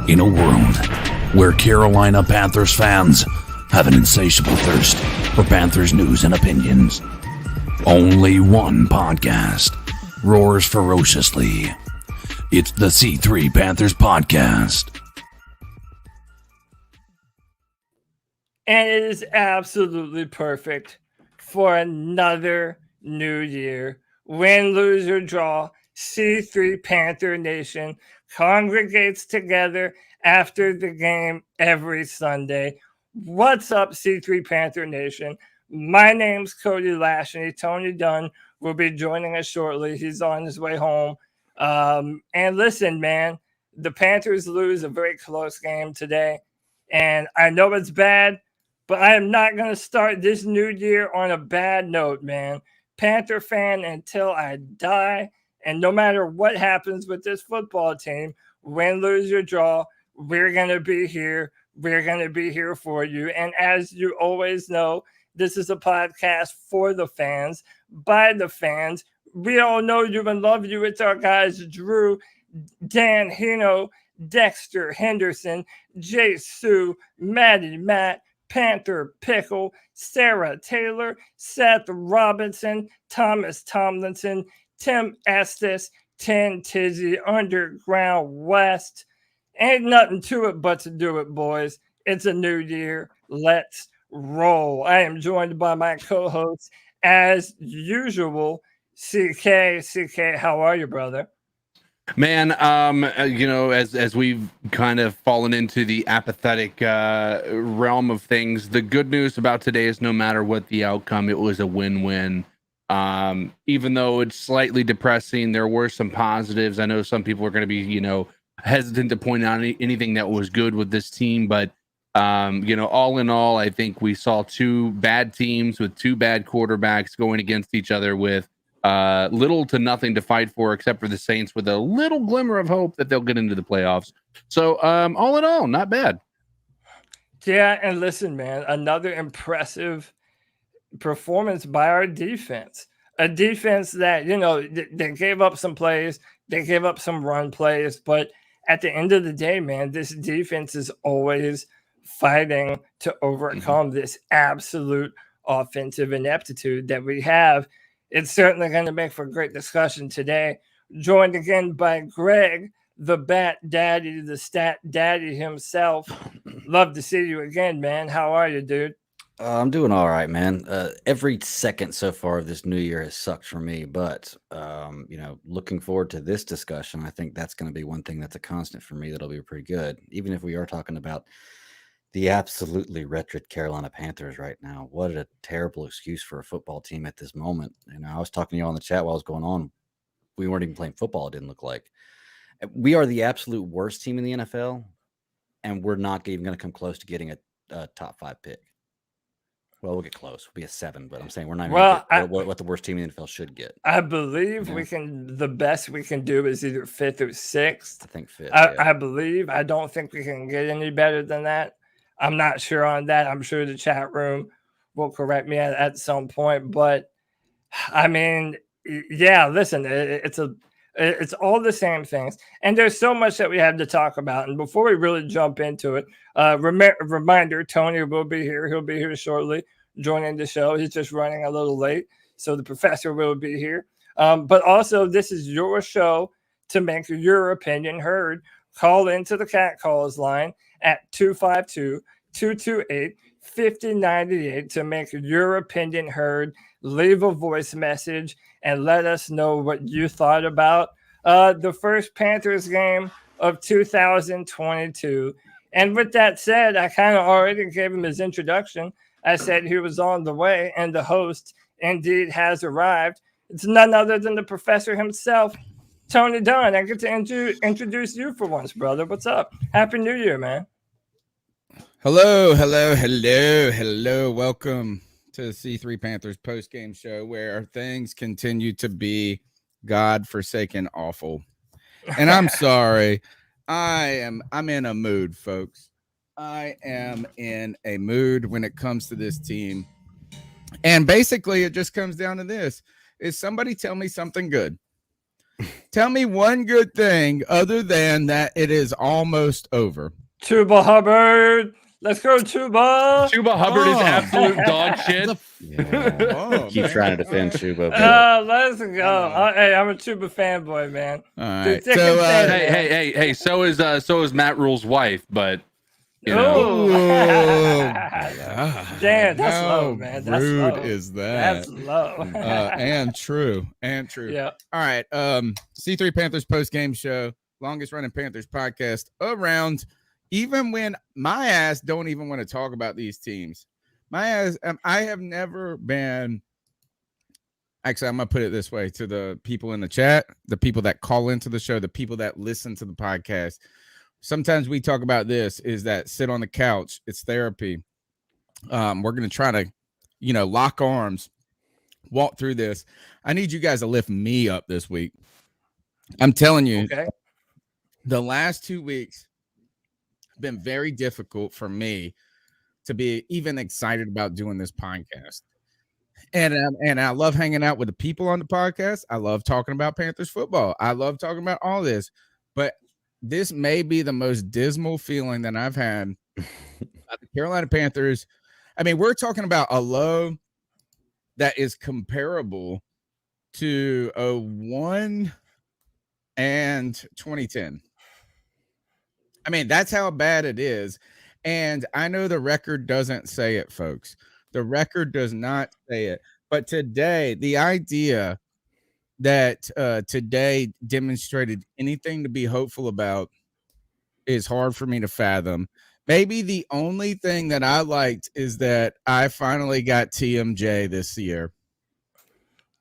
In a world where Carolina Panthers fans have an insatiable thirst for Panthers news and opinions, only one podcast roars ferociously. It's the C3 Panthers Podcast. And it is absolutely perfect for another new year. Win, lose, or draw, C3 Panther Nation congregates together after the game every Sunday. What's up, C3 Panther Nation? My name's Cody Lashney. Tony Dunn will be joining us shortly. He's on his way home. And listen, man, the Panthers lose a very close game today. And I know it's bad, but I am not going to start this new year on a bad note, man. Panther fan until I die. And no matter what happens with this football team, win, lose, or draw, we're going to be here. We're going to be here for you. And as you always know, this is a podcast for the fans, by the fans. We all know you and love you. It's our guys, Drew, Dan, Hino, Dexter, Henderson, Jay Sue, Maddie, Matt, Panther, Pickle, Sarah Taylor, Seth Robinson, Thomas Tomlinson, Tim Estes, 10 Tizzy, Underground West. Ain't nothing to it but to do it, boys. It's a new year. Let's roll. I am joined by my co-host, as usual, CK. CK, how are you, brother? Man, as we've kind of fallen into the apathetic realm of things, the good news about today is no matter what the outcome, it was a win-win. Even though it's slightly depressing, there were some positives. I know some people are going to be, hesitant to point out anything that was good with this team, but all in all, I think we saw two bad teams with two bad quarterbacks going against each other with little to nothing to fight for, except for the Saints, with a little glimmer of hope that they'll get into the playoffs. So all in all, not bad. Yeah, and listen, man, another impressive performance by our defense. A defense that, they gave up some plays, they gave up some run plays, but at the end of the day, man, this defense is always fighting to overcome this absolute offensive ineptitude that we have. It's certainly going to make for great discussion today. Joined again by Greg, the Bat Daddy, the Stat Daddy himself. Love to see you again, man. How are you, dude? I'm doing all right, man. Every second so far of this new year has sucked for me, but looking forward to this discussion. I think that's going to be one thing that's a constant for me that'll be pretty good, even if we are talking about the absolutely wretched Carolina Panthers right now. What a terrible excuse for a football team at this moment. I was talking to you on the chat while it was going on. We weren't even playing football, it didn't look like. We are the absolute worst team in the NFL, and we're not even going to come close to getting a top 5 pick. Well, we'll get close. We'll be a 7, but I'm saying we're not even what the worst team in the NFL should get. I believe the best we can do is either 5th or 6th. I think 5th. I believe. I don't think we can get any better than that. I'm not sure on that. I'm sure the chat room will correct me at some point. But, I mean, yeah, listen, it's all the same things. And there's so much that we have to talk about. And before we really jump into it, reminder, Tony will be here. He'll be here shortly, joining the show. He's just running a little late, so the professor will be here. But also, this is your show to make your opinion heard. Call into the Cat Calls line at 252-228-5098 to make your opinion heard. Leave a voice message and let us know what you thought about the first Panthers game of 2022. And with that said, I kind of already gave him his introduction. I said he was on the way, and the host indeed has arrived. It's none other than the professor himself, Tony Dunn. I get to introduce you for once, brother. What's up? Happy New Year, man. Hello. Welcome to the C3 Panthers post-game show, where things continue to be God-forsaken awful. And I'm sorry. I'm in a mood, folks. I am in a mood when it comes to this team. And basically, it just comes down to this. Is somebody tell me something good? Tell me one good thing other than that it is almost over. Chuba Hubbard. Let's go, Chuba. Chuba Hubbard is absolute dog shit. Yeah. Keep trying to defend Chuba. Let's go. Hey, I'm a Chuba fanboy, man. All right. Dude, So, Hey. So is Matt Rule's wife, but you Oh, know. damn, that's low, man. That's rude low. is that? That's low. And true. Yeah. All right. C3 Panthers post game show, longest running Panthers podcast around. Even when my ass don't even want to talk about these teams, my ass, I have never been. Actually, I'm gonna put it this way to the people in the chat, the people that call into the show, the people that listen to the podcast. Sometimes we talk about this is that sit on the couch. It's therapy. We're going to try to, lock arms, walk through this. I need you guys to lift me up this week. I'm telling you, Okay. the last 2 weeks have been very difficult for me to be even excited about doing this podcast. And I love hanging out with the people on the podcast. I love talking about Panthers football. I love talking about all this, but this may be the most dismal feeling that I've had about the Carolina Panthers. I mean, we're talking about a low that is comparable to 01 and 2010. I mean, that's how bad it is. And I know the record doesn't say it, folks. The record does not say it. But today, the idea that today demonstrated anything to be hopeful about is hard for me to fathom. Maybe the only thing that I liked is that I finally got TMJ this year.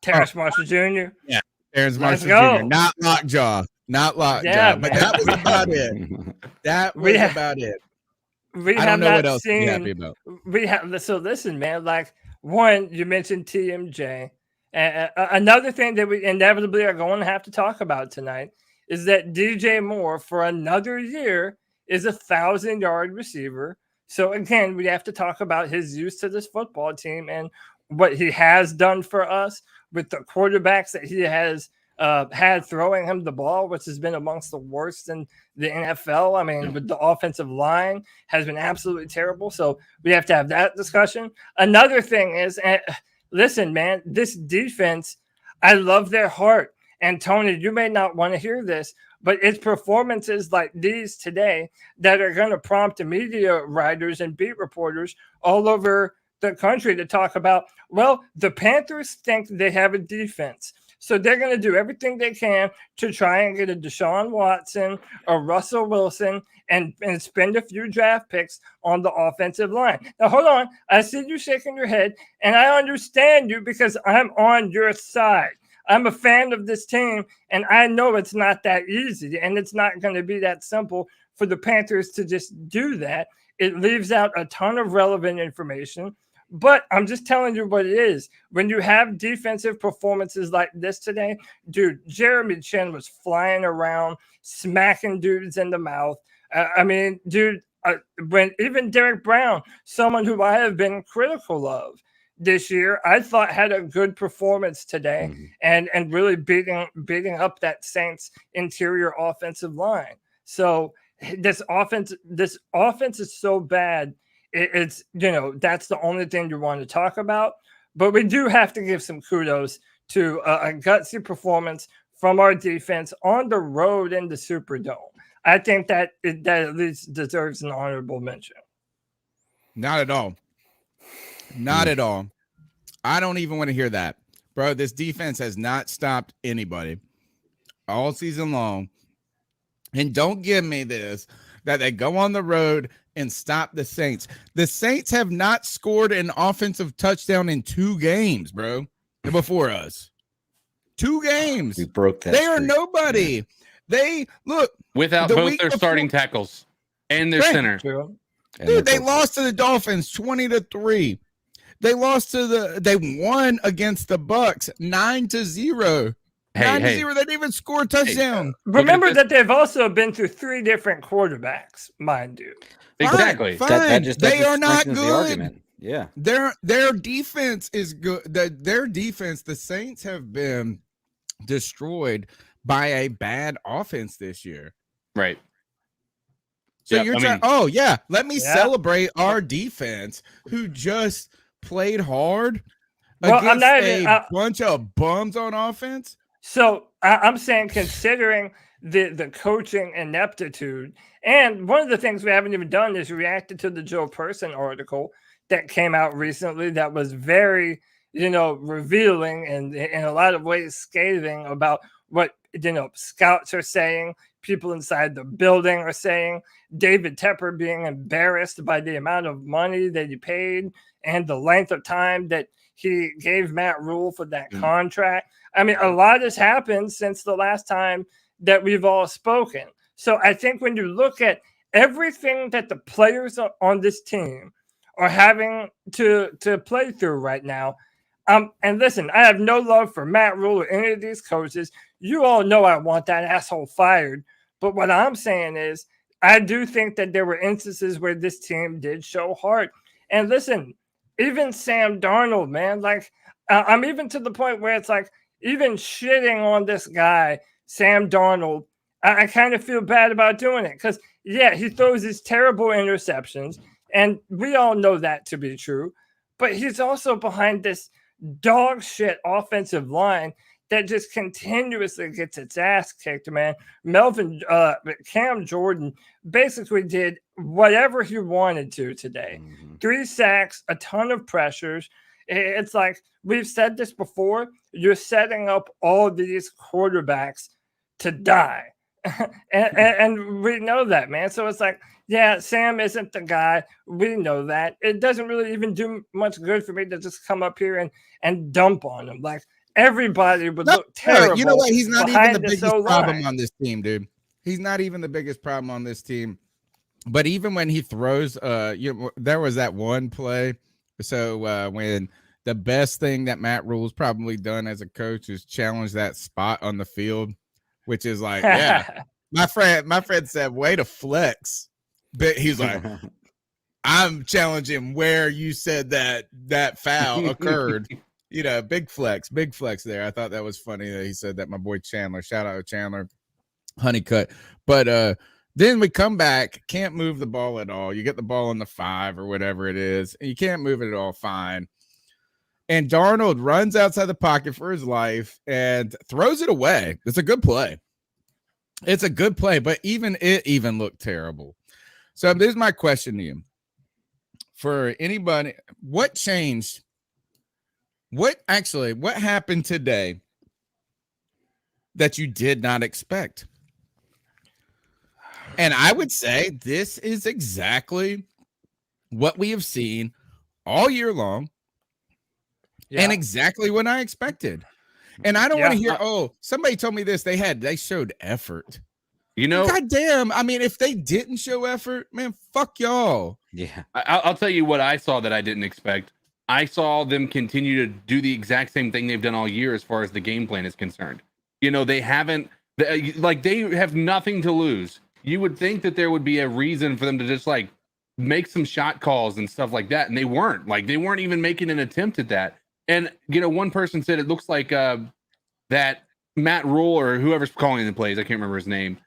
Terrence Marshall Jr. Yeah, Terrence Let's Marshall go. Jr. Not Lockjaw. Yeah, But man. that was about it. That was about it. We I have don't know not what else to be seen. happy about. So listen, man. Like one, you mentioned TMJ. And another thing that we inevitably are going to have to talk about tonight is that DJ Moore for another year is 1,000-yard receiver. So again, we have to talk about his use to this football team and what he has done for us with the quarterbacks that he has had throwing him the ball, which has been amongst the worst in the NFL. I mean, with the offensive line has been absolutely terrible. So we have to have that discussion. Another thing is, listen, man, this defense, I love their heart. And Tony, you may not want to hear this, but it's performances like these today that are going to prompt the media writers and beat reporters all over the country to talk about, well, the Panthers think they have a defense. So they're going to do everything they can to try and get a Deshaun Watson or Russell Wilson and spend a few draft picks on the offensive line. Now, hold on. I see you shaking your head, and I understand you because I'm on your side. I'm a fan of this team, and I know it's not that easy, and it's not going to be that simple for the Panthers to just do that. It leaves out a ton of relevant information. But I'm just telling you what it is. When you have defensive performances like this today, dude, Jeremy Chin was flying around, smacking dudes in the mouth. When even Derek Brown, someone who I have been critical of this year, I thought had a good performance today and really beating up that Saints interior offensive line. So this offense is so bad. It's, that's the only thing you want to talk about. But we do have to give some kudos to a gutsy performance from our defense on the road in the Superdome. I think that at least deserves an honorable mention. Not at all. Not at all. I don't even want to hear that. Bro, this defense has not stopped anybody all season long. And don't give me this, that they go on the road and stop the Saints. The Saints have not scored an offensive touchdown in 2 games, bro, before us. 2 games. We broke that. They are streak. nobody. Yeah. They look Without the both week their before- starting tackles and their Right. center. True. And Dude, they're they both- lost to the Dolphins 20-3. They won against the Bucks 9-0. 9-0. They didn't even score a touchdown. Remember this. that they've also been through 3 different quarterbacks, mind you. Exactly. Fine. That just They that are not strengthens the good. argument. Yeah. Their defense is good. Their defense, the Saints have been destroyed by a bad offense this year. Right. So you're trying. Oh yeah, let me Yeah. celebrate our defense, who just played hard Well, against I'm not even, a bunch of bums on offense. So I'm saying, considering the coaching ineptitude, and one of the things we haven't even done is reacted to the Joe Person article that came out recently that was very, revealing and in a lot of ways scathing about what, scouts are saying, people inside the building are saying, David Tepper being embarrassed by the amount of money that he paid and the length of time that he gave Matt Rule for that contract. I mean, a lot has happened since the last time that we've all spoken. So I think when you look at everything that the players on this team are having to play through right now, and listen, I have no love for Matt Rule or any of these coaches. You all know I want that asshole fired. But what I'm saying is, I do think that there were instances where this team did show heart. And listen, even Sam Darnold, man, like I'm even to the point where it's like, even shitting on this guy, Sam Darnold, I kind of feel bad about doing it because, yeah, he throws these terrible interceptions, and we all know that to be true. But he's also behind this dog shit offensive line that just continuously gets its ass kicked, man. Cam Jordan basically did whatever he wanted to today. 3 sacks, a ton of pressures. It's like, we've said this before, you're setting up all these quarterbacks to die. and we know that, man. So it's like, yeah, Sam isn't the guy. We know that. It doesn't really even do much good for me to just come up here and dump on him. Like, everybody would look terrible. You know what? He's not even the biggest problem on this team, dude. He's not even the biggest problem on this team. But even when he throws, there was that one play. So when the best thing that Matt Rule's probably done as a coach is challenge that spot on the field, which is like, yeah, my friend said, way to flex. But he's like, I'm challenging where you said that foul occurred. Big flex there. I thought that was funny that he said that. My boy Chandler, shout out to Chandler, Honeycutt. But then we come back, can't move the ball at all. You get the ball on the 5 or whatever it is, and you can't move it at all. Fine. And Darnold runs outside the pocket for his life and throws it away. It's a good play. But it looked terrible. So there's my question to you. For anybody, what changed? What happened today that you did not expect? And I would say this is exactly what we have seen all year long. Yeah. And exactly what I expected. And I don't want to hear, somebody told me this. They showed effort. God damn. I mean, if they didn't show effort, man, fuck y'all. Yeah. I'll tell you what I saw that I didn't expect. I saw them continue to do the exact same thing they've done all year as far as the game plan is concerned. They have nothing to lose. You would think that there would be a reason for them to just like make some shot calls and stuff like that. And they weren't even making an attempt at that. And, one person said it looks like that Matt Rule or whoever's calling the plays, I can't remember his name,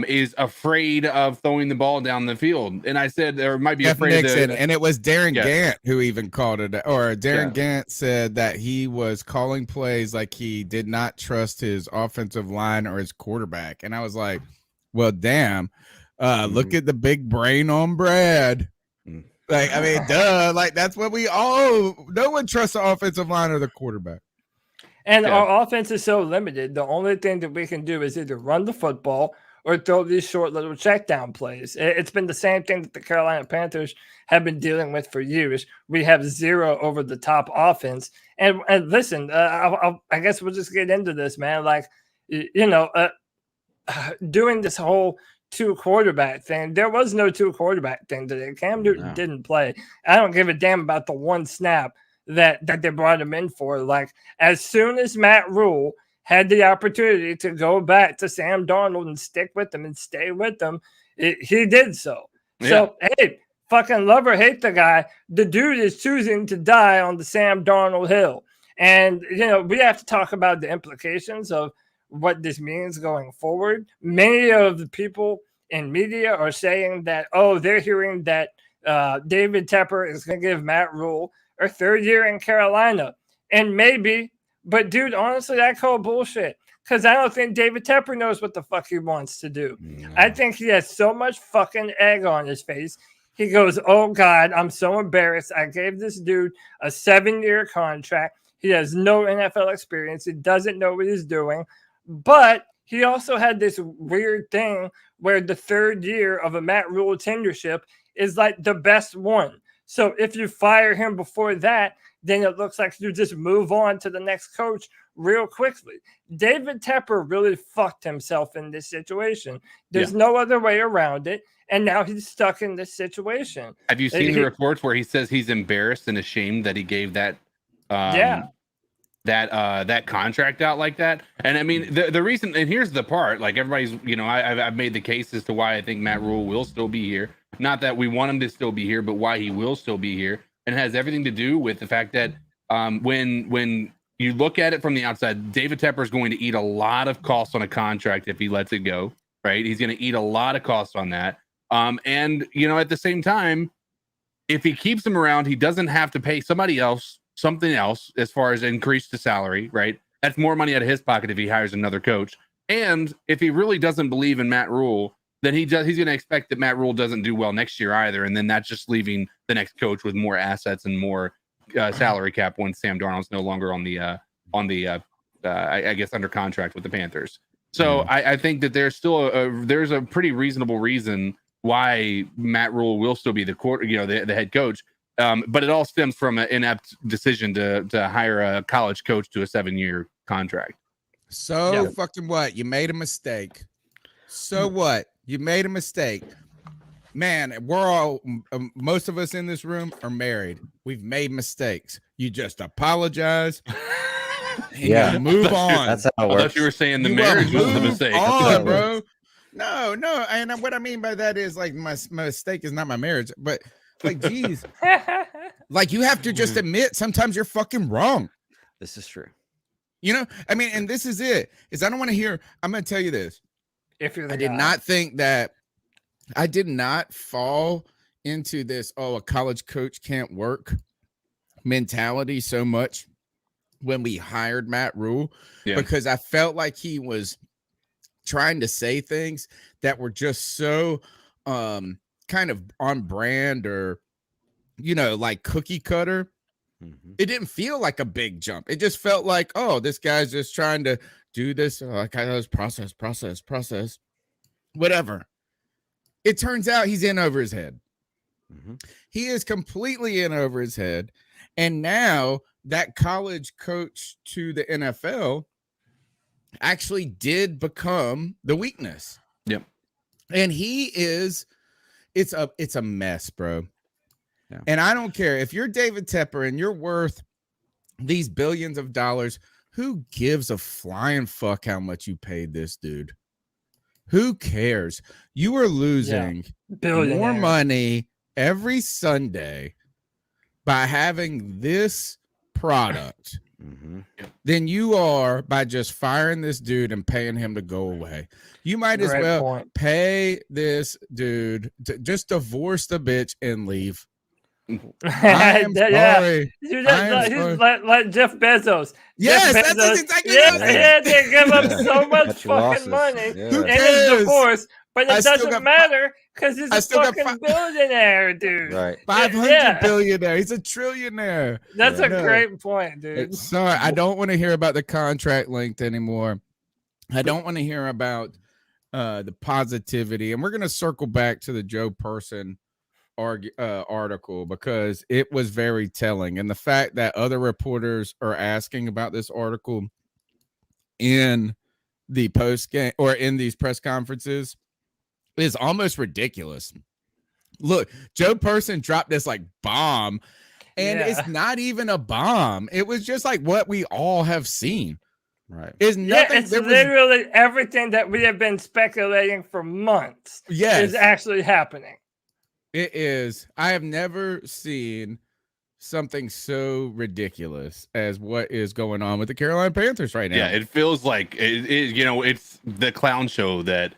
is afraid of throwing the ball down the field. And I said there might be afraid of and it was Darren Gant who even called it, or Darren Gant said that he was calling plays like he did not trust his offensive line or his quarterback. And I was like, well, damn, look at the big brain on Brad. Like, I mean, duh, like that's what no one trusts the offensive line or the quarterback. And our offense is so limited. The only thing that we can do is either run the football or throw these short little check down plays. It's been the same thing that the Carolina Panthers have been dealing with for years. We have zero over the top offense. And listen, I guess we'll just get into this, man. Like, doing this whole 2 quarterback thing. There was no 2 quarterback thing today. Cam Newton didn't play. I don't give a damn about the one snap that they brought him in for. Like, as soon as Matt Rule had the opportunity to go back to Sam Darnold and stick with him and stay with him, he did so. Yeah. So, hey, fucking love or hate the guy, the dude is choosing to die on the Sam Darnold hill. And, we have to talk about the implications of what this means going forward. Many of the people in media are saying that, they're hearing that David Tepper is going to give Matt Rule a third year in Carolina. And maybe, but dude, honestly, I call bullshit. Because I don't think David Tepper knows what the fuck he wants to do. No. I think he has so much fucking egg on his face. He goes, oh, God, I'm so embarrassed. I gave this dude a 7-year contract. He has no NFL experience. He doesn't know what he's doing. But he also had this weird thing where the third year of a Matt Rule tenureship is like the best one. So if you fire him before that, then it looks like you just move on to the next coach real quickly. David Tepper really fucked himself in this situation. There's no other way around it. And now he's stuck in this situation. Have you seen the reports where he says he's embarrassed and ashamed that he gave that that contract out like that? And I mean, the reason, and here's the part, like everybody's, I've made the case as to why I think Matt Rule will still be here. Not that we want him to still be here, but why he will still be here. And it has everything to do with the fact that when you look at it from the outside, David Tepper is going to eat a lot of costs on a contract if he lets it go, right? He's going to eat a lot of costs on that. And, at the same time, if he keeps him around, he doesn't have to pay somebody else something else as far as increase the salary, right? That's more money out of his pocket if he hires another coach. And if he really doesn't believe in Matt Rule, then he's going to expect that Matt Rule doesn't do well next year either. And then that's just leaving the next coach with more assets and more salary cap when Sam Darnold's no longer on the I guess under contract with the Panthers. So I think that there's still there's a pretty reasonable reason why Matt Rule will still be the head coach. But it all stems from an inept decision to hire a college coach to a 7-year contract. So fucking what? You made a mistake. So what? You made a mistake. Man, we're all, most of us in this room are married. We've made mistakes. You just apologize. And you move on. That's how it works. I thought you were saying the marriage was the mistake. On, bro. No. And what I mean by that is like my mistake is not my marriage, but like, geez, like you have to just admit sometimes you're fucking wrong. This is true. I mean, and this is it. Is I don't want to hear. I'm going to tell you this. If you're the I did not think that. I did not fall into this, a college coach can't work mentality so much when we hired Matt Rule, because I felt like he was trying to say things that were just so kind of on brand or, like cookie cutter. Mm-hmm. It didn't feel like a big jump. It just felt like, this guy's just trying to do this. Like I was process, whatever. It turns out he's in over his head. Mm-hmm. He is completely in over his head. And now that college coach to the NFL actually did become the weakness. Yep. And it's a mess, bro. Yeah. And I don't care if you're David Tepper and you're worth these billions of dollars. Who gives a flying fuck how much you paid this dude? Who cares? You are losing more money every Sunday by having this product than you are by just firing this dude and paying him to go away. You might as well pay this dude to just divorce the bitch and leave. I am sorry. Like Jeff Bezos. Yes, Jeff Bezos. That's exactly what they give him so much fucking money in his divorce, but it doesn't matter because he's a fucking billionaire, dude. Right, 500 billionaire. He's a trillionaire. That's a great point, dude. Sorry, I don't want to hear about the contract length anymore. I don't want to hear about the positivity, and we're gonna circle back to the Joe Person article because it was very telling, and the fact that other reporters are asking about this article in the post game or in these press conferences is almost ridiculous. Look, Joe Person dropped this like bomb, and it's not even a bomb. It was just like what we all have seen. Right. It's literally everything that we have been speculating for months is actually happening. It is. I have never seen something so ridiculous as what is going on with the Carolina Panthers right now. Yeah, it feels like it's the clown show that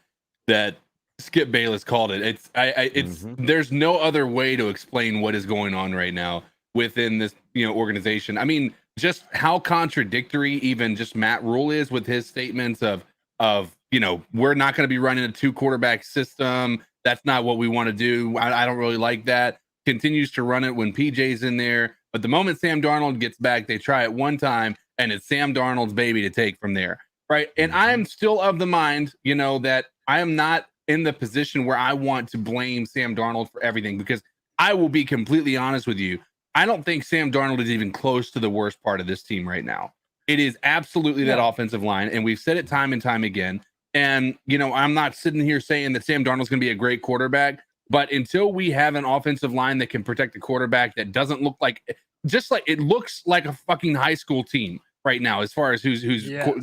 Skip Bayless called it. It's there's no other way to explain what is going on right now within this organization. I mean, just how contradictory even just Matt Rule is with his statements of we're not going to be running a 2 quarterback system. That's not what we want to do. I don't really like that. Continues to run it when PJ's in there. But the moment Sam Darnold gets back, they try it one time, and it's Sam Darnold's baby to take from there. Right. And I am still of the mind, that I am not in the position where I want to blame Sam Darnold for everything, because I will be completely honest with you. I don't think Sam Darnold is even close to the worst part of this team right now. It is absolutely that offensive line. And we've said it time and time again. And, I'm not sitting here saying that Sam Darnold's going to be a great quarterback, but until we have an offensive line that can protect the quarterback, that doesn't look like, just like it looks like a fucking high school team right now, as far as who's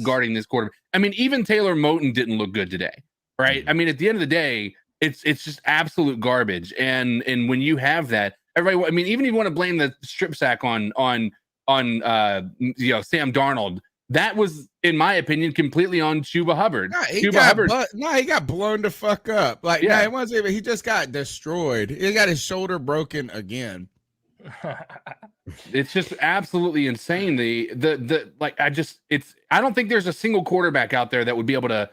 guarding this quarterback. I mean, even Taylor Moton didn't look good today, right? I mean, at the end of the day, it's just absolute garbage. And when you have that, everybody, I mean, even if you want to blame the strip sack on Sam Darnold, that was, in my opinion, completely on Chuba Hubbard. He got blown the fuck up. It wasn't even. He just got destroyed. He got his shoulder broken again. It's just absolutely insane. I don't think there's a single quarterback out there that would be able to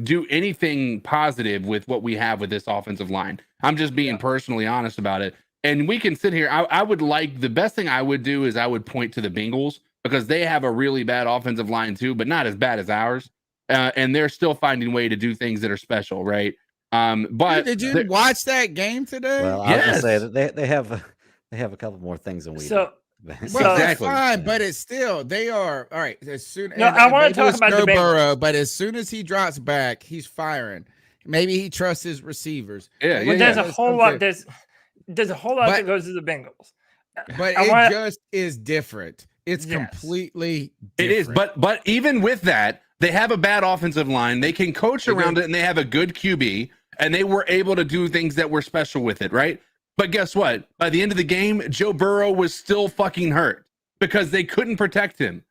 do anything positive with what we have with this offensive line. I'm just being personally honest about it. And we can sit here. I would like, the best thing I would do is I would point to the Bengals, because they have a really bad offensive line too, but not as bad as ours. And they're still finding a way to do things that are special, right? But did you watch that game today? Well, I was gonna say that they have a couple more things than we do. Exactly. Fine, but it's still, they are all right. As soon I want to talk about the Burrow, but as soon as he drops back, he's firing. Maybe he trusts his receivers. There's a whole lot. There's a whole lot that goes to the Bengals. But just is different. It's completely different. It is, but even with that, they have a bad offensive line. They can coach around it, and they have a good QB, and they were able to do things that were special with it, right? But guess what? By the end of the game, Joe Burrow was still fucking hurt because they couldn't protect him.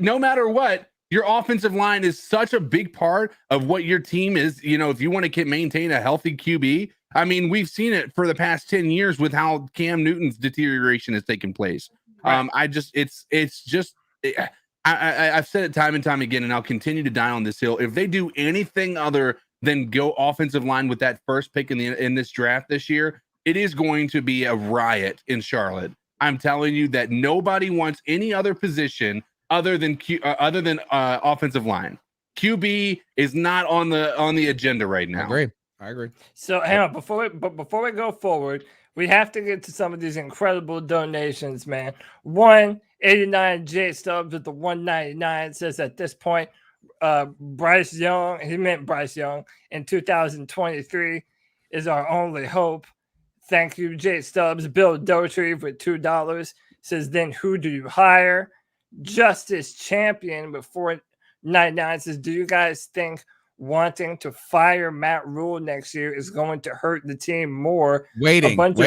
No matter what, your offensive line is such a big part of what your team is. If you want to maintain a healthy QB, I mean, we've seen it for the past 10 years with how Cam Newton's deterioration has taken place. Right. I've said it time and time again, and I'll continue to die on this hill. If they do anything other than go offensive line with that first pick in this draft this year, it is going to be a riot in Charlotte. I'm telling you that nobody wants any other position other than offensive line. QB is not on the agenda right now. I agree. So hang on, before we go forward, we have to get to some of these incredible donations, man. 189 J Stubbs with the 199 says at this point, Bryce Young, he meant Bryce Young, in 2023 is our only hope. Thank you, J Stubbs. Bill Dotrieve with $2 says, then who do you hire? Justice Champion with 499 says, do you guys think wanting to fire Matt Rule next year is going to hurt the team more? A bunch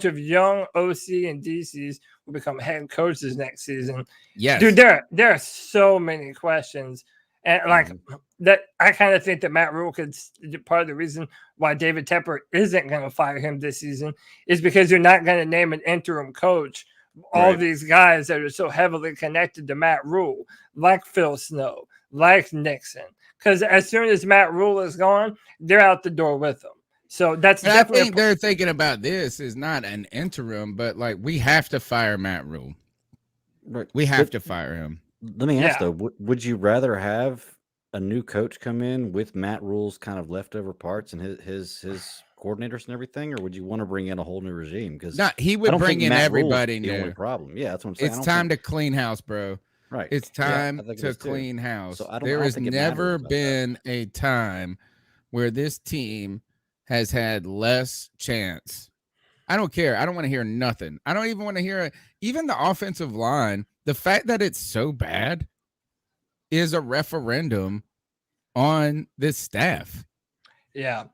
of young OC and DCs will become head coaches next season. Yes, dude, there are so many questions, and that I kind of think that Matt Rule part of the reason why David Tepper isn't going to fire him this season is because you're not going to name an interim coach. All these guys that are so heavily connected to Matt Rule, like Phil Snow, like Nixon, because as soon as Matt Rule is gone, they're out the door with him. So that's definitely. I think they're thinking about this is not an interim, but we have to fire Matt Rule. Right. We have to fire him. Let me ask though: would you rather have a new coach come in with Matt Rule's kind of leftover parts and his coordinators and everything, or would you want to bring in a whole new regime? Because he would bring in everybody new. The only problem, that's what I'm saying. It's time to clean house, bro. Right. It's time to clean house. So there has never been a time where this team has had less chance. I don't care. I don't want to hear nothing. I don't even want to hear even the offensive line. The fact that it's so bad is a referendum on this staff. Yeah.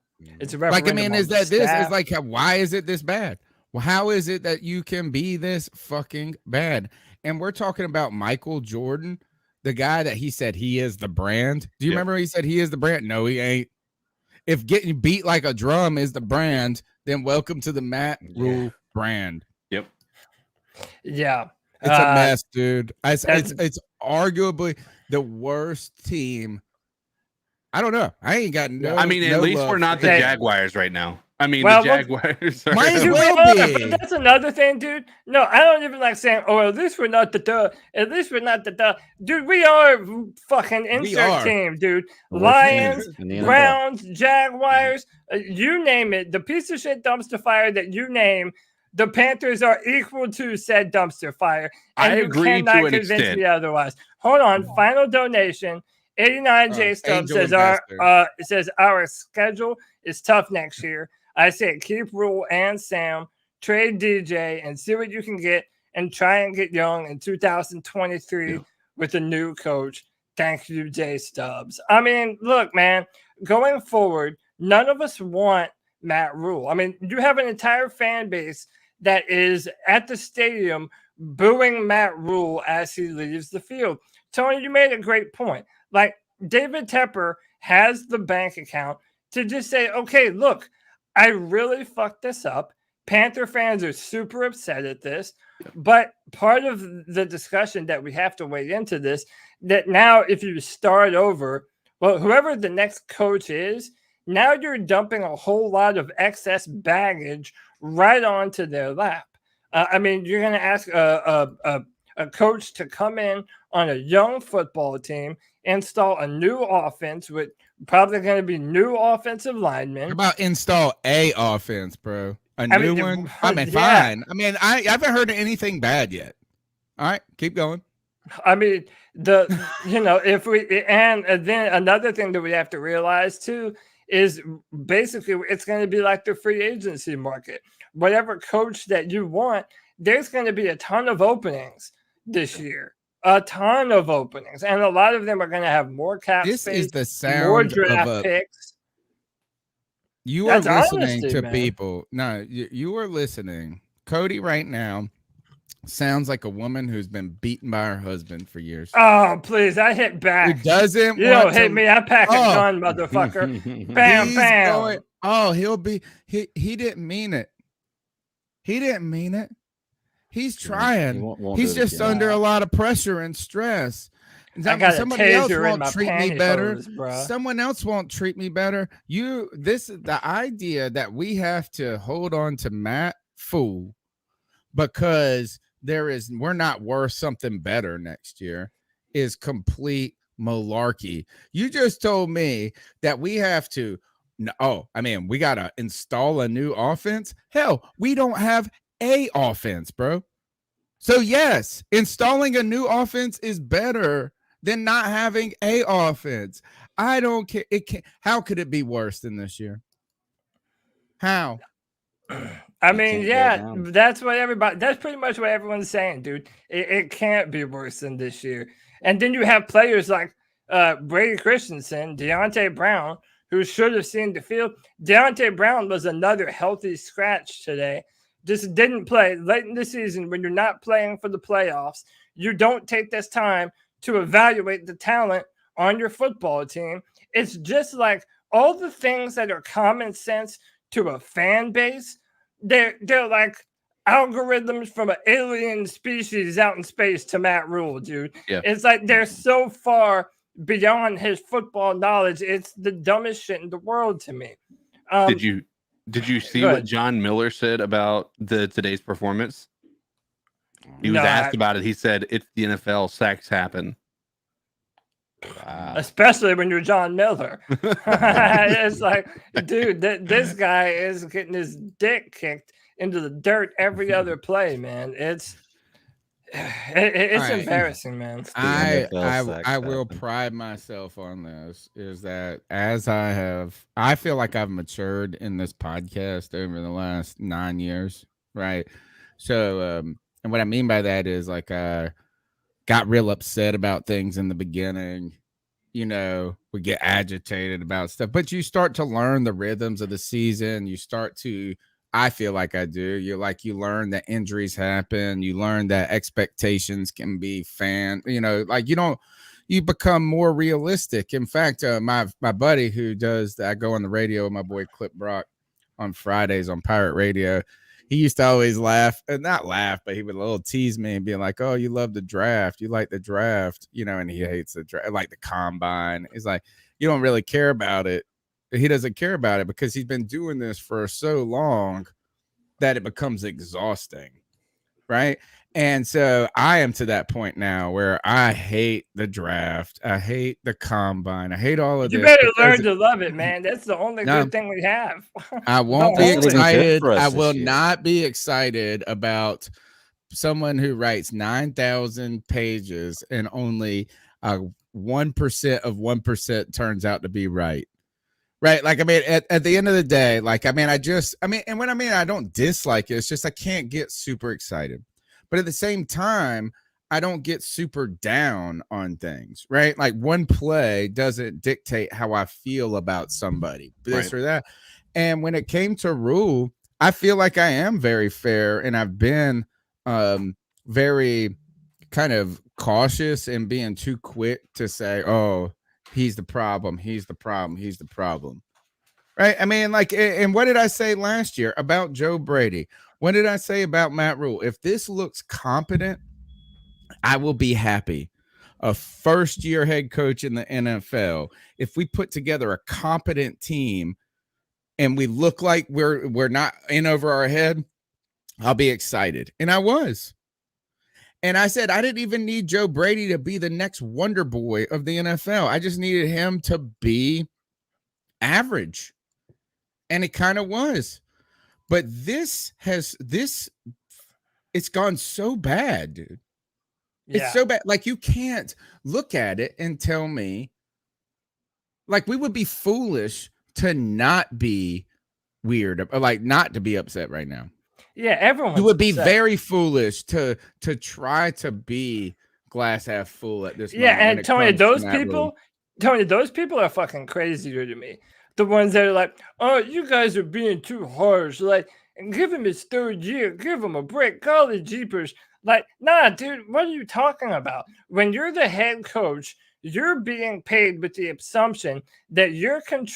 It's a Like, I referendum mean, on is the that this? staff. Is like, why is it this bad? Well, how is it that you can be this fucking bad? And we're talking about Michael Jordan, the guy that he said he is the brand. Do you remember he said he is the brand? No, he ain't. If getting beat like a drum is the brand, then welcome to the Matt Rule brand. Yep. Yeah. It's a mess, dude. It's arguably the worst team. I don't know. I ain't got no. I mean, at least love we're not for the him. Jaguars right now. I mean, Well, the Jaguars are. Might as Dude, well we are, be. but that's another thing, dude. No, I don't even like saying, "Oh, at least we're not the duh." At least we're not the duh, dude. We are fucking insert team, dude. Lions, Browns, Jaguars, you name it. The piece of shit dumpster fire that you name, the Panthers are equal to said dumpster fire, and I you agree cannot to an convince extent. me otherwise. Hold on, final donation. 89 J Stubb Angel says our schedule is tough next year. I say keep Rule and Sam, trade DJ, and see what you can get, and try and get young in 2023 with a new coach. Thank you, J Stubbs. I mean, look, man, going forward, none of us want Matt Rule. I mean, you have an entire fan base that is at the stadium booing Matt Rule as he leaves the field. Tony, you made a great point. Like, David Tepper has the bank account to just say, okay, look, I really fucked this up. Panther fans are super upset at this. But part of the discussion that we have to weigh into this, that now if you start over, well, whoever the next coach is, now you're dumping a whole lot of excess baggage right onto their lap. I mean, you're going to ask a coach to come in on a young football team, install a new offense with probably going to be new offensive linemen. How about install a offense, bro? New one? I mean, fine. I mean, I haven't heard anything bad yet. All right, keep going. I mean, if we, and then another thing that we have to realize too is basically it's going to be like the free agency market. Whatever coach that you want, there's going to be a ton of openings this year. A ton of openings, and a lot of them are going to have more cap space. This is the sound more draft picks. You are listening to people. No, you are listening. Cody right now sounds like a woman who's been beaten by her husband for years. Oh, please. I hit back. Who doesn't You don't hit me. I pack a gun, motherfucker. Bam, bam. He'll be. He didn't mean it. He didn't mean it. He's trying. He's just under a lot of pressure and stress. Somebody else won't treat me better. Someone else won't treat me better. The idea that we have to hold on to Matt Fool because we're not worth something better next year is complete malarkey. You just told me that we have to. We got to install a new offense. Hell, we don't have a offense, bro. So yes, installing a new offense is better than not having a offense. I don't care. How could it be worse than this year? How? I mean, that's pretty much what everyone's saying, dude. It can't be worse than this year. And then you have players like Brady Christensen, Deontay Brown, who should have seen the field. Deontay Brown was another healthy scratch today. Just didn't play late in the season. When you're not playing for the playoffs, you don't take this time to evaluate the talent on your football team. It's just like all the things that are common sense to a fan base. They're like algorithms from an alien species out in space to Matt Rule, dude. Yeah. It's like they're so far beyond his football knowledge. It's the dumbest shit in the world to me. Did you see what John Miller said about today's performance? He was asked about it. He said, "It's the NFL. Sacks happen." Wow. Especially when you're John Miller. It's like, dude, this guy is getting his dick kicked into the dirt every other play, man. It's embarrassing, man. I will pride myself on this is that I feel like I've matured in this podcast over the last 9 years, right? So, and what I mean by that is like I got real upset about things in the beginning, we get agitated about stuff, but you start to learn the rhythms of the season. I feel like I do. You learn that injuries happen. You learn that expectations can be you become more realistic. In fact, my buddy who I go on the radio with my boy Clip Brock on Fridays on Pirate Radio. He used to always laugh, and not laugh, but he would a little tease me and be like, "Oh, you love the draft. You like the draft, and he hates the draft, like the combine." He's like, "You don't really care about it." He doesn't care about it because he's been doing this for so long that it becomes exhausting, right? And so I am to that point now where I hate the draft. I hate the combine. I hate all of this. You better learn to love it, man. That's the only good thing we have. I won't be excited. I will not be excited about someone who writes 9,000 pages and only 1% of 1% turns out to be right. Right. Like, at the end of the day, I don't dislike it. It's just I can't get super excited. But at the same time, I don't get super down on things, right? Like one play doesn't dictate how I feel about somebody, this or that. And when it came to Rule, I feel like I am very fair, and I've been very kind of cautious and being too quick to say, "Oh, he's the problem. He's the problem. He's the problem." Right. And what did I say last year about Joe Brady? What did I say about Matt Rule? If this looks competent, I will be happy. A first-year head coach in the NFL, if we put together a competent team and we look like we're not in over our head, I'll be excited. And I was. And I said I didn't even need Joe Brady to be the next wonder boy of the NFL. I just needed him to be average. And it kind of was. But it's gone so bad, dude. Yeah. It's so bad. Like, you can't look at it and tell me, like, we would be foolish to not be weird, or like not to be upset right now. Yeah, everyone. You would be very foolish to try to be glass half full at this moment. Yeah, and Tony, those people are fucking crazier to me. The ones that are like, "Oh, you guys are being too harsh. Like, give him his third year. Give him a break. Call the jeepers." Like, nah, dude, what are you talking about? When you're the head coach, you're being paid with the assumption that you're in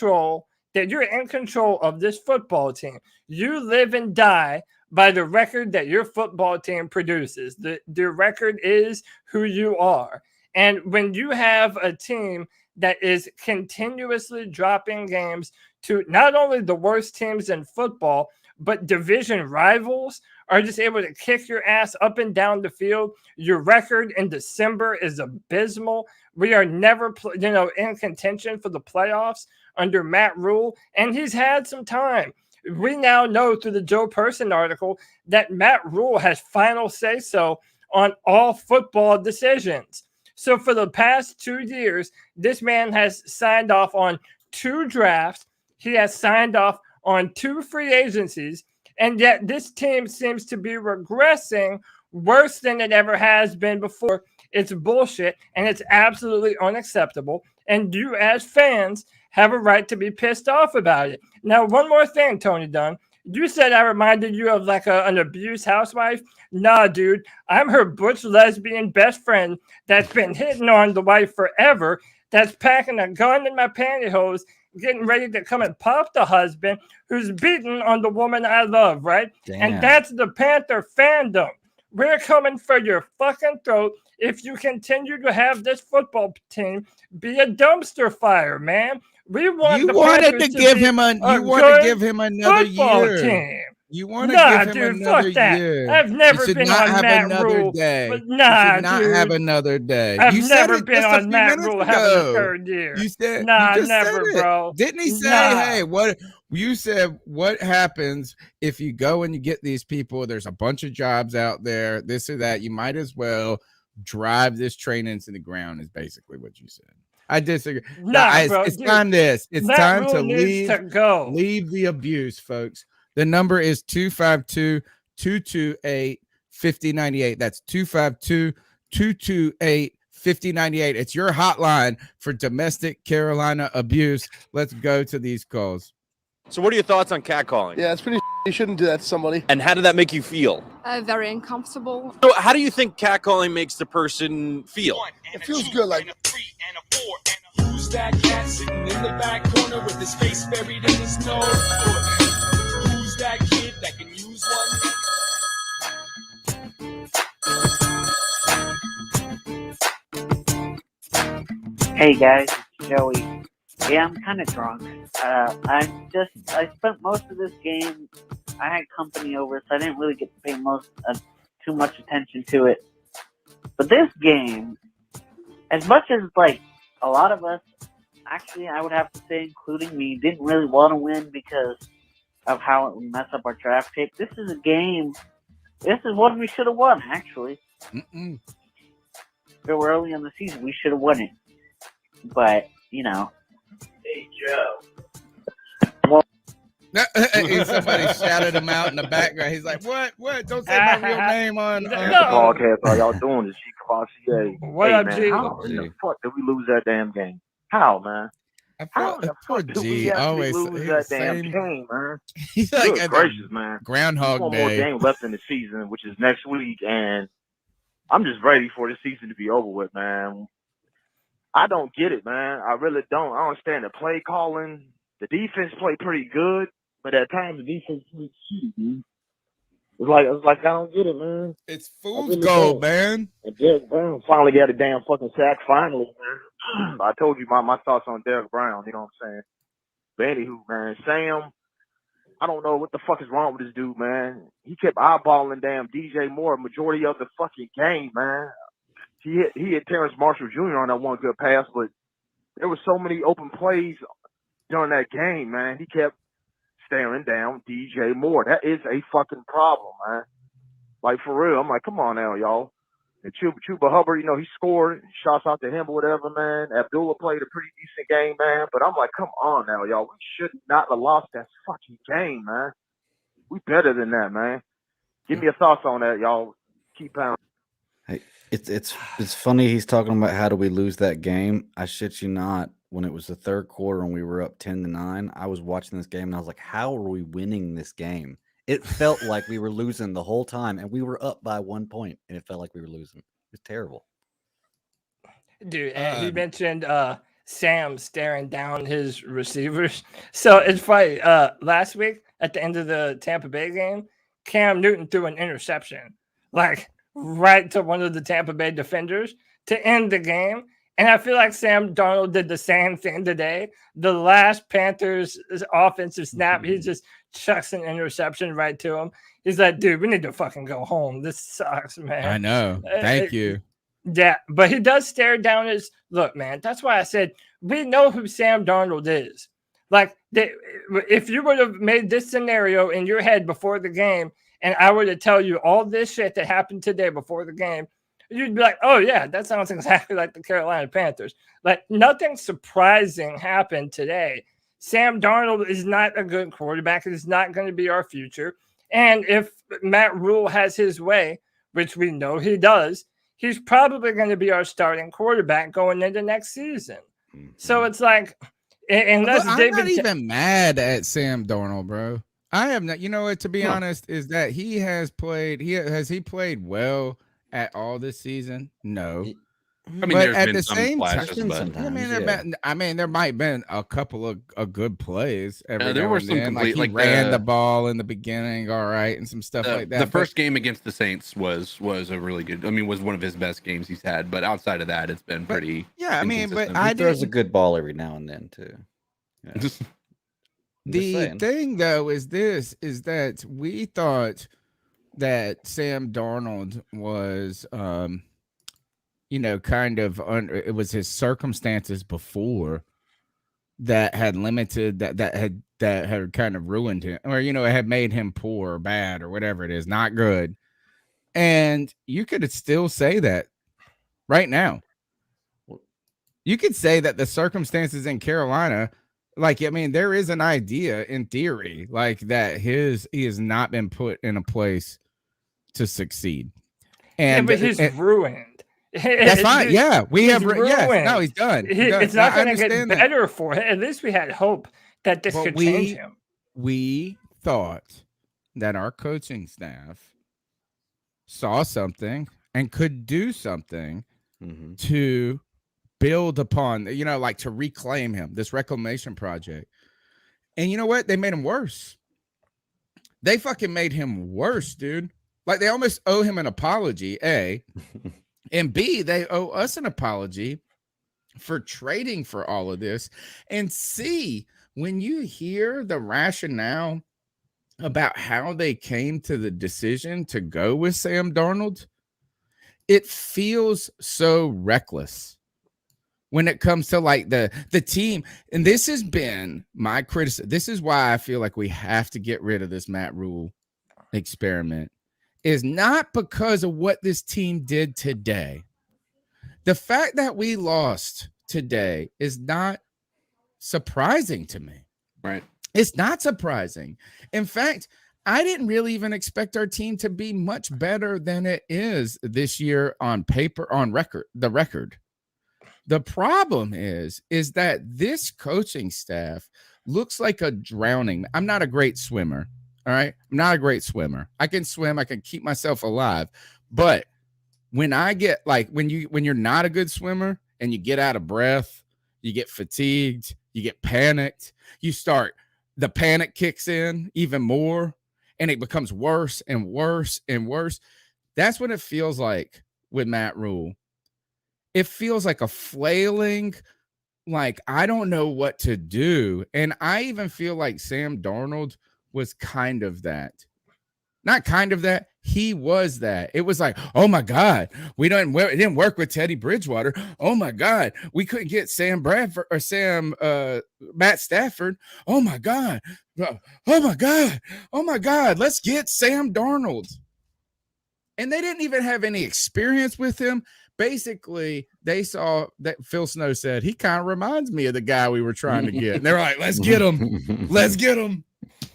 control of this football team. You live and die by the record that your football team produces. The record is who you are. And when you have a team that is continuously dropping games to not only the worst teams in football, but division rivals are just able to kick your ass up and down the field. Your record in December is abysmal. We are never, in contention for the playoffs under Matt Rule, and he's had some time. We now know through the Joe Person article that Matt Rule has final say-so on all football decisions. So for the past 2 years, this man has signed off on 2 drafts. He has signed off on 2 free agencies, and yet this team seems to be regressing worse than it ever has been before. It's bullshit, and it's absolutely unacceptable. And you, as fans, have a right to be pissed off about it. Now, one more thing, Tony Dunn. You said I reminded you of like an abused housewife. Nah, dude, I'm her butch lesbian best friend that's been hitting on the wife forever, that's packing a gun in my pantyhose, getting ready to come and pop the husband who's beating on the woman I love, right? Damn. And that's the Panther fandom. We're coming for your fucking throat if you continue to have this football team be a dumpster fire, man. We want you wanted to give him another year. Team. You want to give him another year. I've never been on Matt Rule. Day. Nah, not have another day. I've never been on Matt Rule having a third year. You said, never, bro. Didn't he say, hey, what you said, what happens if you go and you get these people? There's a bunch of jobs out there, this or that. You might as well drive this train into the ground, is basically what you said. I disagree. It's time to leave the abuse, folks. The number is 252-228-5098. That's 252-228-5098. 5098. It's your hotline for domestic Carolina abuse. Let's go to these calls. So what are your thoughts on catcalling? Yeah, it's pretty. You shouldn't do that to somebody. And how did that make you feel? Very uncomfortable. So how do you think catcalling makes the person feel? It feels good, like. Who's that cat sitting in the back corner with his face buried in the snow? Who's that kid that can use one? Hey guys, it's Joey. Yeah, I'm kind of drunk. I spent most of this game. I had company over, so I didn't really get to pay too much attention to it. But this game, as much as like a lot of us, actually, I would have to say, including me, didn't really want to win because of how it would mess up our draft pick. This is a game. This is one we should have won. Actually, so early in the season, we should have won it. But you know. Hey, Joe. Somebody shouted him out in the background. He's like, what? Don't say my real name on the podcast. All y'all doing is G. What up, man, G? How in the fuck did we lose that damn game? How, man? Poor G. Always lose that damn game, man. He's like, good gracious, man. Groundhog one Day. One more game left in the season, which is next week, and I'm just ready for the season to be over with, man. I don't get it, man. I really don't. I don't understand the play calling. The defense played pretty good, but at times the defense played shitty. It's like I don't get it, man. It's fool's gold, man. And Derek Brown finally got a damn fucking sack. Finally, man. I told you my thoughts on Derek Brown. You know what I'm saying? But anywho, man, Sam, I don't know what the fuck is wrong with this dude, man. He kept eyeballing damn DJ Moore majority of the fucking game, man. He hit Terrence Marshall Jr. on that one good pass, but there were so many open plays during that game, man. He kept staring down DJ Moore. That is a fucking problem, man. Like, for real. I'm like, come on now, y'all. And Chuba Hubbard, you know, he scored. Shots out to him or whatever, man. Abdullah played a pretty decent game, man. But I'm like, come on now, y'all. We should not have lost that fucking game, man. We better than that, man. Give me your thoughts on that, y'all. Keep pounding. Hey, it's funny he's talking about how do we lose that game. I shit you not. When it was the third quarter and we were up 10-9, I was watching this game and I was like, how are we winning this game? It felt like we were losing the whole time, and we were up by 1 point, and it felt like we were losing. It was terrible. Dude, and he mentioned Sam staring down his receivers. So it's funny. Last week at the end of the Tampa Bay game, Cam Newton threw an interception, like right to one of the Tampa Bay defenders to end the game. And I feel like Sam Darnold did the same thing today. The last Panthers offensive snap, he just chucks an interception right to him. He's like, dude, we need to fucking go home. This sucks, man. I know. Thank you. Yeah, but he does stare down his look, man. That's why I said we know who Sam Darnold is. Like, if you would have made this scenario in your head before the game, and I were to tell you all this shit that happened today before the game, you'd be like, oh, yeah, that sounds exactly like the Carolina Panthers. Like, nothing surprising happened today. Sam Darnold is not a good quarterback. It is not going to be our future. And if Matt Rule has his way, which we know he does, he's probably going to be our starting quarterback going into next season. So it's like, unless I'm not even mad at Sam Darnold, bro. I am not. You know what? To be honest, is that he has played. Has he played well at all this season? No. I mean, there's been some flashes, but I mean, there might have been a couple of good plays. There were some complete, like he ran the ball in the beginning, all right, and some stuff like that. The first game against the Saints was a really good. I mean, was one of his best games he's had. But outside of that, it's been pretty. Yeah, I mean, but he throws a good ball every now and then too. Yeah. The thing though is that we thought that Sam Darnold was kind of it was his circumstances before that had limited that had kind of ruined him, or it had made him poor or bad or whatever it is, not good. And you could still say that right now. You could say that the circumstances in Carolina, there is an idea in theory that he has not been put in a place to succeed. But he's ruined. That's fine. Yeah, we have. Yes, ruined. no, he's done. It's not going to get better for him. At least we had hope that this could change him. We thought that our coaching staff saw something and could do something to build upon, like to reclaim him, this reclamation project. And you know what? They made him worse. They fucking made him worse, dude. Like they almost owe him an apology, A. And B, they owe us an apology for trading for all of this. And C, when you hear the rationale about how they came to the decision to go with Sam Darnold, it feels so reckless when it comes to like the team. And this has been my criticism. This is why I feel like we have to get rid of this Matt Rule experiment, is not because of what this team did today. The fact that we lost today is not surprising to me. Right. It's not surprising. In fact, I didn't really even expect our team to be much better than it is this year on paper, on the record. The problem is that this coaching staff looks like a drowning. I'm not a great swimmer. All right. I'm not a great swimmer. I can swim. I can keep myself alive. But when I get like, when you're not a good swimmer and you get out of breath, you get fatigued, you get panicked, the panic kicks in even more and it becomes worse and worse and worse. That's what it feels like with Matt Rule. It feels like a flailing, like, I don't know what to do. And I even feel like Sam Darnold was kind of that. Not kind of that. He was that. It was like, oh my God, it didn't work with Teddy Bridgewater. Oh my God, we couldn't get Matt Stafford. Oh my God. Oh my God. Oh my God. Let's get Sam Darnold. And they didn't even have any experience with him. Basically, they saw that Phil Snow said, he kind of reminds me of the guy we were trying to get. And they're like, let's get him. Let's get him.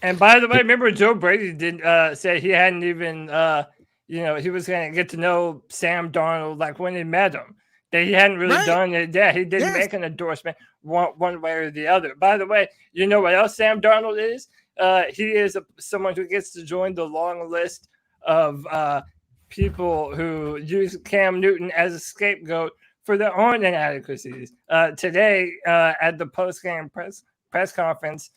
And by the way, remember Joe Brady did say he hadn't even, he was going to get to know Sam Darnold like when he met him. That he hadn't really done it. Yeah, he didn't make an endorsement one way or the other. By the way, you know what else Sam Darnold is? He is someone who gets to join the long list of people who use Cam Newton as a scapegoat for their own inadequacies. Today, at the post-game press conference,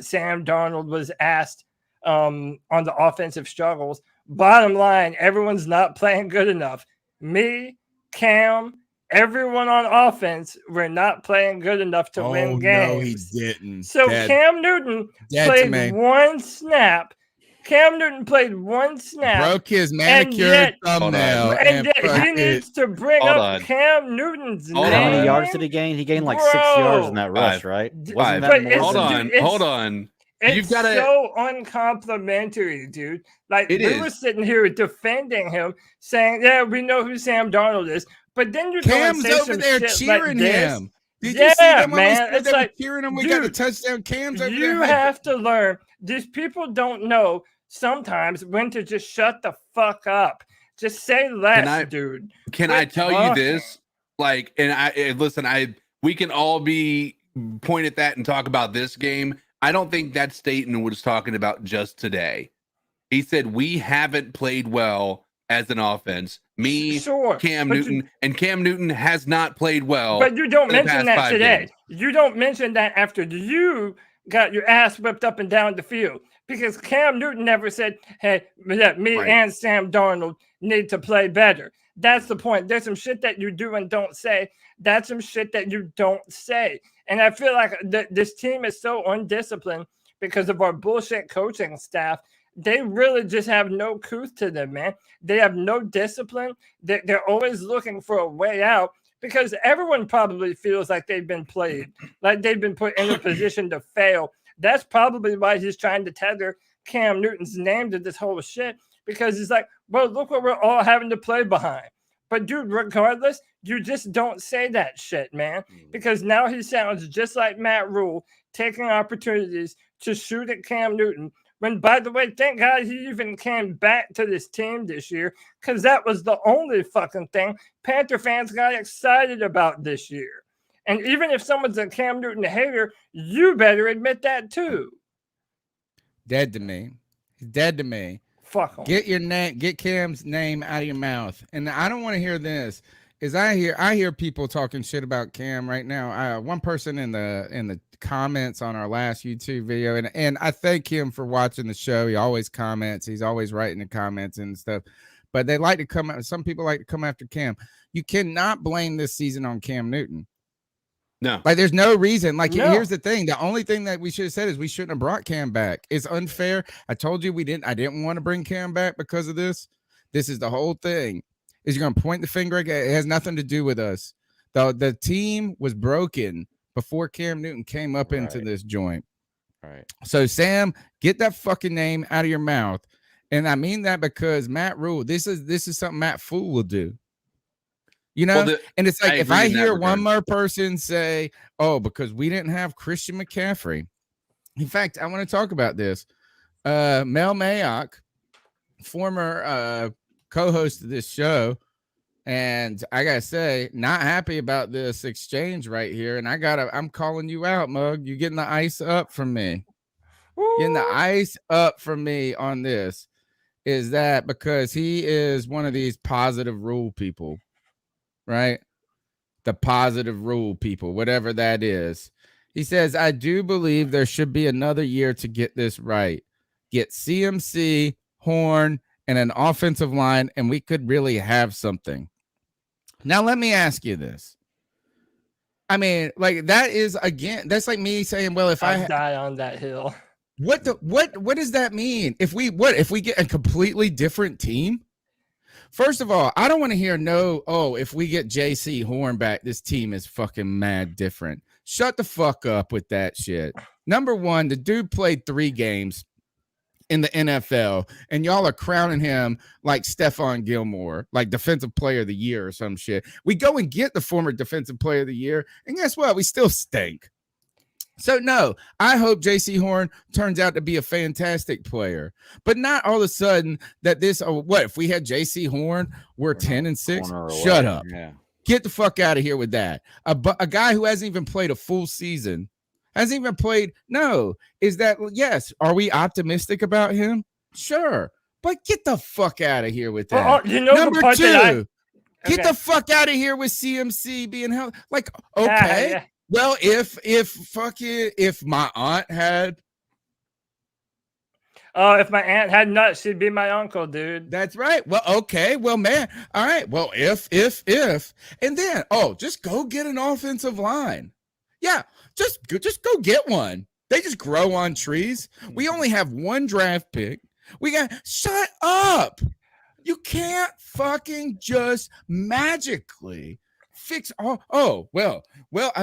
Sam Darnold was asked on the offensive struggles. Bottom line, everyone's not playing good enough. Me, Cam, everyone on offense, we're not playing good enough to win games. No, he didn't. So Cam Newton played one snap. Cam Newton played one snap. Broke his manicured thumbnail. And yet he needs to bring up Cam Newton's name. How many yards did he gain? He gained like 6 yards in that rush, right? Five. Hold on. It's so uncomplimentary, dude. Like, we were sitting here defending him, saying, yeah, we know who Sam Darnold is. But then you're Cam's going to say over some there shit cheering like him. This. Did you see them man. It's like cheering him? We got a touchdown. Cam's over there. You have to learn. These people don't know sometimes when to just shut the fuck up. Just say less, dude. Can I tell you this? Like, we can all point at that and talk about this game. I don't think that Staten was talking about just today. He said we haven't played well as an offense. Cam Newton, and Cam Newton has not played well. But you don't mention that today. Games. You don't mention that after you got your ass whipped up and down the field. Because Cam Newton never said, hey, me and Sam Darnold need to play better. That's the point. There's some shit that you do and don't say. That's some shit that you don't say. And I feel like this team is so undisciplined because of our bullshit coaching staff. They really just have no couth to them, man. They have no discipline. They're always looking for a way out because everyone probably feels like they've been played, like they've been put in a position to fail. That's probably why he's trying to tether Cam Newton's name to this whole shit, because he's like, well, look what we're all having to play behind. But, dude, regardless, you just don't say that shit, man, because now he sounds just like Matt Rule, taking opportunities to shoot at Cam Newton When, by the way, thank God he even came back to this team this year, because that was the only fucking thing Panther fans got excited about this year. And even if someone's a Cam Newton hater, you better admit that too. Dead to me. He's dead to me. Fuck him. Get Cam's name out of your mouth. And I don't want to hear this. I hear people talking shit about Cam right now. One person in the comments on our last YouTube video, and I thank him for watching the show. He always comments. He's always writing the comments and stuff. But they like to come. Some people like to come after Cam. You cannot blame this season on Cam Newton. No, like there's no reason. Like No. Here's the thing: the only thing that we should have said is we shouldn't have brought Cam back. It's unfair. I told you I didn't want to bring Cam back because of this. This is the whole thing. Is you're gonna point the finger at it has nothing to do with us. The team was broken before Cam Newton came up into this joint. Right. So Sam, get that fucking name out of your mouth. And I mean that because Matt Rule, this is something Matt Fool will do. You know, and it's like if I hear one more person say, "Oh, because we didn't have Christian McCaffrey." In fact, I want to talk about this. Mel Mayock, former co-host of this show, and I gotta say, not happy about this exchange right here. And I'm calling you out, Mug. You're getting the ice up from me. Getting the ice up from me on this. Is that because he is one of these positive rule people? Right? The positive rule people, whatever that is. He says, I do believe there should be another year to get this right. Get CMC, Horn, and an offensive line, and we could really have something. Now, let me ask you this. I mean, like that is, again, that's like me saying, well, if I die on that hill. What does that mean? If we get a completely different team? First of all, I don't want to hear if we get JC Horn back, this team is fucking mad different. Shut the fuck up with that shit. Number one, the dude played 3 games in the NFL, and y'all are crowning him like Stephon Gilmore, like Defensive Player of the Year or some shit. We go and get the former Defensive Player of the Year, and guess what? We still stink. So, no, I hope J.C. Horn turns out to be a fantastic player, but not all of a sudden that if we had J.C. Horn, we're 10-6. Shut up. Yeah. Get the fuck out of here with that. A guy who hasn't even played a full season, hasn't even played. No, yes. Are we optimistic about him? Sure. But get the fuck out of here with that. Number 2, get the fuck out of here with CMC being held. Like, okay. Yeah. Well, if my aunt had. Oh, if my aunt had nuts, she'd be my uncle, dude. That's right. Well, okay. Well, man. All right. Well, if. And then, just go get an offensive line. Yeah. Just go get one. They just grow on trees. We only have 1 draft pick. Shut up. You can't fucking just magically fix all. Well,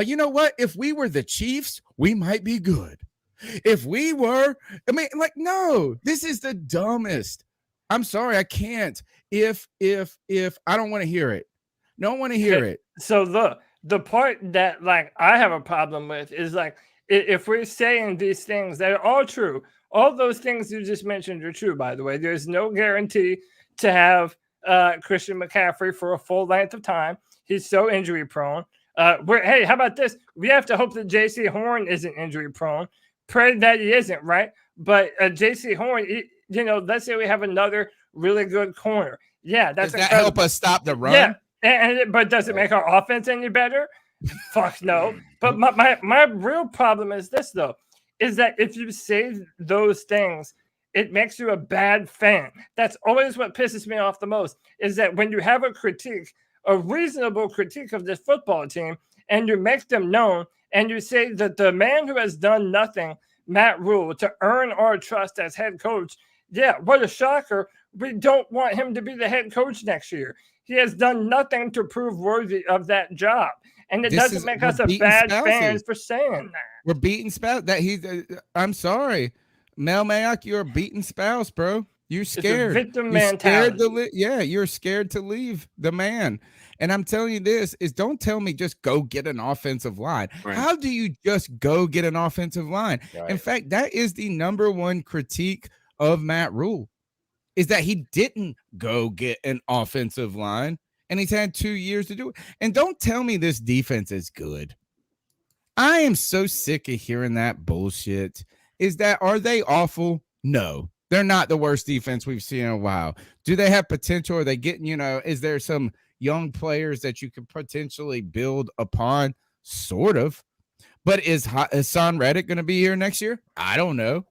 you know what? If we were the Chiefs, we might be good. If we were, no, this is the dumbest. I'm sorry, I can't. If I don't want to hear it. Don't want to hear it. So the part that I have a problem with is if we're saying these things that are all true, all those things you just mentioned are true, by the way. There's no guarantee to have Christian McCaffrey for a full length of time. He's so injury prone. Hey, how about this? We have to hope that J.C. Horn isn't injury prone. Pray that he isn't, right? But J.C. Horn, let's say we have another really good corner. Yeah, does that help us stop the run? Yeah, but does it make our offense any better? Fuck no. But my real problem is this, though, is that if you say those things, it makes you a bad fan. That's always what pisses me off the most, is that when you have a reasonable critique of this football team, and you make them known, and you say that the man who has done nothing, Matt Rule, to earn our trust as head coach, yeah, what a shocker. We don't want him to be the head coach next year. He has done nothing to prove worthy of that job. And it doesn't make us a bad fans for saying that. We're beating spouse. I'm sorry. Mel Mayock, you're a beaten spouse, bro. You're It's a scared. victim You're scared mentality. you're scared to leave the man. And I'm telling you this is don't tell me just go get an offensive line. Right. How do you just go get an offensive line? Right. In fact, that is the number one critique of Matt Rule is that he didn't go get an offensive line and he's had 2 years to do it. And don't tell me this defense is good. I am so sick of hearing that bullshit. Are they awful? No. They're not the worst defense we've seen in a while. Do they have potential? Are they getting, is there some young players that you could potentially build upon? Sort of. But is Hassan Reddick going to be here next year? I don't know.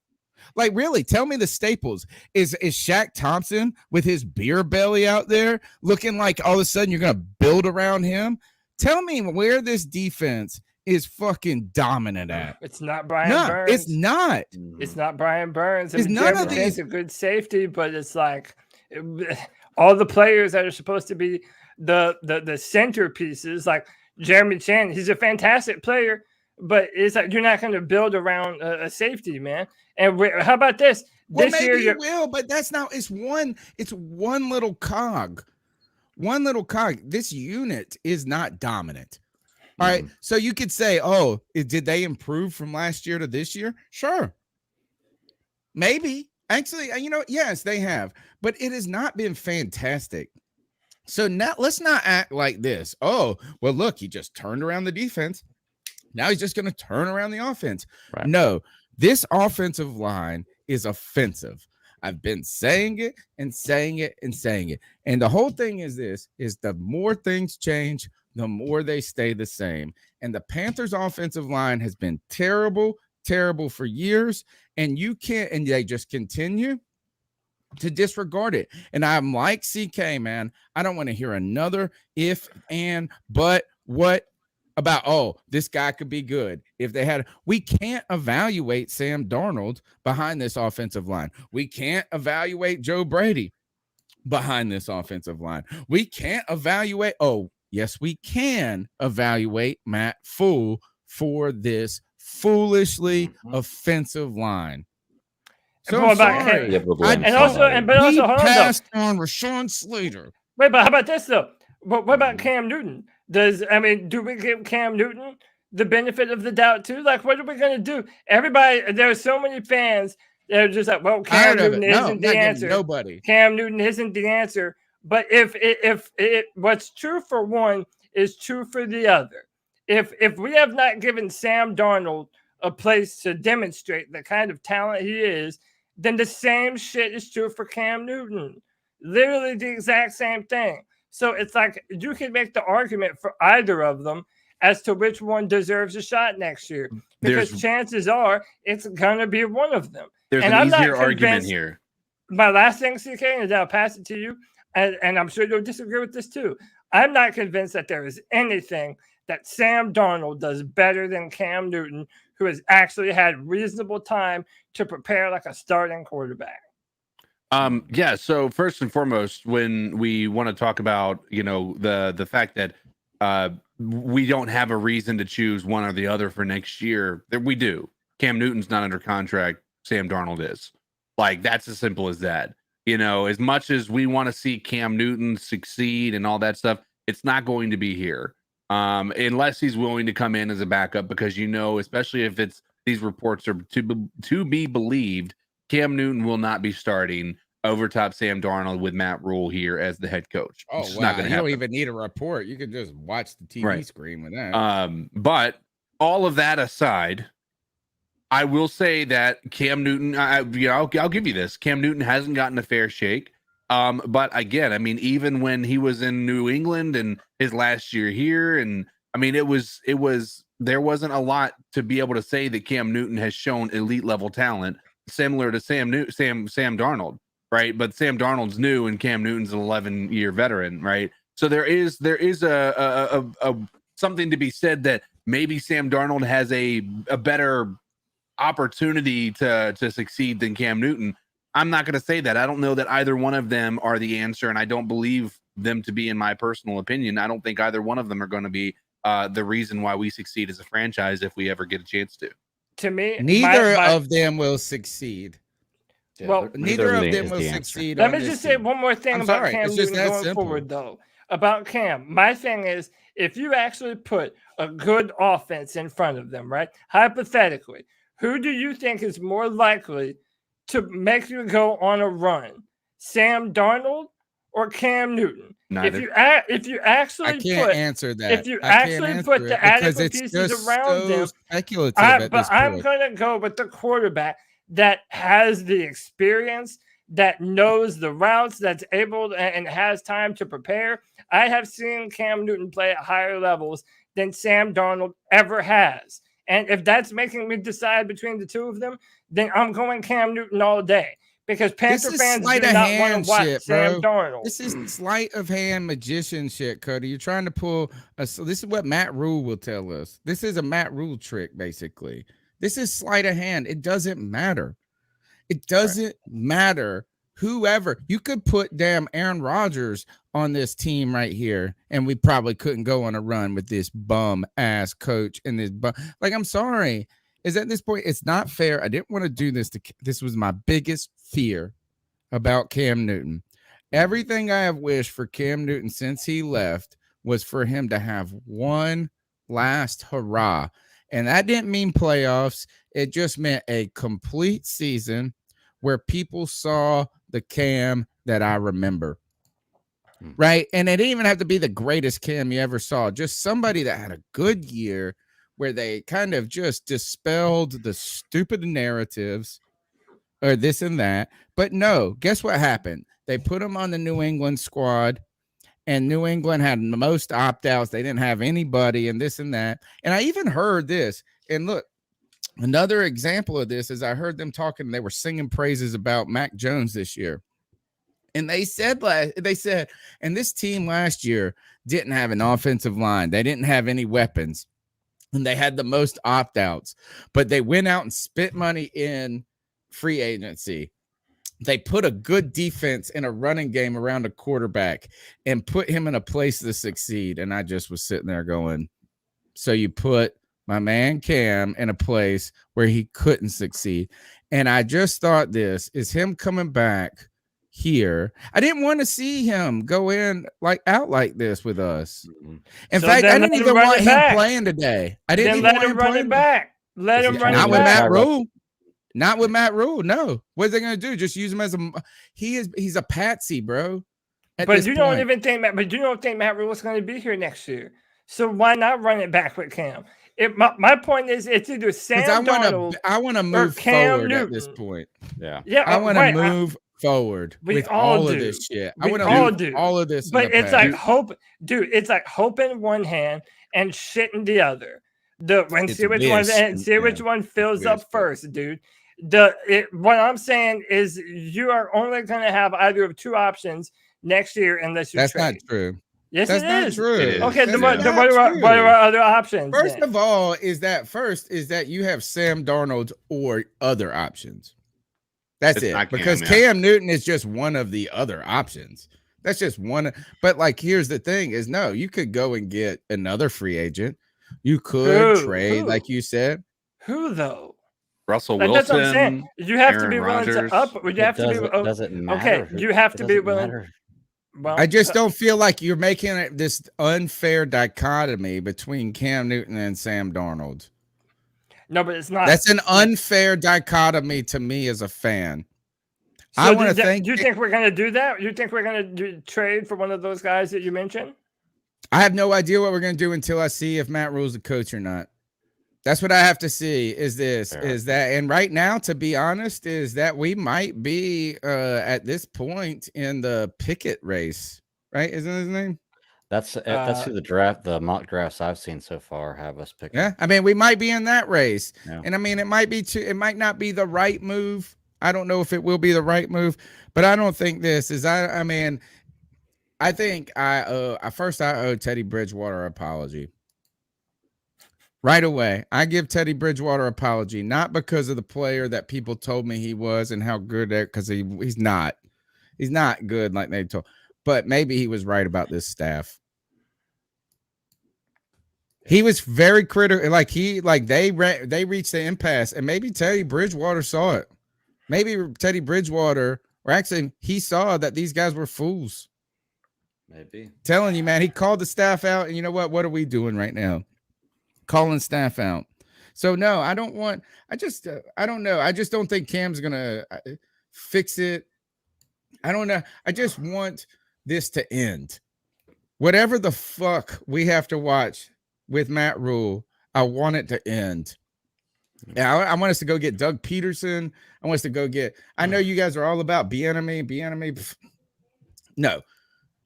Like, really, tell me the staples. Is Shaq Thompson with his beer belly out there looking like all of a sudden you're going to build around him? Tell me where this defense is fucking dominant at. It's not Brian Burns. It's not. It's not Brian Burns. It's none of Jeremy these. Chen's a good safety, but it's like all the players that are supposed to be the centerpieces, like Jeremy Chen. He's a fantastic player, but it's like you're not going to build around a safety, man. And how about this? Well, This maybe year you will, but that's not. It's one little cog. One little cog. This unit is not dominant. All right. So you could say, oh, did they improve from last year to this year? Sure. Maybe. Actually, yes, they have. But it has not been fantastic. So now let's not act like this. Oh, well, look, he just turned around the defense. Now he's just going to turn around the offense. Right. No, this offensive line is offensive. I've been saying it and saying it and saying it. And the whole thing is the more things change, the more they stay the same. And the Panthers offensive line has been terrible for years. And they just continue to disregard it. And I'm like CK, man. I don't want to hear another if, and, but, what about, oh, this guy could be good. We can't evaluate Sam Darnold behind this offensive line. We can't evaluate Joe Brady behind this offensive line. We can't evaluate, yes, we can evaluate Matt Fool for this foolishly offensive line. So But sorry. also, hold on, passed on Rashawn Slater. Wait, but how about this though? What about Cam Newton? Do we give Cam Newton the benefit of the doubt too? Like, what are we going to do? Everybody, there are so many fans that are just like, well, Cam Newton isn't the answer. Nobody. Cam Newton isn't the answer. But if what's true for one is true for the other. If we have not given Sam Darnold a place to demonstrate the kind of talent he is, then the same shit is true for Cam Newton. Literally the exact same thing. So it's like you can make the argument for either of them as to which one deserves a shot next year. Because chances are it's going to be one of them. There's and an I'm easier not argument here. My last thing, CK, and I'll pass it to you, and I'm sure you'll disagree with this too. I'm not convinced that there is anything that Sam Darnold does better than Cam Newton, who has actually had reasonable time to prepare like a starting quarterback. Yeah. So first and foremost, when we want to talk about, the fact that we don't have a reason to choose one or the other for next year, that we do. Cam Newton's not under contract. Sam Darnold is. Like, that's as simple as that. As much as we want to see Cam Newton succeed and all that stuff, it's not going to be here. Unless he's willing to come in as a backup, because especially if these reports are to be believed, Cam Newton will not be starting over top Sam Darnold with Matt Rule here as the head coach. Oh, it's wow. not going to happen. You don't even need a report. You can just watch the TV screen with that. But all of that aside, I will say that Cam Newton, I'll give you this. Cam Newton hasn't gotten a fair shake. But again, even when he was in New England and his last year here, and there wasn't a lot to be able to say that Cam Newton has shown elite level talent similar to Sam Darnold, right? But Sam Darnold's new and Cam Newton's an 11-year veteran, right? So there is a something to be said that maybe Sam Darnold has a better opportunity to succeed than Cam Newton. I'm not going to say that. I don't know that either one of them are the answer, and I don't believe them to be, in my personal opinion. I don't think either one of them are going to be the reason why we succeed as a franchise if we ever get a chance to. To me, neither of them will succeed. Yeah, Well, neither of them is will the answer. succeed. let on me this just say team. one more thing I'm about sorry, Cam it's just Newton that going simple. forward, though. About Cam, my thing is, if you actually put a good offense in front of them, right? Hypothetically, who do you think is more likely to make you go on a run? Sam Darnold or Cam Newton? Neither. If you actually I can't put answer that. if you I can't actually answer put it the because adequate it's pieces just around so them, speculative at this I'm point. going to go with the quarterback that has the experience, that knows the routes, that's able to, and has time to prepare. I have seen Cam Newton play at higher levels than Sam Darnold ever has. And if that's making me decide between the two of them, then I'm going Cam Newton all day. Because Panther This is fans do sleight of not want hand to watch shit, Sam bro. Darnold. This is sleight of hand magician shit, Cody. You're trying to pull a. So this is what Matt Rule will tell us. This is a Matt Rule trick, basically. This is sleight of hand. It doesn't matter. It doesn't matter. Whoever you could put damn Aaron Rodgers on this team right here, and we probably couldn't go on a run with this bum ass coach and this bum. Like, I'm sorry. Is at this point, it's not fair. I didn't want to do this. This was my biggest fear about Cam Newton. Everything I have wished for Cam Newton since he left was for him to have one last hurrah. And that didn't mean playoffs. It just meant a complete season where people saw the Cam that I remember. Right? And it didn't even have to be the greatest Cam you ever saw. Just somebody that had a good year where they kind of just dispelled the stupid narratives or this and that. But no, guess what happened? They put him on the New England squad, and New England had the most opt-outs. They didn't have anybody and this and that. And I even heard this. And look, another example of this is I heard them talking. They were singing praises about Mac Jones this year. And they said, and this team last year didn't have an offensive line. They didn't have any weapons. And they had the most opt-outs, but they went out and spent money in free agency. They put a good defense in a running game around a quarterback and put him in a place to succeed. And I just was sitting there going, so you put my man Cam in a place where he couldn't succeed. And I just thought this is him coming back here. I didn't want to see him go in out like this with us. In fact, I didn't even want him playing today. I didn't even want him run it back. Let him run it back. Not with Matt Rule. Not with Matt Rule. No. What are they going to do? Just use him as he's a patsy, bro. But you don't even think Matt Rule is going to be here next year. So why not run it back with Cam? My point is, it's either Sam Darnold I want to move forward Newton. At this point. Yeah. I want to move forward with all of this shit. I want to do all of this. But it's like hope, dude. It's like hope in one hand and shit in the other. See which one fills up first, dude. What I'm saying is, you are only going to have either of two options next year unless you trade. That's not true. Yes, that's it is. True. Okay, what are our other options? First of all, is that you have Sam Darnold or other options. That's it. Because Cam Newton is just one of the other options. That's just one. But here's the thing: is no, you could go and get another free agent. You could trade, like you said. Who though? Russell Wilson. That's what I'm saying. You have to be willing to up. You have to be. Does it matter? Okay, you have to be willing. Well, I just don't feel like you're making this unfair dichotomy between Cam Newton and Sam Darnold. No, but it's not. That's an unfair dichotomy to me as a fan. So I want to think. Do you think we're going to do that? You think we're going to trade for one of those guys that you mentioned? I have no idea what we're going to do until I see if Matt Rule's the coach or not. That's what I have to see. Is that, and right now, to be honest, is that we might be at this point in the Pickett race, right? Isn't his name? That's who the mock drafts I've seen so far have us picking. Yeah, I mean, we might be in that race, and I mean, it might not be the right move. I don't know if it will be the right move, but I don't think this is. I think I owe Teddy Bridgewater an apology. Right away, I give Teddy Bridgewater an apology, not because of the player that people told me he was and how good because he's not good like they told, but maybe he was right about this staff. He was very critical, they reached the impasse, and maybe Teddy Bridgewater saw it. Maybe Teddy Bridgewater, or actually, he saw that these guys were fools. Maybe. Telling you, man, he called the staff out, and you know what? What are we doing right now? Calling staff out. So no, I don't want. I don't know. I just don't think Cam's gonna fix it. I don't know. I just want this to end. Whatever the fuck we have to watch with Matt Rule, I want it to end. Yeah, I want us to go get Doug Peterson. I want us to go get. I know you guys are all about Bieniemy. No,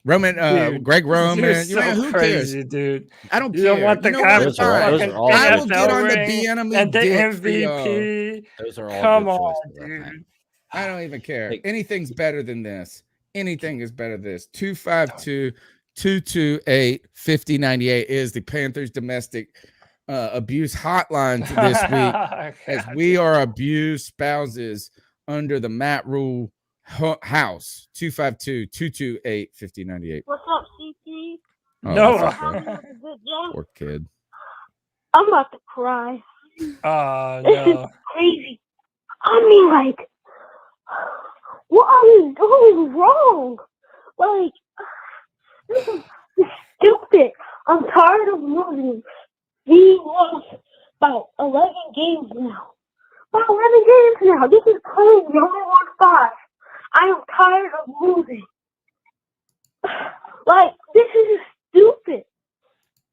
Roman, Dude, Greg Roman. You're so who crazy, cares, dude. I don't You care. don't want the You know guy what? with the Those fucking are all I will get on the NFL Bieniemy and the dick for y'all. MVP. Those are all Come good on, choices, I think. dude. I don't even care. Hey. Anything's better than this. Anything is better than this. 252-228-5098 is the Panthers domestic abuse hotline this week, as we are abused spouses under the Matt Rule house. 252-228-5098. What's up, CT? Oh, No. what's up, Having bro? a good day? Poor kid. I'm about to cry. Oh, This is no. crazy. I mean, like, what are we doing wrong? Like, this is stupid. I'm tired of losing. We lost about 11 games now. About 11 games now. This is crazy. We only won 5. I am tired of losing. Like, this is stupid.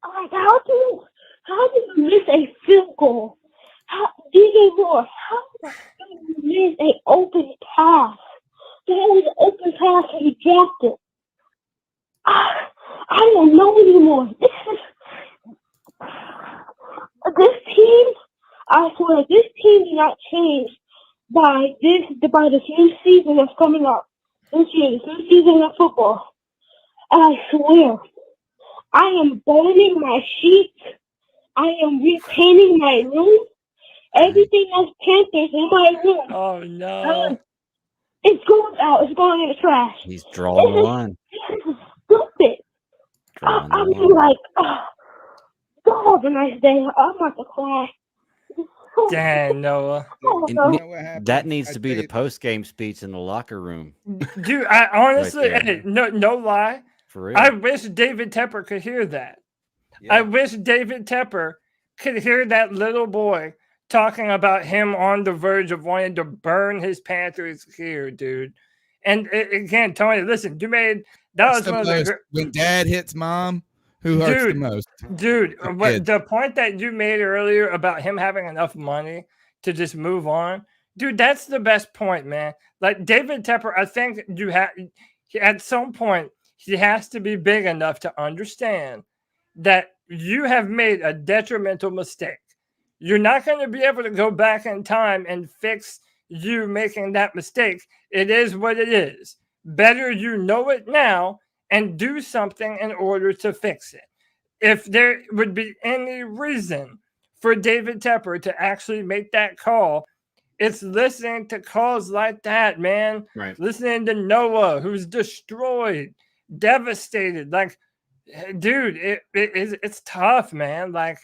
Like, how do you miss a field goal? DJ Moore, how do you miss an open pass? That was an open pass and he dropped it. I don't know anymore. This team, I swear, this team did not change by the same season that's coming up. This year, the same season of football. And I swear, I am burning my sheets. I am repainting my room. Everything else Panthers in my room. Oh, no. It's going out. It's going in the trash. He's drawing the line. This is stupid. Drawing the I'm line. like, God, have a nice day. I'm about to cry. Dang, Noah. Oh, And no. you know what happened? That needs I to be the think- post-game speech in the locker room. Dude, I honestly, there. hey, no lie. For real. I wish David Tepper could hear that. I wish David Tepper could hear that little boy talking about him on the verge of wanting to burn his Panthers here, dude. And again, Tony, listen, you made that That's was the one of most. the When dad hits mom, who hurts the Dude, most? dude. What kids. the point that you made earlier about him having enough money to just move on, dude, that's the best point, man. Like David Tepper, I think you have at some point he has to be big enough to understand that you have made a detrimental mistake. You're not going to be able to go back in time and fix you making that mistake. It is what it is. Better you know it now and do something in order to fix it. If there would be any reason for David Tepper to actually make that call, it's listening to calls like that, man. Right. Listening to Noah, who's destroyed, devastated. Like, dude, it's tough, man. Like,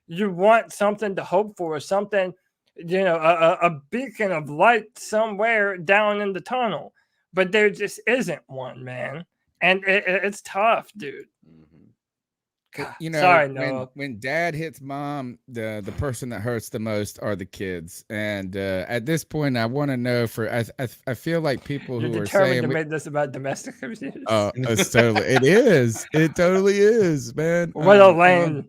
you want something to hope for, something, a beacon of light somewhere down in the tunnel, but there just isn't one, man. And it's tough, dude. God, sorry, Noah. When dad hits mom, the person that hurts the most are the kids. And at this point, I want to know I feel like people You're who are determined saying to make this about domestic abuse. it's totally it totally is, man. What a lane.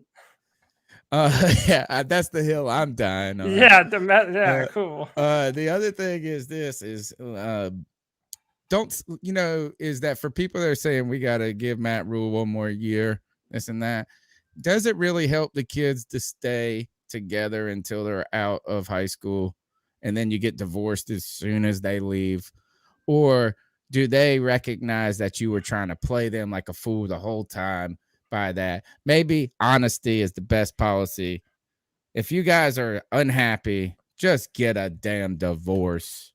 Yeah, that's the hill I'm dying on. Yeah, cool. The other thing is is that for people that are saying we got to give Matt Rule one more year, this and that, does it really help the kids to stay together until they're out of high school and then you get divorced as soon as they leave? Or do they recognize that you were trying to play them like a fool the whole time by that? Maybe honesty is the best policy. If you guys are unhappy, just get a damn divorce.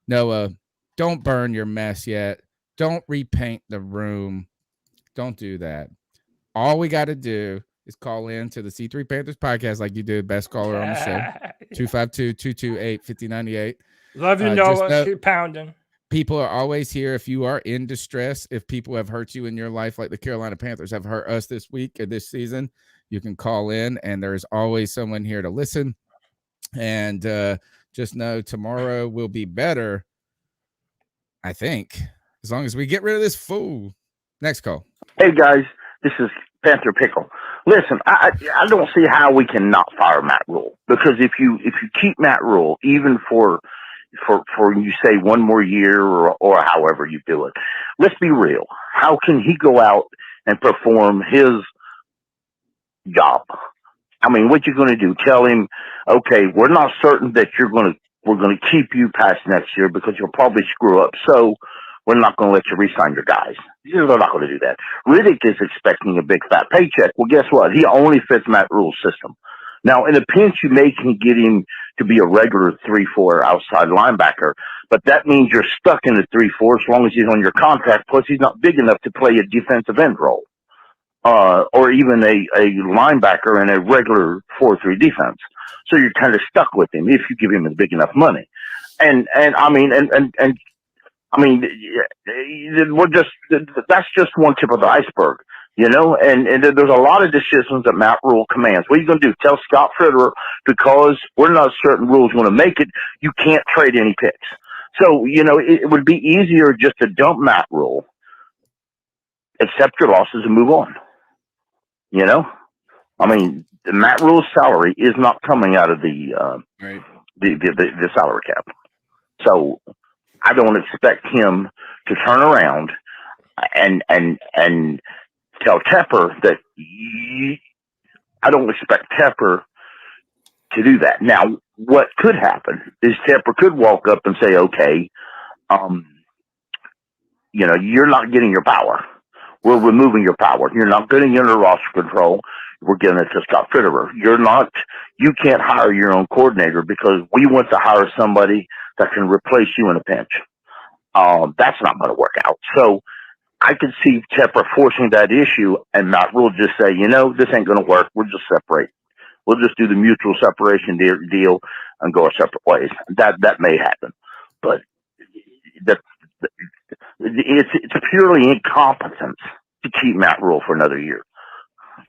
Noah, don't burn your mess yet. Don't repaint the room. Don't do that. All we got to do is call in to the C3 Panthers podcast like you did, best caller on the show, 252-228-5098. Love you, Noah. Keep pounding. People are always here. If you are in distress, if people have hurt you in your life, like the Carolina Panthers have hurt us this week or this season, you can call in, and there's always someone here to listen. And just know tomorrow will be better, I think, as long as we get rid of this fool. Next call. Hey, guys, this is Panther Pickle. Listen, I don't see how we can not fire Matt Rule, because if you keep Matt Rule, even for you say one more year or however you do it, let's be real. How can he go out and perform his job? I mean, what you going to do? Tell him, okay, we're not certain that we're going to keep you past next year because you'll probably screw up. So we're not going to let you re-sign your guys. They're not going to do that. Riddick is expecting a big fat paycheck. Well, guess what? He only fits Matt Rule's system. Now, in a pinch, you may can get him to be a regular 3-4 outside linebacker, but that means you're stuck in the 3-4 as long as he's on your contract. Plus, he's not big enough to play a defensive end role, or even a linebacker in a regular 4-3 defense. So you're kind of stuck with him if you give him big enough money. And I mean, that's just one tip of the iceberg, you know, and there's a lot of decisions that Matt Rule commands. What are you going to do? Tell Scott Fitterer, because we're not certain Rule's going to make it, you can't trade any picks. So, you know, it would be easier just to dump Matt Rule, accept your losses, and move on. You know, I mean, Matt Rule's salary is not coming out of the salary cap. So I don't expect him to turn around and tell Tepper that I don't expect Tepper to do that. Now, what could happen is Tepper could walk up and say, okay, you know, you're not getting your power. We're removing your power. You're not getting under roster control. We're giving it to Scott Fitterer. You can't hire your own coordinator because we want to hire somebody that can replace you in a pinch. That's not going to work out. So I could see Tepper forcing that issue and Matt Rule just say, you know, this ain't going to work. We'll just separate. We'll just do the mutual separation deal and go our separate ways. That may happen, but it's purely incompetence to keep Matt Rule for another year,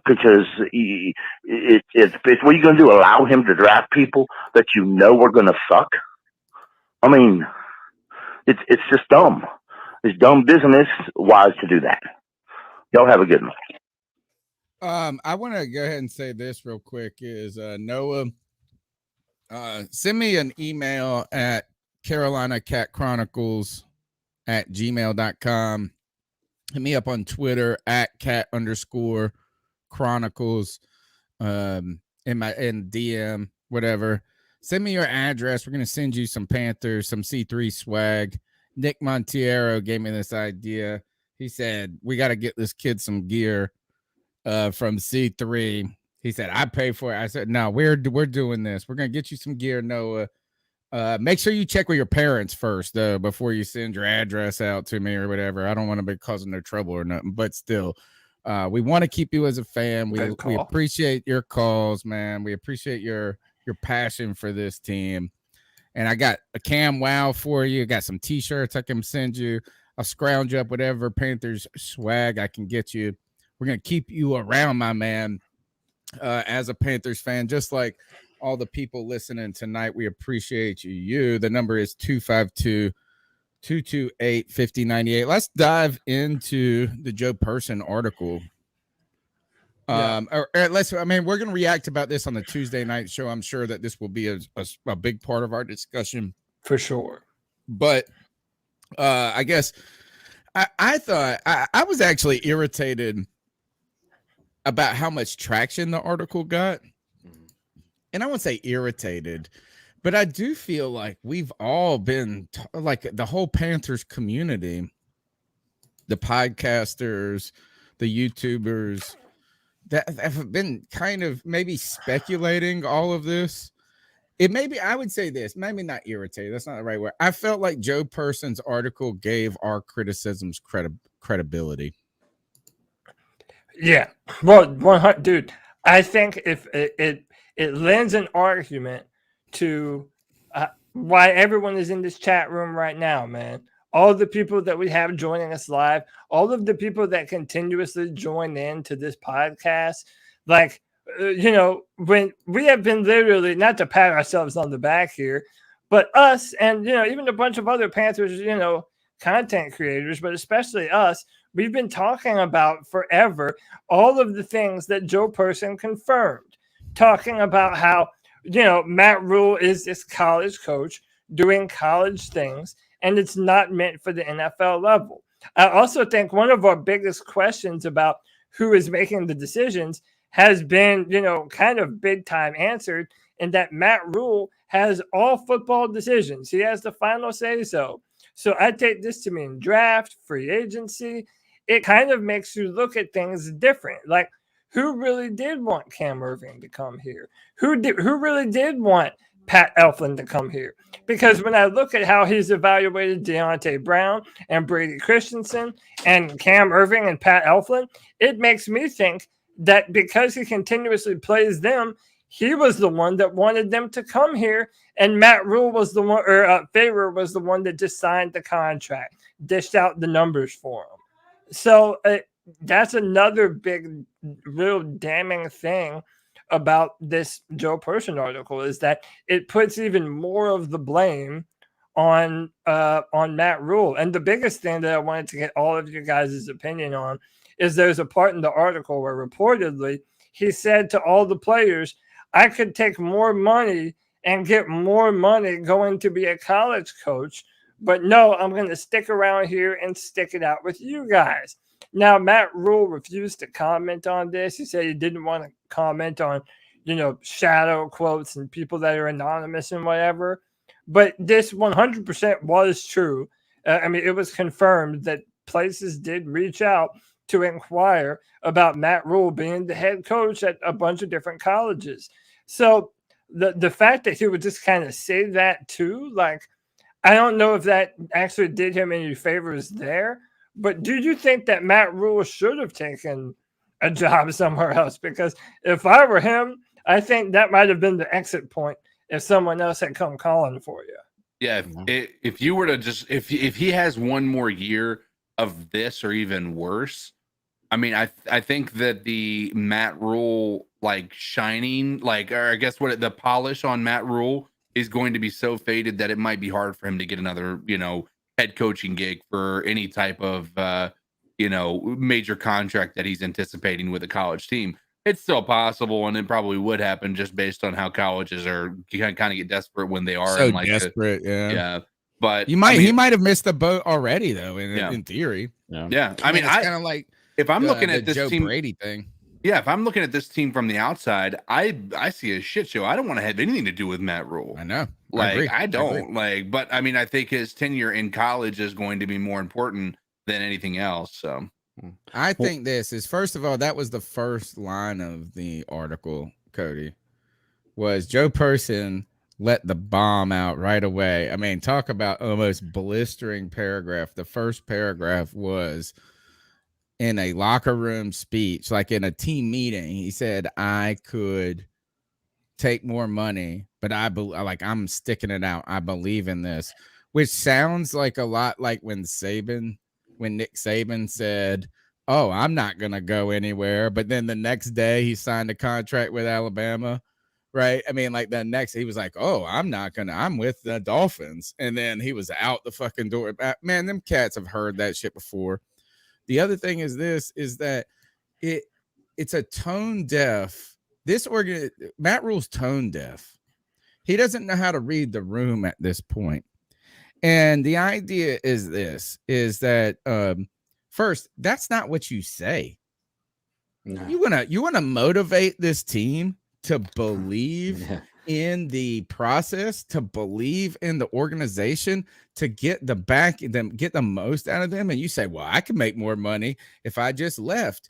because it's what are you going to do? Allow him to draft people that you know are going to suck? I mean, it's just dumb. It's dumb business wise to do that. Y'all have a good one. I want to go ahead and say this real quick is Noah, send me an email at carolinacatchronicles@gmail.com. Hit me up on Twitter at cat_chronicles, in DM, whatever. Send me your address. We're going to send you some Panthers, some C3 swag. Nick Montiero gave me this idea. He said, we got to get this kid some gear from C3. He said, I pay for it. I said, no, we're doing this. We're going to get you some gear, Noah. Make sure you check with your parents first, though, before you send your address out to me or whatever. I don't want to be causing no trouble or nothing, but still, we want to keep you as a fan. We appreciate your calls, man. We appreciate your passion for this team. And I got a Cam Wow for you. I got some T-shirts I can send you. I'll scrounge up whatever Panthers swag I can get you. We're going to keep you around, my man, as a Panthers fan, just like all the people listening tonight. We appreciate you. The number is 252-228-5098. Let's dive into the Joe Person article. We're going to react about this on the Tuesday night show. I'm sure that this will be a big part of our discussion for sure. But I guess I thought I was actually irritated about how much traction the article got. And I won't say irritated, but I do feel like we've all been like the whole Panthers community, the podcasters, the YouTubers that have been kind of maybe speculating all of this. I would say this, maybe not irritated. That's not the right word. I felt like Joe Person's article gave our criticisms credibility. Yeah. Well, dude, I think if it lends an argument to why everyone is in this chat room right now, man. All the people that we have joining us live, all of the people that continuously join in to this podcast, like, when we have been literally, not to pat ourselves on the back here, but us and, even a bunch of other Panthers, content creators, but especially us, we've been talking about forever all of the things that Joe Person confirmed, talking about how, Matt Rule is this college coach doing college things, and it's not meant for the NFL level. I also think one of our biggest questions about who is making the decisions has been, kind of big time answered, in that Matt Rule has all football decisions. He has the final say so. So I take this to mean draft, free agency. It kind of makes you look at things different. Like, who really did want Cam Irving to come here? Who really did want Pat Elflein to come here? Because when I look at how he's evaluated Deontay Brown and Brady Christensen and Cam Irving and Pat Elflein, it makes me think that because he continuously plays them, he was the one that wanted them to come here, and Matt Rule was the one, or Favre was the one that just signed the contract, dished out the numbers for him. So that's another big, real damning thing about this Joe Person article, is that it puts even more of the blame on Matt Rule. And the biggest thing that I wanted to get all of you guys' opinion on is there's a part in the article where reportedly he said to all the players, I could take more money and get more money going to be a college coach, but no, I'm going to stick around here and stick it out with you guys. Now, Matt Rule refused to comment on this. He said he didn't want to comment on, shadow quotes and people that are anonymous and whatever. But this 100% was true. It was confirmed that places did reach out to inquire about Matt Rule being the head coach at a bunch of different colleges. So the fact that he would just kind of say that too, like, I don't know if that actually did him any favors there, but do you think that Matt Rule should have taken a job somewhere else? Because if I were him, I think that might have been the exit point if someone else had come calling for you. Yeah, if you were to just, if he has one more year of this or even worse, I think that the Matt Rule shining, or I guess the polish on Matt Rule is going to be so faded that it might be hard for him to get another, head coaching gig for any type of, major contract that he's anticipating with a college team. It's still possible, and it probably would happen just based on how colleges are kind of get desperate when they are so desperate. Yeah. But he might have missed the boat already, though. In theory, yeah. I mean, it's kind of like if I'm looking at this Joe team Brady thing. Yeah, if I'm looking at this team from the outside, I see a shit show. I don't want to have anything to do with Matt Rule. I know. I don't. But I think his tenure in college is going to be more important than anything else. So I think this is, first of all, that was the first line of the article, Cody, was Joe Person let the bomb out right away. Talk about almost blistering paragraph. The first paragraph was in a locker room speech, like in a team meeting. He said, I could take more money, but I'm sticking it out. I believe in this, which sounds like a lot like when Nick Saban said, oh, I'm not going to go anywhere. But then the next day he signed a contract with Alabama, right? The next, he was like, oh, I'm with the Dolphins. And then he was out the fucking door. Man, them cats have heard that shit before. The other thing is that it's a tone deaf. Matt Rule's tone deaf. He doesn't know how to read the room at this point. And the idea is that first, that's not what you say. No. You want to motivate this team to believe in the process, to believe in the organization, to get the most out of them. And you say, well, I can make more money if I just left.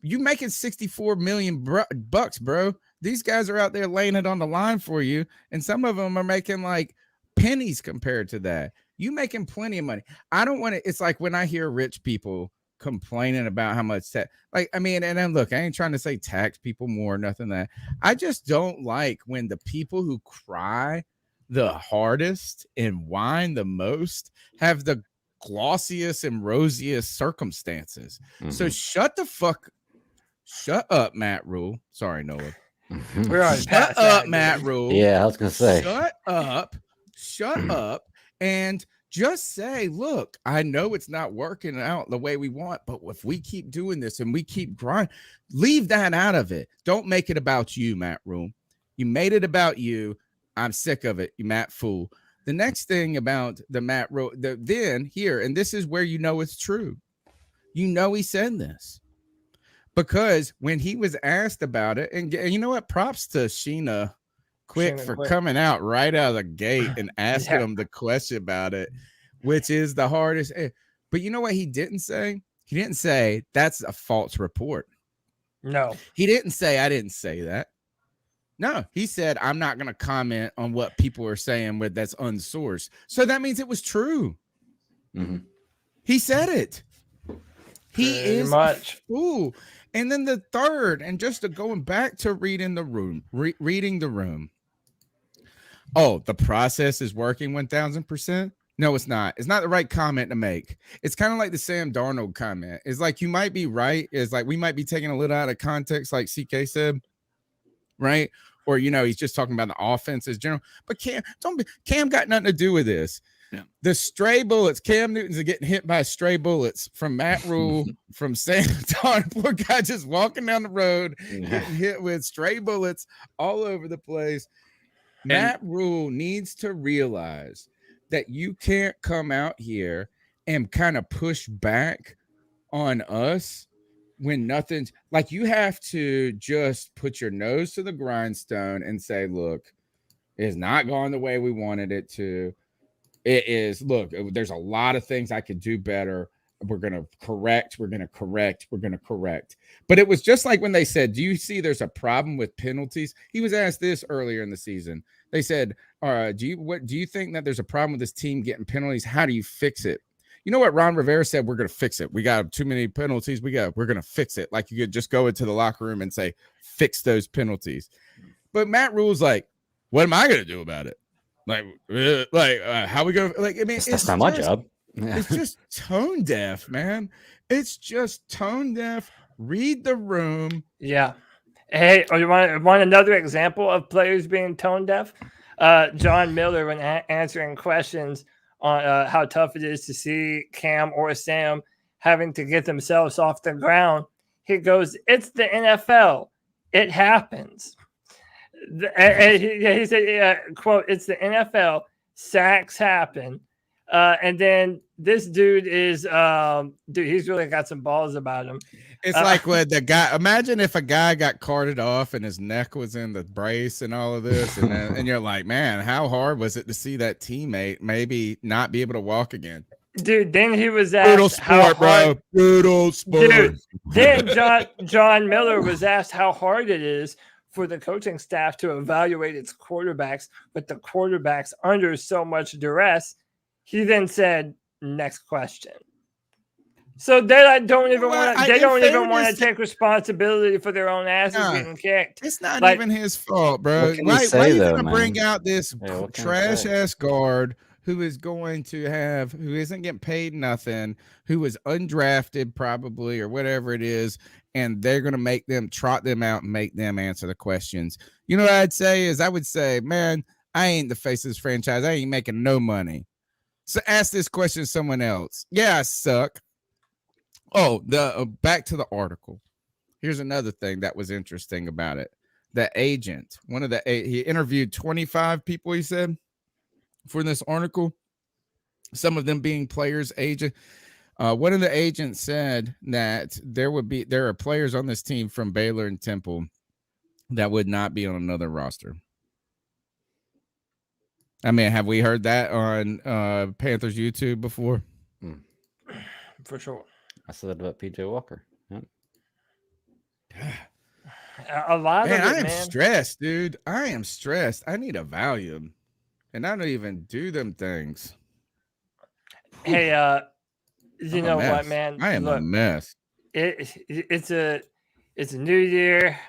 You making $64 million bucks, bro. These guys are out there laying it on the line for you. And some of them are making like pennies compared to that. You making plenty of money. I don't want to, it's like when I hear rich people complaining about how much and then look, I ain't trying to say tax people more, nothing that. I just don't like when the people who cry the hardest and whine the most have the glossiest and rosiest circumstances. So shut up, Matt Rule. Sorry, Noah. We're on Shut up, Matt Rule. Yeah, I was gonna say. Shut up, and just say, look, I know it's not working out the way we want, but if we keep doing this and we keep grinding, leave that out of it. Don't make it about you, Matt Rule. You made it about you. I'm sick of it, you Matt Fool. The next thing about the Matt Rule, then here, and this is where you know it's true. You know he said this. Because when he was asked about it, and you know what? Props to Sheena Quick for coming out right out of the gate and asking him the question about it, which is the hardest. But you know what he didn't say? He didn't say that's a false report. No. He didn't say I didn't say that. No, he said I'm not going to comment on what people are saying with that's unsourced. So that means it was true. He said it. He is much. Ooh. And then the third, and just going back to reading the room. Oh, the process is working 1000%. No, it's not. It's not the right comment to make. It's kind of like the Sam Darnold comment. It's like you might be right. It's like we might be taking a little out of context, like CK said, right? Or he's just talking about the offense as general. But Cam got nothing to do with this. Yeah. The stray bullets, Cam Newton's are getting hit by stray bullets from Matt Rule, from Sam Darnold. Poor guy just walking down the road, getting hit with stray bullets all over the place. Matt Rule needs to realize that you can't come out here and kind of push back on us when nothing's like you have to just put your nose to the grindstone and say, look, it's not going the way we wanted it to. It is, look, there's a lot of things I could do better. We're going to correct. But it was just like when they said, do you see there's a problem with penalties? He was asked this earlier in the season. They said, do you think that there's a problem with this team getting penalties? How do you fix it? You know what Ron Rivera said? We're going to fix it. We got too many penalties. We're going to fix it. Like you could just go into the locker room and say, fix those penalties. But Matt Rule's like, what am I going to do about it? How we go? Like, I mean, that's not my job. It's just tone deaf, man. It's just tone deaf. Read the room. Yeah. Hey, you want another example of players being tone deaf? John Miller, when answering questions on how tough it is to see Cam or Sam having to get themselves off the ground, he goes, "It's the NFL. It happens." And he said, quote, "It's the NFL. Sacks happen." And then this dude is, he's really got some balls about him. It's like when the guy, imagine if a guy got carted off and his neck was in the brace and all of this. And you're like, man, how hard was it to see that teammate maybe not be able to walk again? Dude, then he was asked brutal sport, bro. Brutal sport. Dude, then John Miller was asked how hard it is for the coaching staff to evaluate its quarterbacks, but the quarterbacks under so much duress. He then said, "Next question." So they don't even want to. They don't even want to take responsibility for their own asses getting kicked. It's not even his fault, bro. Why are you going to bring out this trash ass guard who is going to who isn't getting paid nothing, who was undrafted probably or whatever it is, and they're going to make them trot them out and make them answer the questions? You know what I'd say is I would say, man, I ain't the face of this franchise. I ain't making no money. So ask this question to someone else. Yeah, I suck. Oh, back to the article. Here's another thing that was interesting about it. The agent, he interviewed 25 people, he said, for this article, some of them being players' agent. One of the agents said that there are players on this team from Baylor and Temple that would not be on another roster. I mean, have we heard that on Panthers YouTube before? For sure. I said that about PJ Walker. Yep. A lot of it, I am stressed, dude. I am stressed. I need a Valium, and I don't even do them things. Hey, you know what, man? I am a mess. It's a new year.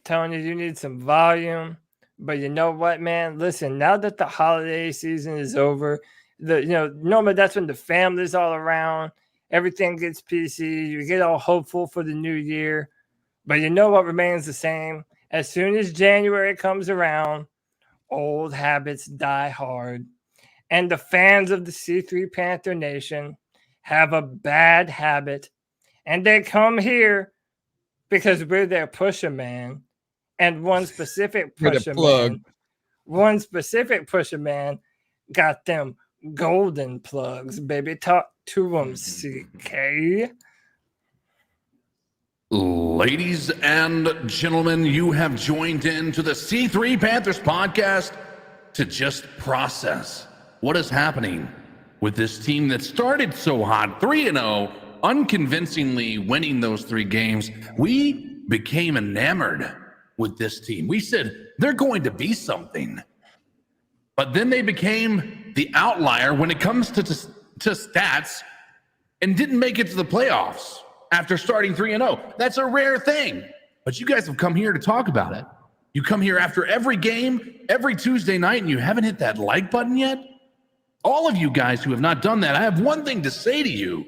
Tony, you need some volume. But you know what, man? Listen, now that the holiday season is over, normally that's when the family's all around, everything gets PC, you get all hopeful for the new year. But you know what remains the same? As soon as January comes around, old habits die hard. And the fans of the C3 Panther Nation have a bad habit. And they come here because we're their pusher man. And one specific pusher man got them golden plugs, baby. Talk to them, CK. Ladies and gentlemen, you have joined in to the C3 Panthers podcast to just process what is happening with this team that started so hot, 3-0, unconvincingly winning those 3 games. We became enamored with this team. We said they're going to be something. But then they became the outlier when it comes to stats and didn't make it to the playoffs after starting 3-0. That's a rare thing. But you guys have come here to talk about it. You come here after every game, every Tuesday night, and you haven't hit that like button yet? All of you guys who have not done that, I have one thing to say to you.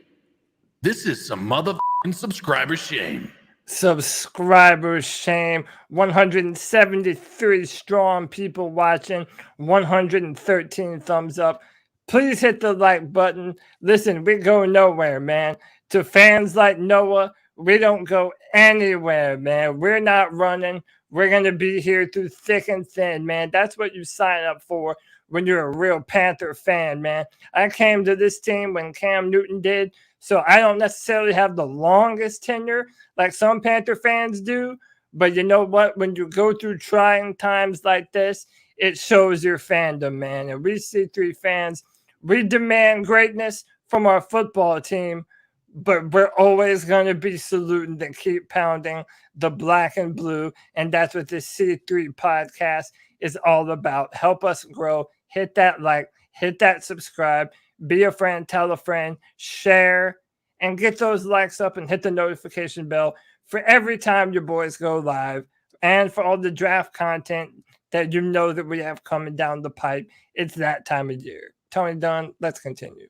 This is some motherfucking subscriber shame. Subscriber shame. 173 strong people watching, 113 thumbs up. Please hit the like button. Listen, we go nowhere, man. To fans like Noah, we don't go anywhere, man. We're not running. We're going to be here through thick and thin, man. That's what you sign up for when you're a real Panther fan, man. I came to this team when Cam Newton did, so I don't necessarily have the longest tenure like some Panther fans do. But you know what? When you go through trying times like this, it shows your fandom, man. And we C3 fans, we demand greatness from our football team, but we're always going to be saluting and keep pounding the black and blue. And that's what this C3 podcast is all about. Help us grow. Hit that like, hit that subscribe, be a friend, tell a friend, share, and get those likes up and hit the notification bell for every time your boys go live and for all the draft content that you know that we have coming down the pipe. It's that time of year. Tony Dunn, let's continue.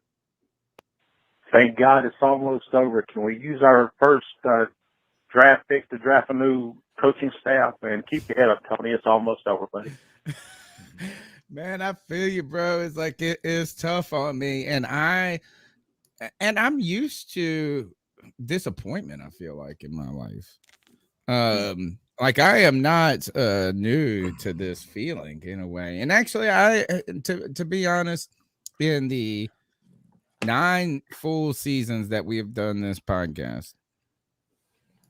Thank God it's almost over. Can we use our first draft pick to draft a new coaching staff and keep your head up, Tony? It's almost over, buddy. Man, I feel you, bro. It's like it is tough on me, and I'm used to disappointment. I feel like in my life, like I am not new to this feeling in a way. And actually, to be honest, in the 9 full seasons that we have done this podcast,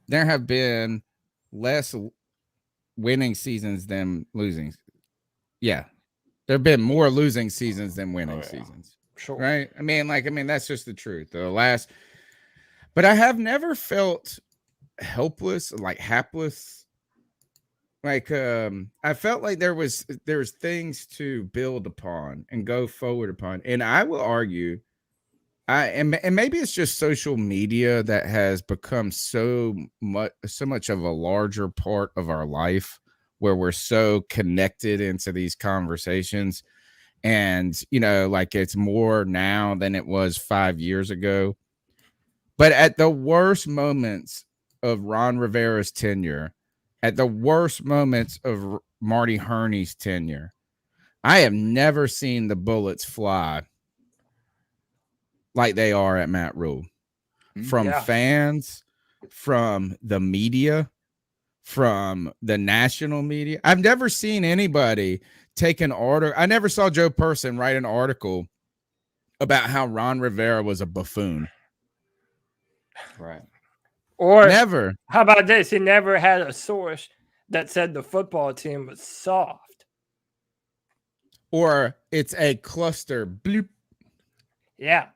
there have been less winning seasons than losing. Yeah. There have been more losing seasons than winning seasons. Sure. Right? I mean, that's just the truth. But I have never felt helpless, like hapless. Like I felt like there's things to build upon and go forward upon. And I will argue, and maybe it's just social media that has become so much of a larger part of our life, where we're so connected into these conversations. And, like it's more now than it was 5 years ago. But at the worst moments of Ron Rivera's tenure, at the worst moments of Marty Herney's tenure, I have never seen the bullets fly like they are at Matt Rule. From fans, from the media, from the national media. I've never seen anybody take an article. I never saw Joe Person write an article about how Ron Rivera was a buffoon. Right. Or never. How about this? He never had a source that said the football team was soft. Or it's a cluster bloop. Yeah.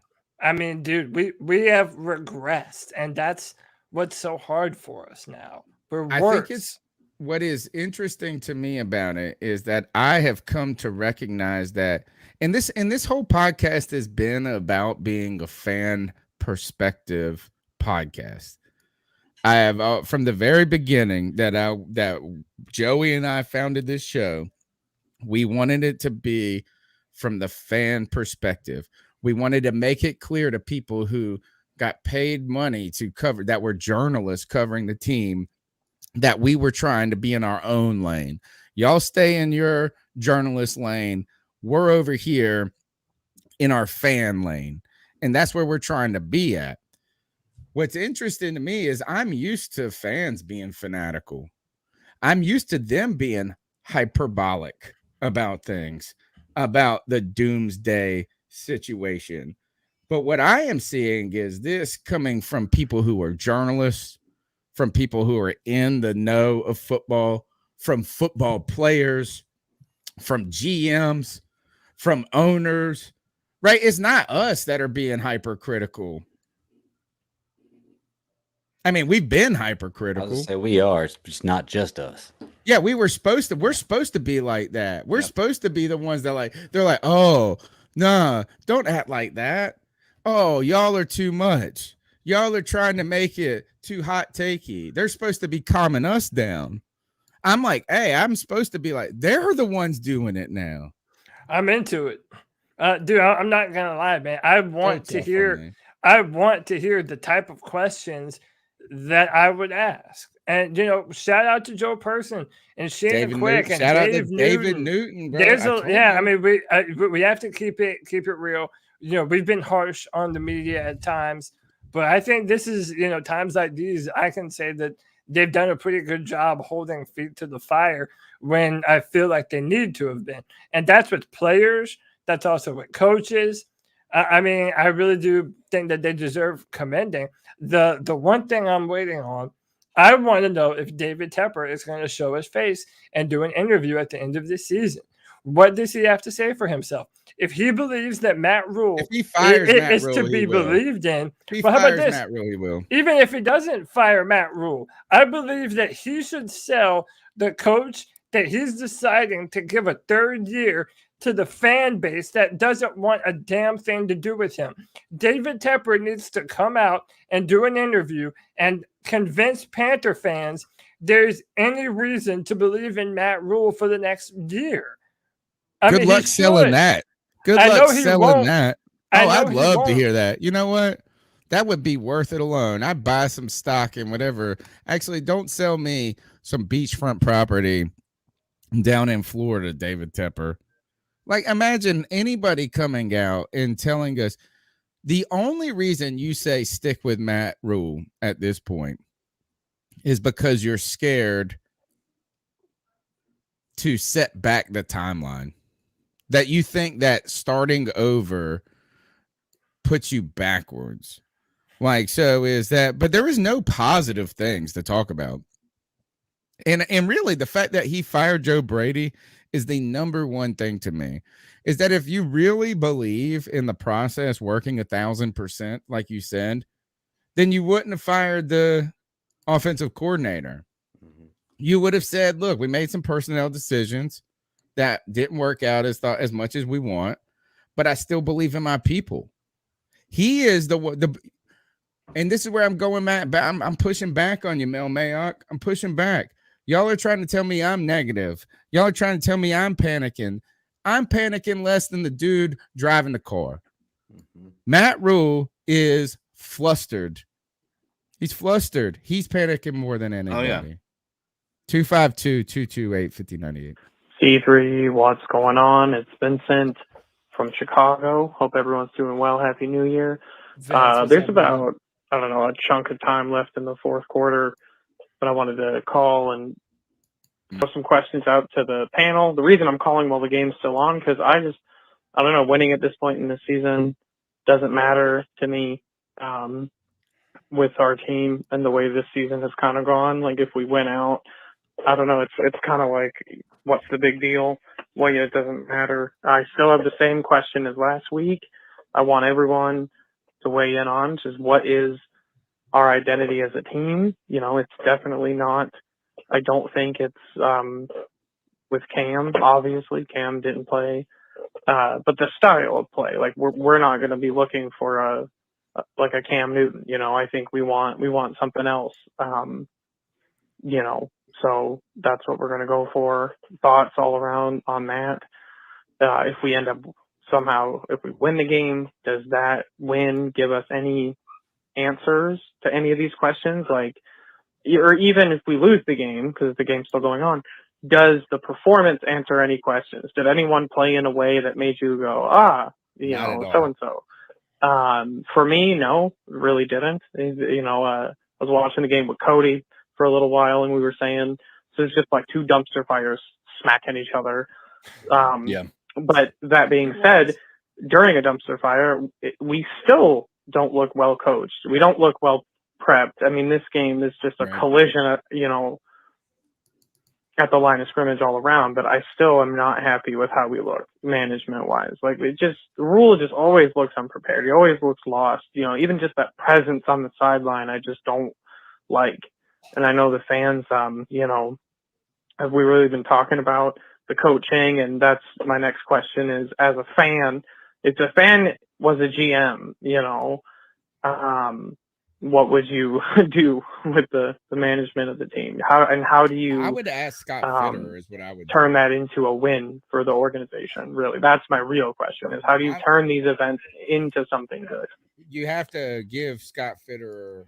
I mean, dude, we have regressed, and that's what's so hard for us now. We're worse. I think it's what is interesting to me about it is that I have come to recognize that, and this whole podcast has been about being a fan perspective podcast. I have from the very beginning that Joey and I founded this show, We wanted it to be from the fan perspective. We wanted to make it clear to people who got paid money to cover, that were journalists covering the team, that we were trying to be in our own lane. Y'all stay in your journalist lane. We're over here in our fan lane. And that's where we're trying to be at. What's interesting to me is I'm used to fans being fanatical. I'm used to them being hyperbolic about things, about the doomsday situation. But what I am seeing is this coming from people who are journalists, from people who are in the know of football, from football players, from GMs, from owners, right? It's not us that are being hypercritical. I mean, we've been hypercritical. I was say we are. It's not just us. Yeah, we're supposed to be like that. We're supposed to be the ones that they're like, oh, nah, don't act like that. Oh, y'all are too much. Y'all are trying to make it too hot takey. They're supposed to be calming us down. I'm like, hey, I'm supposed to be like, they're the ones doing it now. I'm into it. Dude, I'm not gonna lie, man. I want to hear the type of questions that I would ask. And shout out to Joe Person and Shannon Quick and David Newton. Bro. I mean, we have to keep it real. We've been harsh on the media at times, but I think this is, times like these, I can say that they've done a pretty good job holding feet to the fire when I feel like they need to have been. And that's with players. That's also with coaches. I mean, I really do think that they deserve commending. The one thing I'm waiting on, I want to know if David Tepper is going to show his face and do an interview at the end of this season. What does he have to say for himself? If he believes that Matt Rule is to be believed in, but how about this? Matt Rule, he will. Even if he doesn't fire Matt Rule, I believe that he should sell the coach that he's deciding to give a third year to the fan base that doesn't want a damn thing to do with him. David Tepper needs to come out and do an interview and convince Panther fans there's any reason to believe in Matt Rule for the next year. Good luck selling that. Good luck selling that. Oh, I'd love to hear that. You know what? That would be worth it alone. I'd buy some stock and whatever. Actually, don't sell me some beachfront property down in Florida, David Tepper. Like, imagine anybody coming out and telling us the only reason you say stick with Matt Rule at this point is because you're scared to set back the timeline. That you think that starting over puts you backwards. Like, so is that, but there is no positive things to talk about. And really the fact that he fired Joe Brady is the number one thing to me, is that if you really believe in the process working 1,000%, like you said, then you wouldn't have fired the offensive coordinator. Mm-hmm. You would have said, look, we made some personnel decisions that didn't work out as much as we want, but I still believe in my people. He is the and this is where I'm going, Matt. I'm pushing back on you, Mel Mayock. I'm pushing back. Y'all are trying to tell me I'm negative. Y'all are trying to tell me I'm panicking. I'm panicking less than the dude driving the car. Mm-hmm. Matt Rule is flustered. He's flustered. He's panicking more than anybody. Oh, yeah. 252-228-5098. C3, what's going on? It's Vincent from Chicago. Hope everyone's doing well. Happy New Year. There's about, a chunk of time left in the fourth quarter, but I wanted to call and throw some questions out to the panel. The reason I'm calling while the game's still on, because winning at this point in the season doesn't matter to me with our team and the way this season has kind of gone. Like, if we win out, I don't know, it's kind of like, what's the big deal? Well, yeah, it doesn't matter. I still have the same question as last week. I want everyone to weigh in on just what is our identity as a team. It's definitely not, I don't think it's with Cam. Obviously, Cam didn't play, but the style of play, like we're not going to be looking for a Cam Newton. I think we want something else. So that's what we're going to go for. Thoughts all around on that. If we end up somehow, if we win the game, does that win give us any answers to any of these questions? Like, or even if we lose the game, because the game's still going on, does the performance answer any questions? Did anyone play in a way that made you go, so-and-so? For me, no, really didn't. I was watching the game with Cody for a little while, and we were saying, so it's just like two dumpster fires smacking each other. But that being said, during a dumpster fire, we still don't look well coached. We don't look well prepped. I mean, this game is just a collision, at the line of scrimmage all around, but I still am not happy with how we look management-wise. Like, Rule just always looks unprepared. He always looks lost. Even just that presence on the sideline, I just don't like. And I know the fans, have we really been talking about the coaching? And that's my next question is, as a fan, if the fan was a GM, what would you do with the management of the team? How do you? I would ask Scott Fitterer is what I would turn that into a win for the organization. Really, that's my real question: is how do you turn these events into something good? You have to give Scott Fitterer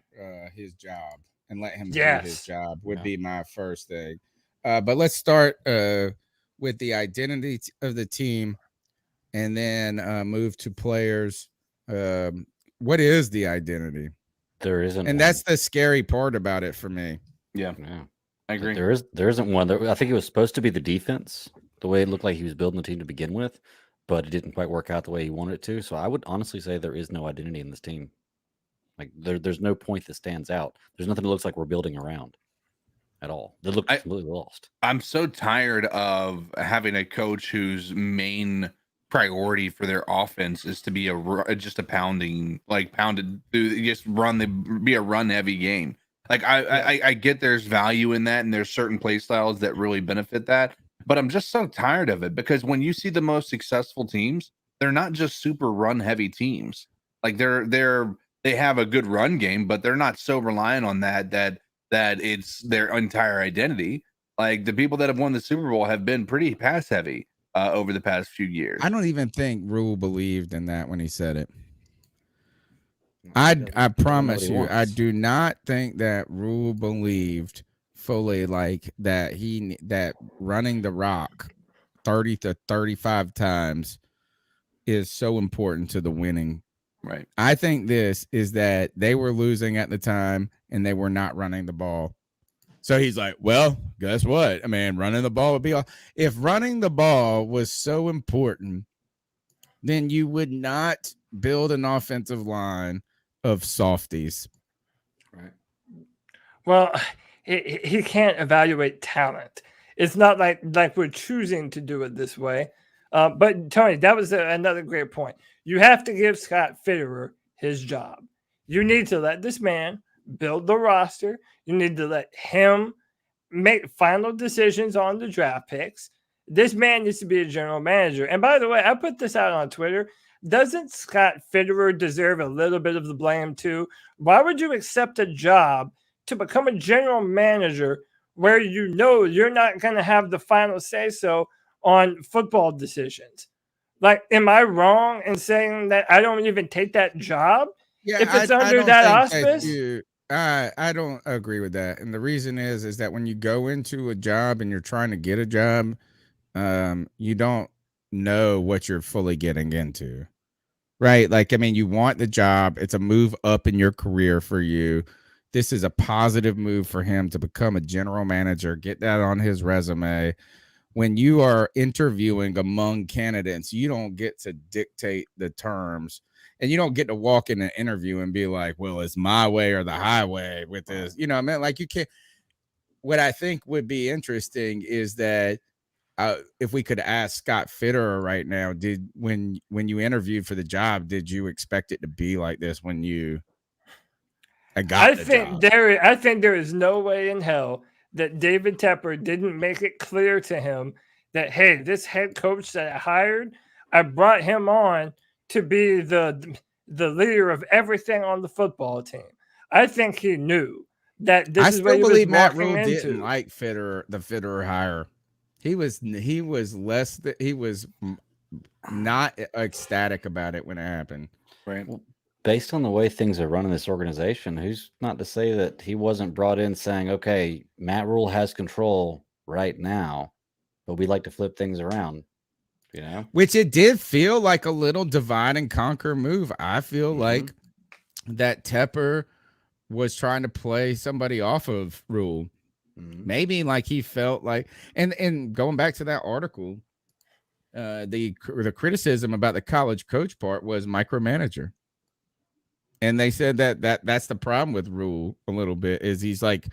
his job and let him do his job. Would be my first thing. But let's start with the identity of the team, and then move to players. What is the identity? There isn't, and that's the scary part about it for me. Yeah, I agree. There isn't one. I think it was supposed to be the defense, the way it looked like he was building the team to begin with, but it didn't quite work out the way he wanted it to. So I would honestly say there is no identity in this team. Like there's no point that stands out. There's nothing that looks like we're building around at all. They look completely lost. I'm so tired of having a coach whose main priority for their offense is to be just a pounded be a run heavy game. Like I get there's value in that, and there's certain play styles that really benefit that, but I'm just so tired of it, because when you see the most successful teams, they're not just super run heavy teams. Like they have a good run game, but they're not so reliant on that it's their entire identity. Like the people that have won the Super Bowl have been pretty pass heavy over the past few years. I don't even think Rule believed in that when he said it. I promise you, I do not think that Rule believed fully like that that running the rock 30 to 35 times is so important to the winning. Right. I think this is that they were losing at the time and they were not running the ball. So he's like, well, guess what? I mean, running the ball would be all. If running the ball was so important, then you would not build an offensive line of softies. Right. Well, he can't evaluate talent. It's not like we're choosing to do it this way. But Tony, that was another great point. You have to give Scott Fitterer his job. You need to let this man build the roster. You need to let him make final decisions on the draft picks. This man needs to be a general manager. And by the way, I put this out on Twitter. Doesn't Scott Fitterer deserve a little bit of the blame too? Why would you accept a job to become a general manager where you know you're not going to have the final say-so on football decisions? Like, am I wrong in saying that I don't even take that job if it's under that auspice? I don't agree with that. And the reason is that when you go into a job and you're trying to get a job, you don't know what you're fully getting into, right? Like, I mean, you want the job. It's a move up in your career for you. This is a positive move for him to become a general manager, get that on his resume. When you are interviewing among candidates, you don't get to dictate the terms, and you don't get to walk in an interview and be like, well, it's my way or the highway with this. You know what I mean? Like, you can't. What I think would be interesting is that if we could ask Scott Fitterer right now, when you interviewed for the job, did you expect it to be like this when you got the job? I think there is no way in hell that David Tepper didn't make it clear to him that, hey, this head coach that I hired, I brought him on to be the leader of everything on the football team. I think he knew that this I is still what he was believe Matt walking Rule into. didn't like the Fitterer hire. He was not ecstatic about it when it happened. Right. Based on the way things are run in this organization, who's not to say that he wasn't brought in saying, okay, Matt Rule has control right now, but we'd like to flip things around, you know? Which it did feel like a little divide and conquer move. I feel like that Tepper was trying to play somebody off of Rule. Maybe like he felt like, and going back to that article, the criticism about the college coach part was micromanager. And they said that's the problem with Rule a little bit, is he's like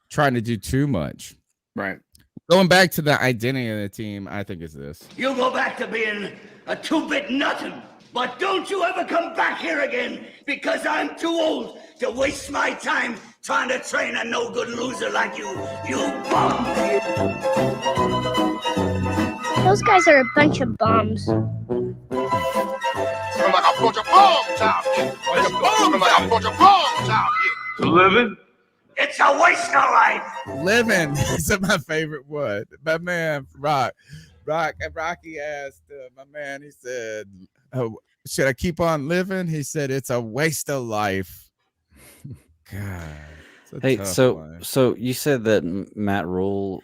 trying to do too much. Right. Going back to the identity of the team, I think it's this. You go back to being a two-bit nothing, but don't you ever come back here again, because I'm too old to waste my time trying to train a no-good loser like you bum. Those guys are a bunch of bums. Like a bunch of bombs out here. Like a bunch of bombs out here. Living? It's a waste of life. Living is my favorite one. My man, Rocky asked my man, he said, oh, should I keep on living? He said, it's a waste of life. God. Hey, so you said that Matt Rule,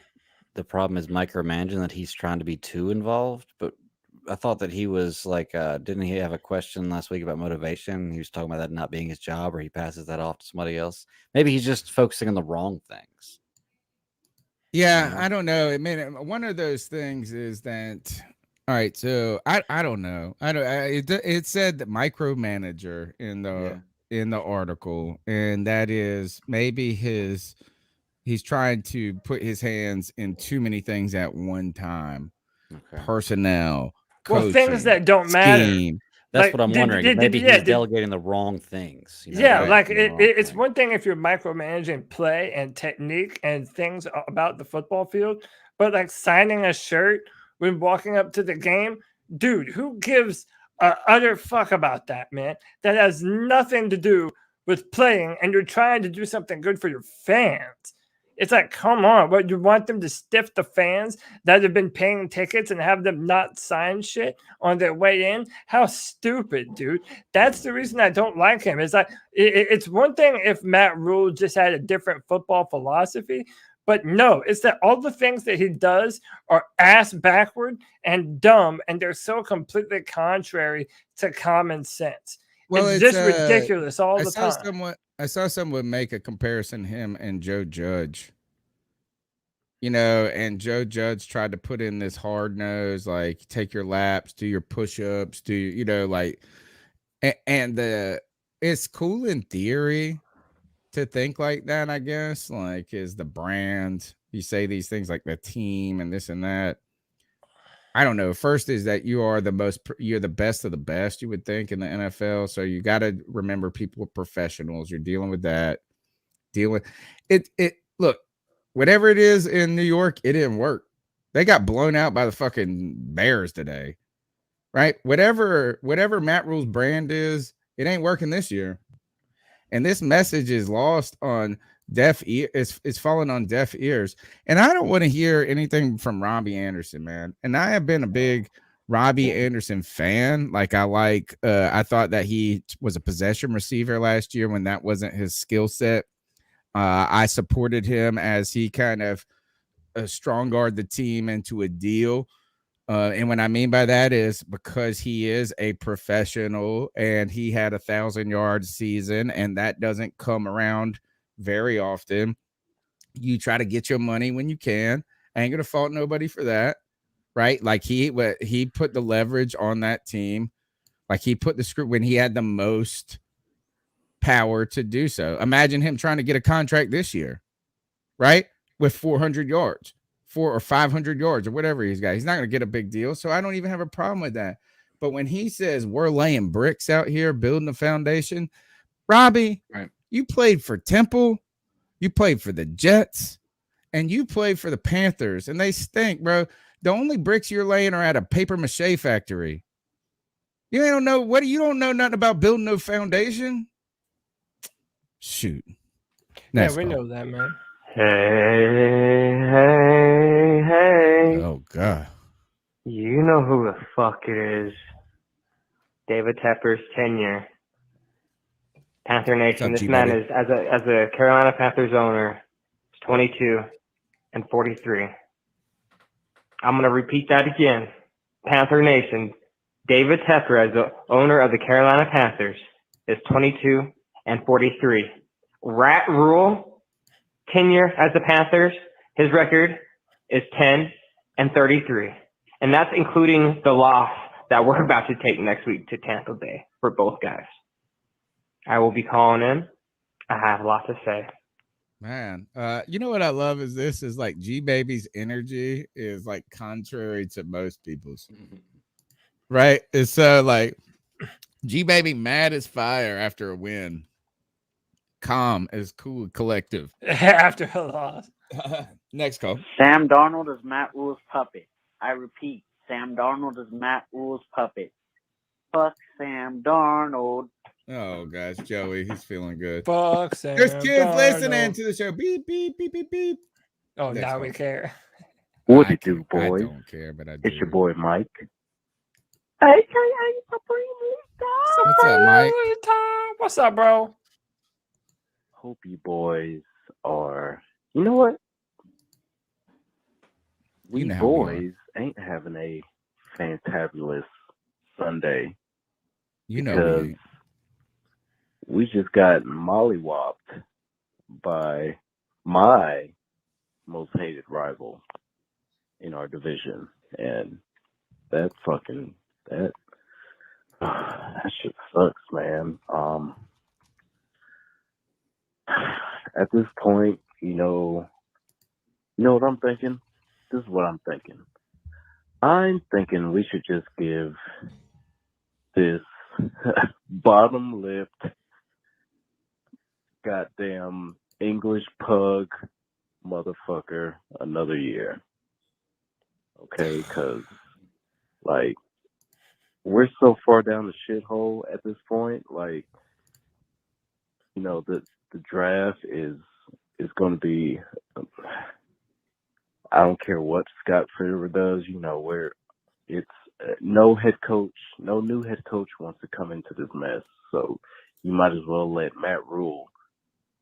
the problem is micromanaging, that he's trying to be too involved, but I thought that he was like, didn't he have a question last week about motivation? He was talking about that not being his job, or he passes that off to somebody else. Maybe he's just focusing on the wrong things. Yeah, I don't know. I mean, one of those things is that, all right, so I don't know. It said that micromanager in the article, and that is maybe he's trying to put his hands in too many things at one time. Okay. Personnel, well, things that don't matter. That's like, what I'm wondering. Maybe he's delegating the wrong things. You know, like it's one thing if you're micromanaging play and technique and things about the football field, but like signing a shirt when walking up to the game, dude, who gives a utter fuck about that, man? That has nothing to do with playing, and you're trying to do something good for your fans. It's like, come on, what, you want them to stiff the fans that have been paying tickets and have them not sign shit on their way in? How stupid, dude. That's the reason I don't like him. It's like, it's one thing if Matt Rule just had a different football philosophy, but no, it's that all the things that he does are ass backward and dumb, and they're so completely contrary to common sense. Well, it's just ridiculous all the time. I saw someone make a comparison, him and Joe Judge. You know, and Joe Judge tried to put in this hard nose, like take your laps, do your push-ups, it's cool in theory to think like that, I guess. Like, is the brand, you say these things like the team and this and that. I don't know. First is that you're the best of the best, you would think, in the NFL. So you got to remember people are professionals. You're dealing with that. Deal with it. Look, whatever it is in New York, it didn't work. They got blown out by the fucking Bears today, right? Whatever Matt Rule's brand is, it ain't working this year. And this message is lost on deaf ear. It's falling on deaf ears. And I don't want to hear anything from Robbie Anderson, man. And I have been a big Robbie Anderson fan. Like, I thought that he was a possession receiver last year when that wasn't his skill set. I supported him as he kind of strong guard the team into a deal. And what I mean by that is because he is a professional and he had 1,000-yard season, and that doesn't come around very often. You try to get your money when you can. I ain't gonna fault nobody for that, right? Like he put the leverage on that team. Like he put the script when he had the most power to do so. Imagine him trying to get a contract this year, right? With 400 yards, 400 or 500 yards or whatever he's got. He's not gonna get a big deal. So I don't even have a problem with that. But when he says we're laying bricks out here, building a foundation, Robbie, right? You played for Temple, you played for the Jets, and you played for the Panthers, and they stink, bro. The only bricks you're laying are at a paper mache factory. You don't know nothing about building no foundation. Shoot. Yeah, we know that, man. Hey. Oh God. You know who the fuck it is. David Tepper's tenure. Panther Nation. What's up, This man G-Baby? is, as a Carolina Panthers owner, is 22 and 43. I'm going to repeat that again. Panther Nation. David Tepper, as the owner of the Carolina Panthers, is 22 and 43. Rat Rule, tenure as the Panthers, his record is 10 and 33. And that's including the loss that we're about to take next week to Tampa Bay for both guys. I will be calling in. I have a lot to say. Man, you know what I love is this is like G Baby's energy is like contrary to most people's, right? It's so like G Baby mad as fire after a win, calm as cool, collective after a loss. Next call. Sam Darnold is Matt Rule's puppet. I repeat, Sam Darnold is Matt Rule's puppet. Fuck Sam Darnold. Oh gosh, Joey, he's feeling good. Fuck Sam There's kids Darnold. listening to the show. Beep beep beep beep beep. Oh, Next now call. we care. What it do, I boys? don't care, but I do. It's your boy Mike. What's up, Mike? What's up, bro? Hope you boys are. You know what? We You know how we are. boys ain't having a fantabulous Sunday. You know because we ain't. we just got mollywopped by my most hated rival in our division, and that shit sucks, man. At this point, you know what I'm thinking? This is what I'm thinking. I'm thinking we should just give this bottom-lipped, goddamn English pug motherfucker another year. Okay, because, like, we're so far down the shithole at this point. Like, you know, the draft is going to be, I don't care what Scott Fitterer does, you know, where it's no new head coach wants to come into this mess. So you might as well let Matt Rule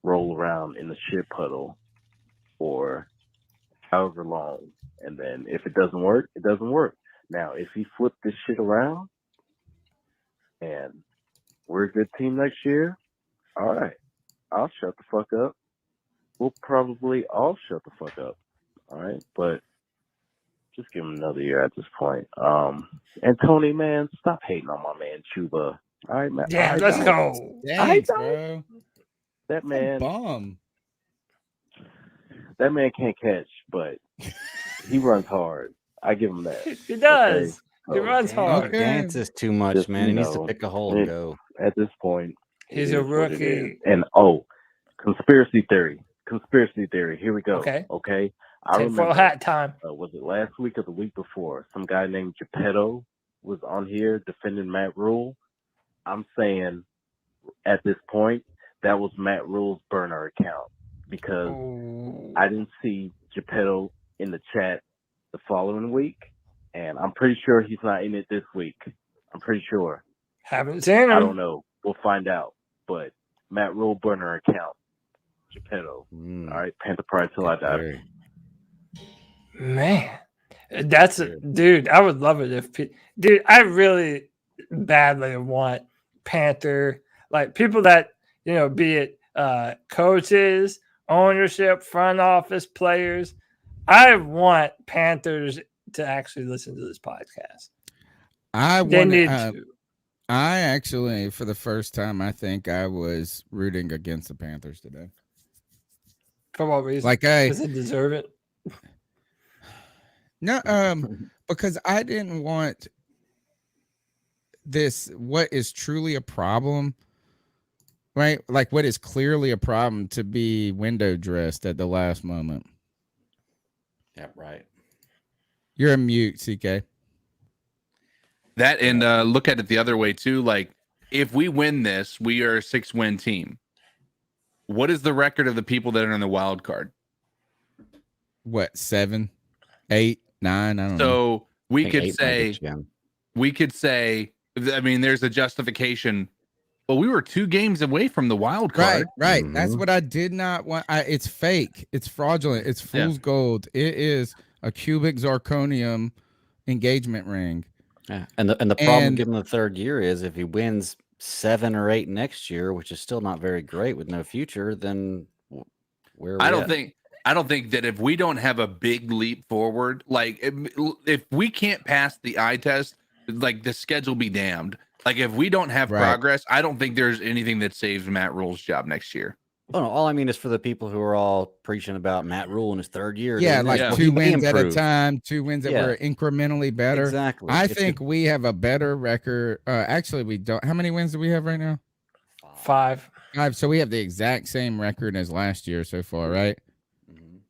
roll around in the shit puddle for however long. And then if it doesn't work, it doesn't work. Now, if he flipped this shit around and we're a good team next year, all right, I'll shut the fuck up. We'll probably all shut the fuck up. All right, but just give him another year at this point. And Tony, man, stop hating on my man Chuba. All right, man. Yeah, let's go. Thanks, bro. That man, bomb. That man can't catch, but he runs hard. I give him that. He does. Okay? He runs hard. Okay. Dances too much, Just, man. He needs to pick a hole and go. At this point, He's it a is what it is. rookie. And conspiracy theory. Here we go. Okay. I Tinfoil remember. hat time. Was it last week or the week before? Some guy named Geppetto was on here defending Matt Rule. I'm saying at this point that was Matt Rule's burner account because I didn't see Geppetto in the chat the following week, and I'm pretty sure he's not in it this week. I'm pretty sure. Haven't seen him. I don't know. We'll find out. But Matt Rule burner account, Geppetto. All right, Panther Pride till I die. Man, that's dude. I would love it if, dude. I really badly want Panther, like people that be it coaches, ownership, front office, players. I want Panthers to actually listen to this podcast. They need to. I actually, for the first time, I think I was rooting against the Panthers today. For what reason? Does it deserve it? No, because I didn't want this, what is truly a problem, right? Like what is clearly a problem to be window dressed at the last moment. Yeah, right. You're a mute, CK. That and look at it the other way too. Like if we win this, we are a 6-win team. What is the record of the people that are in the wild card? What, 7, 8, 9? I don't know. So we think could 8 might say, get you in. I mean, there's a justification. Well, we were 2 games away from the wild card. Right. That's what I did not want. It's fake. It's fraudulent. It's fool's gold. It is a cubic zirconium engagement ring. Yeah. And the problem given the third year is if he wins 7 or 8 next year, which is still not very great with no future, then where are we I don't think that if we don't have a big leap forward, like if we can't pass the eye test, like the schedule be damned. Like if we don't have progress, I don't think there's anything that saves Matt Rule's job next year. Oh, no, all I mean is for the people who are all preaching about Matt Rule in his third year. Yeah, like 2 wins at a time, 2 wins that were Yeah. incrementally better. Exactly. I think we have a better record. Actually, we don't. How many wins do we have right now? 5. 5. So we have the exact same record as last year so far, right?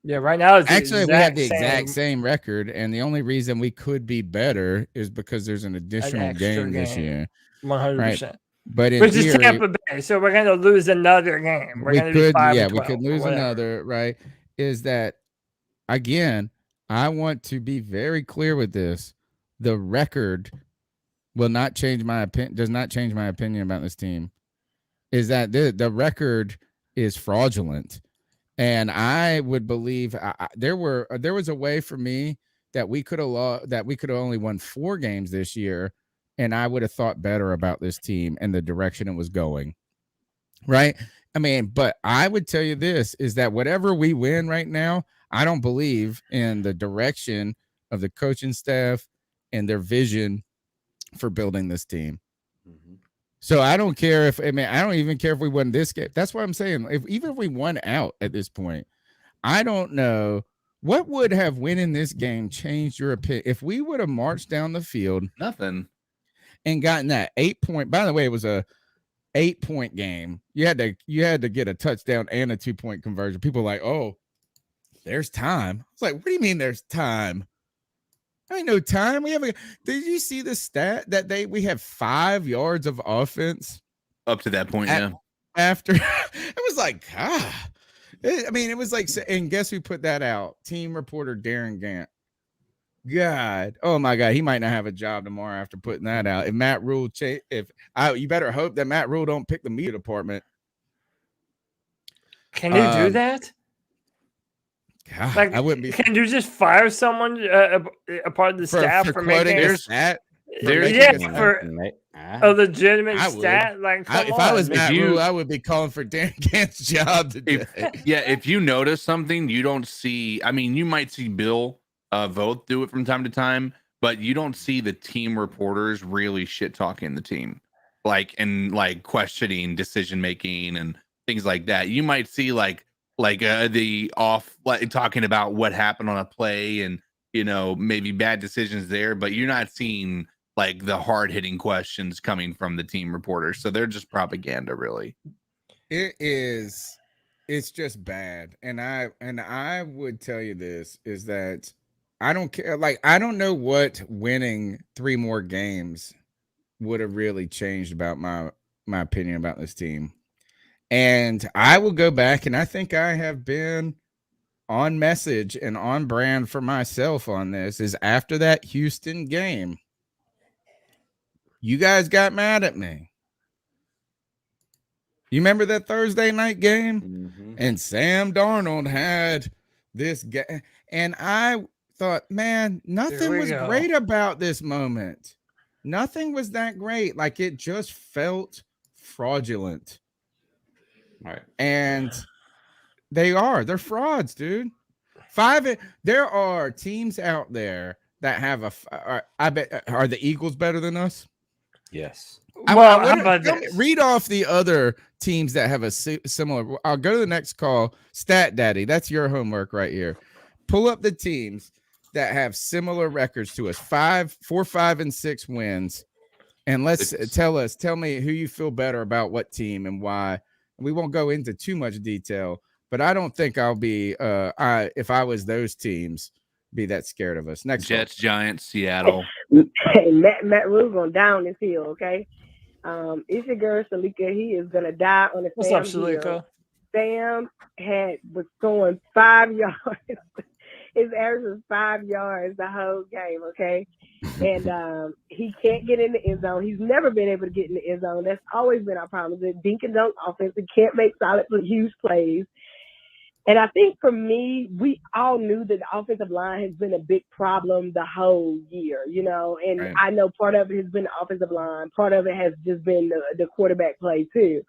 Yeah, right now it's Actually we have the exact same record, and the only reason we could be better is because there's an additional game this year. 100%. But in which is theory, Tampa Bay, so we're going to lose another game. We're we going to could, be 5 yeah, and we 12 could lose or whatever. another. Right? Is that again? I want to be very clear with this: the record will not change my opinion. Does not change my opinion about this team. Is that the record is fraudulent? And I would believe there was a way for me that we could have only won 4 games this year, and I would have thought better about this team and the direction it was going. Right? I mean, but I would tell you this is that whatever we win right now, I don't believe in the direction of the coaching staff and their vision for building this team. So I don't care I don't even care if we won this game. That's what I'm saying. Even if we won out at this point, I don't know what would have winning this game changed your opinion. If we would have marched down the field, nothing, and gotten that 8-point. By the way, it was a 8-point game. You had to get a touchdown and a 2-point conversion. People were like, oh, there's time. It's like, what do you mean there's time? Ain't no time. Did you see the stat that we have 5 yards of offense up to that point? Yeah. After it was like, it was like, and guess who put that out? Team reporter Darren Gant. God, oh my God, he might not have a job tomorrow after putting that out. If Matt Rule, you better hope that Matt Rule don't pick the media department. Can you do that? God, Like, I wouldn't be. Can you just fire someone, a part of the staff for quoting making a stat? For a legitimate stat? Like, if I was Matt Rule, I would be calling for Dan Gant's job today. If you notice something, you don't see. I mean, you might see Bill Voth do it from time to time, but you don't see the team reporters really shit talking the team, and questioning decision making and things like that. You might see talking about what happened on a play and maybe bad decisions there, but you're not seeing the hard hitting questions coming from the team reporters. So they're just propaganda, really. It's just bad. And I would tell you this is that I don't care. I don't know what winning 3 more games would have really changed about my opinion about this team. And I will go back, and I think I have been on message and on brand for myself on this, is after that Houston game, you guys got mad at me. You remember that Thursday night game? Mm-hmm. And Sam Darnold had this game, and I thought, man, nothing was great about this moment. Nothing was that great. It just felt fraudulent. Right. And they're frauds, dude. There are teams out there that have I bet, are the Eagles better than us? Yes. Read off the other teams that have a similar. I'll go to the next call. Stat Daddy, that's your homework right here. Pull up the teams that have similar records to us, 4, 5, and 6 wins, and tell me who you feel better about, what team and why. We won't go into too much detail, but I don't think I'll be if I was those teams, be that scared of us. Next Jets, Giants, Seattle. Hey, Matt Rule's gonna down this hill, okay? It's your girl Salika. He is gonna die on the What's up, Salika? Sam was throwing 5 yards. His average was 5 yards the whole game, okay? And he can't get in the end zone. He's never been able to get in the end zone. That's always been our problem. The dink and dunk offense. He can't make solid, huge plays. And I think for me, we all knew that the offensive line has been a big problem the whole year, you know. And Right. I know part of it has been the offensive line. Part of it has just been the quarterback play too.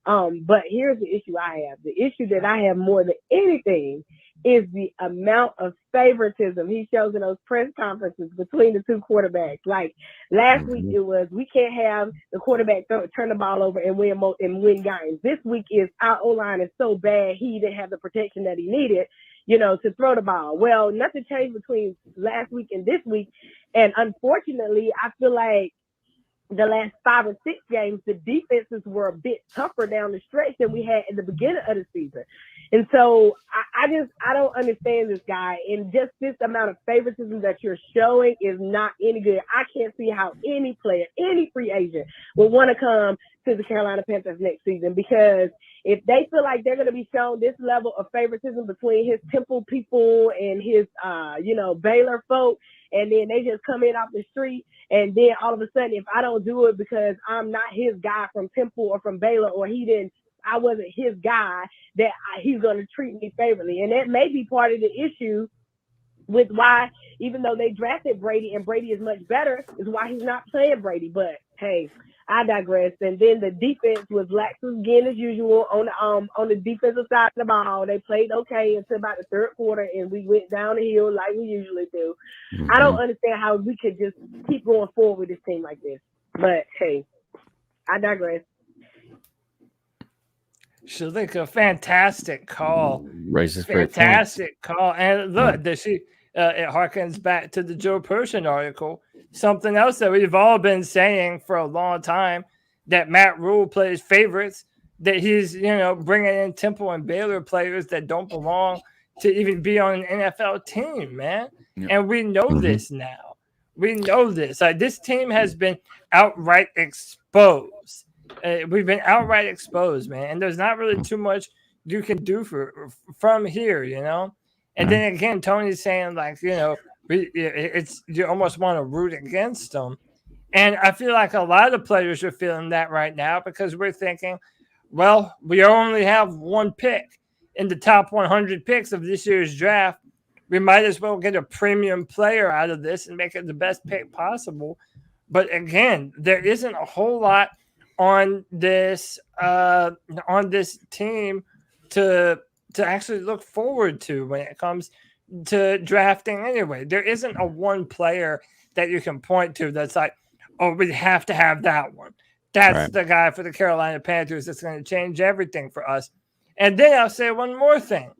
But here's the issue I have. The issue that I have more than anything is the amount of favoritism he shows in those press conferences between the two quarterbacks. Like last week, it was we can't have the quarterback turn the ball over and win games. This week is our O-line is so bad he didn't have the protection that he needed, you know, to throw the ball. Well, nothing changed between last week and this week, and unfortunately, I feel like the last 5 or 6 games, the defenses were a bit tougher down the stretch than we had at the beginning of the season. And so I don't understand this guy. And just this amount of favoritism that you're showing is not any good. I can't see how any player, any free agent will want to come to the Carolina Panthers next season, because if they feel like they're going to be shown this level of favoritism between his Temple people and his, Baylor folk, and then they just come in off the street, and then all of a sudden, if I don't do it because I'm not his guy from Temple or from Baylor, or I wasn't his guy, that he's going to treat me favorably. And that may be part of the issue with why, even though they drafted Brady and Brady is much better, is why he's not playing Brady. But hey, I digress. And then the defense was lax again as usual on the defensive side of the ball. They played okay until about the third quarter, and we went down the hill like we usually do. I don't understand how we could just keep going forward with this team like this. But hey, I digress. Shalika, fantastic call. Raises great Fantastic call. And look, it harkens back to the Joe Person article. Something else that we've all been saying for a long time, that Matt Rule plays favorites, that he's, bringing in Temple and Baylor players that don't belong to even be on an NFL team, man. Yeah. And we know this now. We know this. This team has been outright exposed. We've been outright exposed, man. And there's not really too much you can do from here, And then again, Tony's saying, you almost want to root against them. And I feel like a lot of players are feeling that right now, because we're thinking, well, we only have one pick in the top 100 picks of this year's draft. We might as well get a premium player out of this and make it the best pick possible. But again, there isn't a whole lot on this team to actually look forward to when it comes to drafting anyway. There isn't a one player that you can point to that's like, oh, we have to have that one. That's the guy for the Carolina Panthers that's going to change everything for us. And then I'll say one more thing.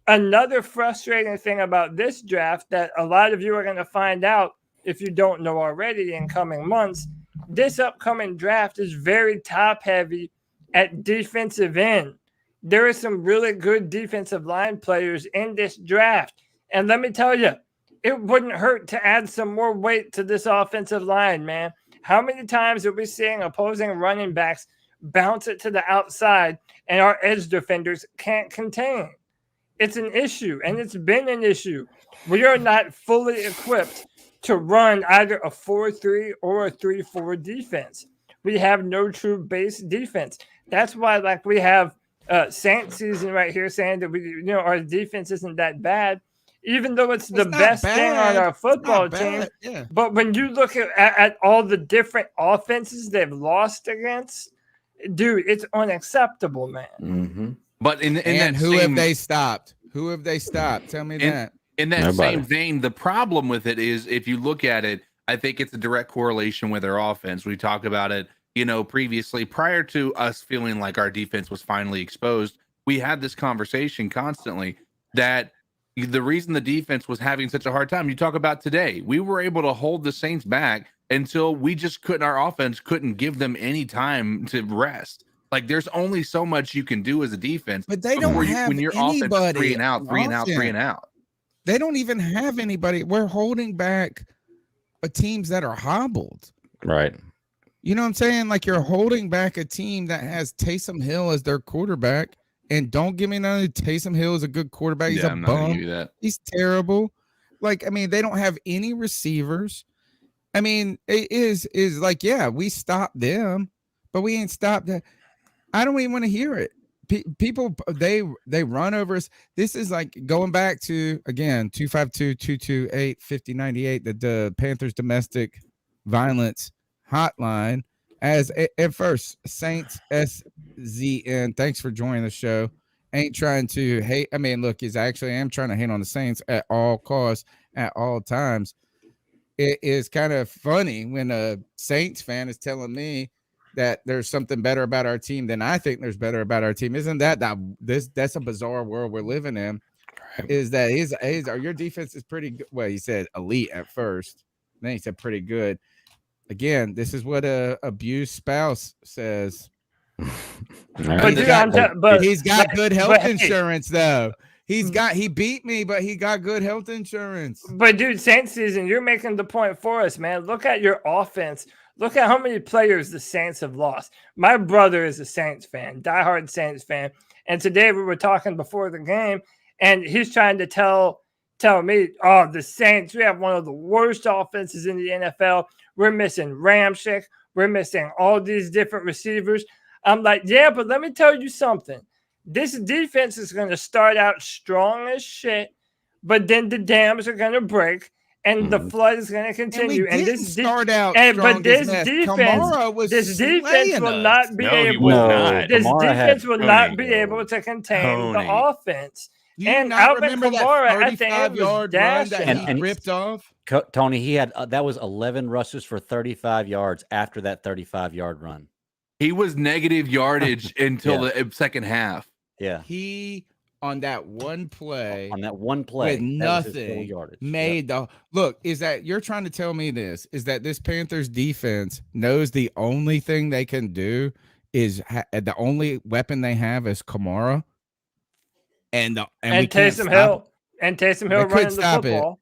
Another frustrating thing about this draft that a lot of you are going to find out, if you don't know already, in coming months, this upcoming draft is very top heavy at defensive end. There are some really good defensive line players in this draft. And let me tell you, it wouldn't hurt to add some more weight to this offensive line, man. How many times are we seeing opposing running backs bounce it to the outside and our edge defenders can't contain? It's an issue, and it's been an issue. We are not fully equipped to run either a 4-3 or a 3-4 defense. We have no true base defense. That's why, we have Saint season right here saying that our defense isn't that bad, even though it's the best thing on our football team. Yeah. But when you look at all the different offenses they've lost against, dude, it's unacceptable, man. Mm-hmm. But in that who have they stopped? Who have they stopped? Tell me that. In that same vein, the problem with it is, if you look at it, I think it's a direct correlation with their offense. We talked about it, previously, prior to us feeling like our defense was finally exposed. We had this conversation constantly that the reason the defense was having such a hard time, you talk about today, we were able to hold the Saints back until we just couldn't, our offense couldn't give them any time to rest. Like, there's only so much you can do as a defense. But they don't have when your anybody. offense is 3 and out, 3 and out, 3 and out. They don't even have anybody. We're holding back teams that are hobbled. Right. You know what I'm saying? Like, you're holding back a team that has Taysom Hill as their quarterback And don't give me none of Taysom Hill is a good quarterback. He's a I'm not gonna bum. give you that. He's terrible. Like, I mean, they don't have any receivers. I mean, it is like, yeah, we stopped them, but we ain't stopped that. I don't even want to hear it. People, they run over us. This is like going back to, again, 252-228-5098, the Panthers domestic violence hotline. As at first, Saints SZN, thanks for joining the show. Ain't trying to hate. I mean, look, I am trying to hate on the Saints at all costs, at all times. It is kind of funny when a Saints fan is telling me that there's something better about our team than I think there's better about our team. Isn't that's a bizarre world we're living in? Right. Is that your defense is pretty good? Well, he said elite at first, then he said pretty good. Again, this is what a abused spouse says. But he's got good health insurance, though. He beat me, but he got good health insurance. But dude, Saints season, you're making the point for us, man. Look at your offense. Look at how many players the Saints have lost. My brother is a Saints fan, diehard Saints fan. And today we were talking before the game, and he's trying to tell me, oh, the Saints, we have one of the worst offenses in the NFL. We're missing Ramchick. We're missing all these different receivers. I'm like, yeah, but let me tell you something. This defense is going to start out strong as shit, but then the dams are going to break and the flood is going to continue. And this start out but this defense will not be able. This defense will not be able to contain the offense. And Alvin Kamara at the end was dashing. And ripped off. Tony, he had that was 11 rushes for 35 yards after that 35-yard run. He was negative yardage until the second half. Yeah. He on that one play with nothing made the look. Is that you're trying to tell me this? Is that this Panthers defense knows the only thing they can do is the only weapon they have is Kamara and Taysom Hill running the football.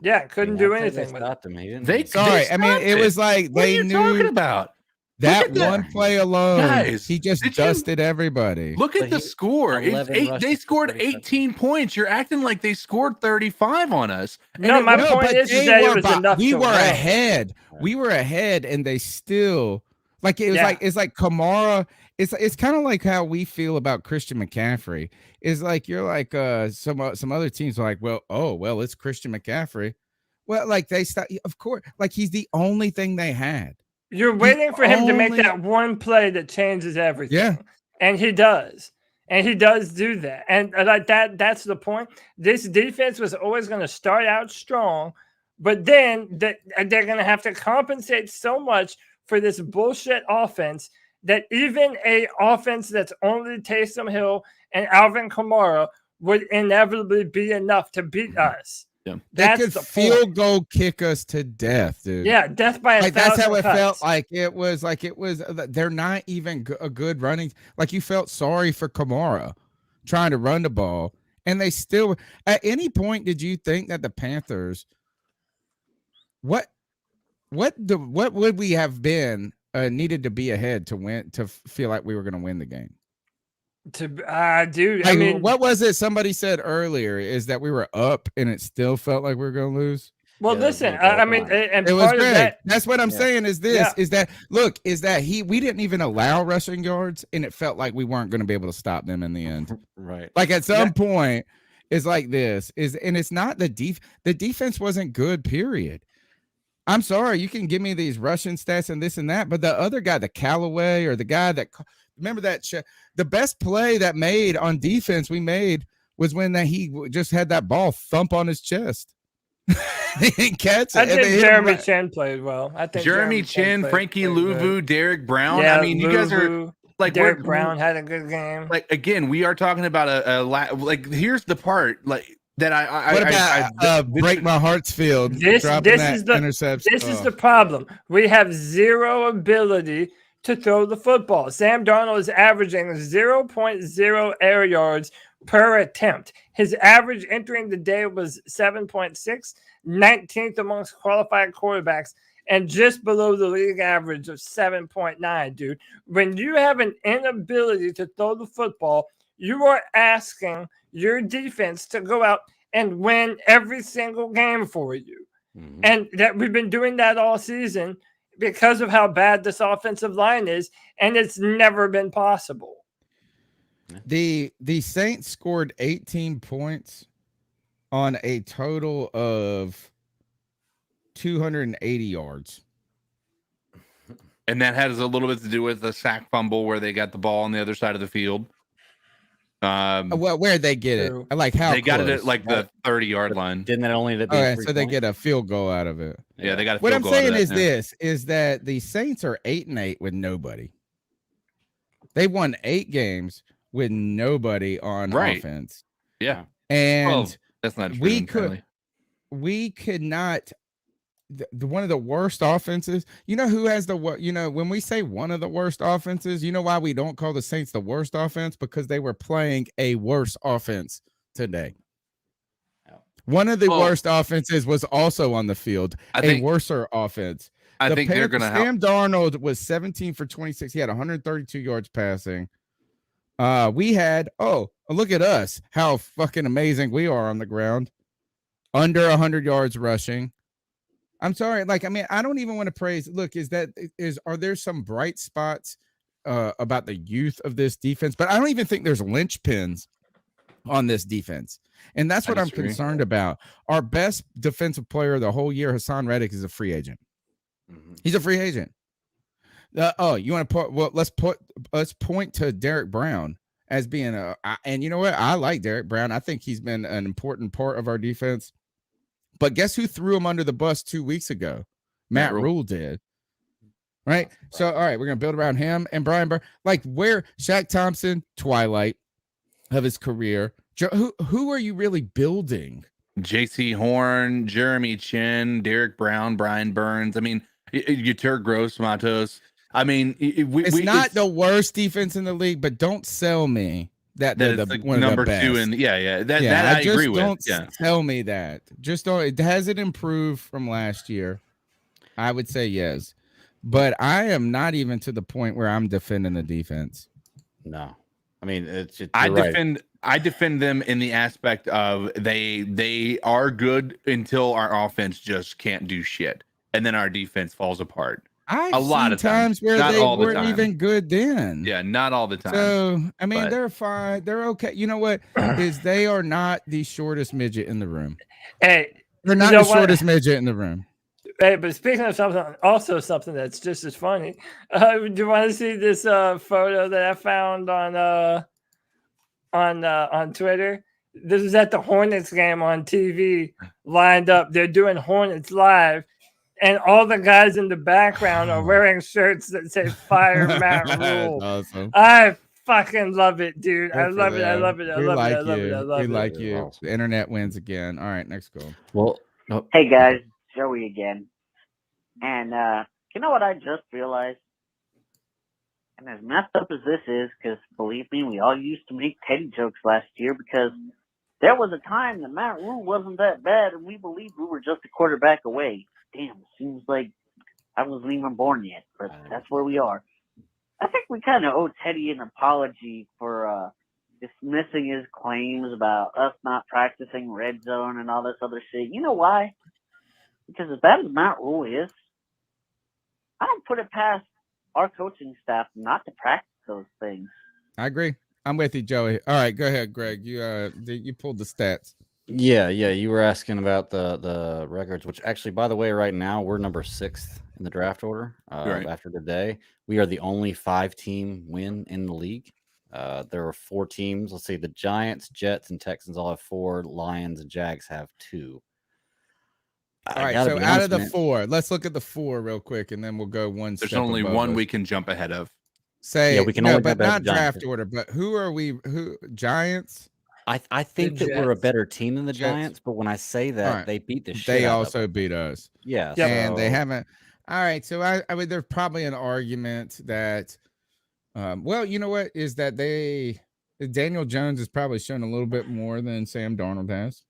Yeah, couldn't do anything with it. I mean, it was like they knew. Talking about that one play alone, guys, he just dusted everybody. Look at the score. They scored 18 points. You're acting like they scored 35 on us. No, my point is that it was enough. We were ahead. We were ahead, and they still like it was it's like Kamara. It's kind of like how we feel about Christian McCaffrey. Is like you're like some other teams are like, well, it's Christian McCaffrey. Well, like they start, of course, like he's the only thing they had. You're waiting for him to make that one play that changes everything. Yeah. And he does. And he does do that. And like that's the point. This defense was always going to start out strong, but then they're going to have to compensate so much for this bullshit offense that even a offense that's only Taysom Hill and Alvin Kamara would inevitably be enough to beat us. Yeah. They could field goal kick us to death, dude. Yeah, death by a thousand that's how it cuts. felt. Like it was. They're not even a good running. Like you felt sorry for Kamara trying to run the ball, and they still. At any point, did you think that the Panthers? What would we have been needed to be ahead to win to feel like we were going to win the game? Dude, I mean, what was it? Somebody said earlier is that we were up and it still felt like we were going to lose. Well, listen, I mean, and it was part of great. That's what I'm saying is this, Yeah. is that, look, is that we didn't even allow rushing yards and it felt like we weren't going to be able to stop them in the end. Right. Like at some point it's like this and it's not the defense wasn't good, period. I'm sorry. You can give me these rushing stats and this and that, but the other guy, the Callaway or the guy that remember that the best play that made on defense we made was when he just had that ball thump on his chest. He didn't catch it. I think Jeremy Chin played well. I think Jeremy Chin, Frankie Louvu, Derek Brown. Yeah, I mean, you guys are like Derek Brown had a good game. Like again, we are talking about like here's the part like that I break my heart's field. This is the interception. This is the problem. We have zero ability to throw the football. Sam Darnold is averaging 0.0 air yards per attempt. His average entering the day was 7.6, 19th amongst qualified quarterbacks, and just below the league average of 7.9, dude. When you have an inability to throw the football, You are asking your defense to go out and win every single game for you. And that we've been doing that all season because of how bad this offensive line is, and it's never been possible. The Saints scored 18 points on a total of 280 yards. And that has a little bit to do with the sack fumble where they got the ball on the other side of the field. Well, where'd they get it? Like how they got it close? at like the 30-yard line. Didn't that only end up being Okay, 3 so they points? get a field goal out of it. Yeah, they got a What field I'm goal out of saying that, is yeah. this is that the Saints are 8-8 with nobody. They won 8 games with nobody on offense. Yeah. And Well, that's not true entirely. we could not one of the worst offenses. You know who has when we say one of the worst offenses, you know why we don't call the Saints the worst offense? Because they were playing a worse offense today. One of the worst offenses was also on the field, a worser offense. I think they're gonna Sam Darnold was 17 for 26. He had 132 yards passing. We had look at us, how fucking amazing we are on the ground. Under 100 yards rushing. I'm sorry, I don't even want to praise. Look, are there some bright spots about the youth of this defense? But I don't even think there's linchpins on this defense. And that's what I'm concerned about. Our best defensive player the whole year, Hassan Reddick, is a free agent. He's a free agent. You want to put? Well, let's point to Derek Brown as being and you know what? I like Derek Brown. I think he's been an important part of our defense. But guess who threw him under the bus 2 weeks ago? Matt Rule did. Right. So, all right, we're gonna build around him and Brian Burr. Where Shaq Thompson, twilight of his career. Who are you really building? JC Horn, Jeremy Chin, Derek Brown, Brian Burns. I mean, Yetur Gross Matos. I mean, it's not the worst defense in the league, but don't sell me that they're one number of the best. 2 and that I agree with. Don't tell me that. Just don't. Has it improved from last year? I would say yes, but I am not even to the point where I'm defending the defense. No, I mean I defend them in the aspect of they are good until our offense just can't do shit, and then our defense falls apart. I've a lot seen of times where not they all the weren't time. even good then. Yeah, not all the time. So I mean, but they're fine. They're okay. You know what? Is they are not the shortest midget in the room. Hey, they're not the shortest midget in the room. Hey, but speaking of something that's just as funny. Do you want to see this photo that I found on Twitter? This is at the Hornets game on TV, lined up. They're doing Hornets live, and all the guys in the background are wearing shirts that say "Fire Matt Rule." Awesome. I fucking love it, dude. I Good love for it. I them. love it. I We love like it. I love you. it. I love We it. like you. The internet wins again. All right, next goal. Well, Hey guys, Joey again. And you know what I just realized? And as messed up as this is, because believe me, we all used to make Teddy jokes last year because there was a time that Matt Rule wasn't that bad and we believed we were just a quarterback away. Damn, seems like I wasn't even born yet, but that's where we are. I think we kind of owe Teddy an apology for dismissing his claims about us not practicing red zone and all this other shit. You know why? Because as bad as Matt Rule is, I don't put it past our coaching staff not to practice those things. I agree. I'm with you, Joey. All right, go ahead, Greg. You pulled the stats. Yeah. You were asking about the records, which actually, by the way, right now we're number 6th in the draft order. Right. After today, we are the only 5-team win in the league. There are 4 teams. Let's see, the Giants, Jets, and Texans all have 4. Lions and Jags have 2. All right, so out of the 4, let's look at the 4 real quick, and then we'll go one. There's step only above one us. we can jump ahead of. Say, we can only but jump ahead not of the Giants. draft order. But who are we? Who Giants? I think that we're a better team than the Jets. Giants, but when I say that, Right. they beat the shit They out also of us. beat us. Yeah, and they so- haven't. All right, so I mean, there's probably an argument that, well, you know what is that Daniel Jones has probably shown a little bit more than Sam Darnold has.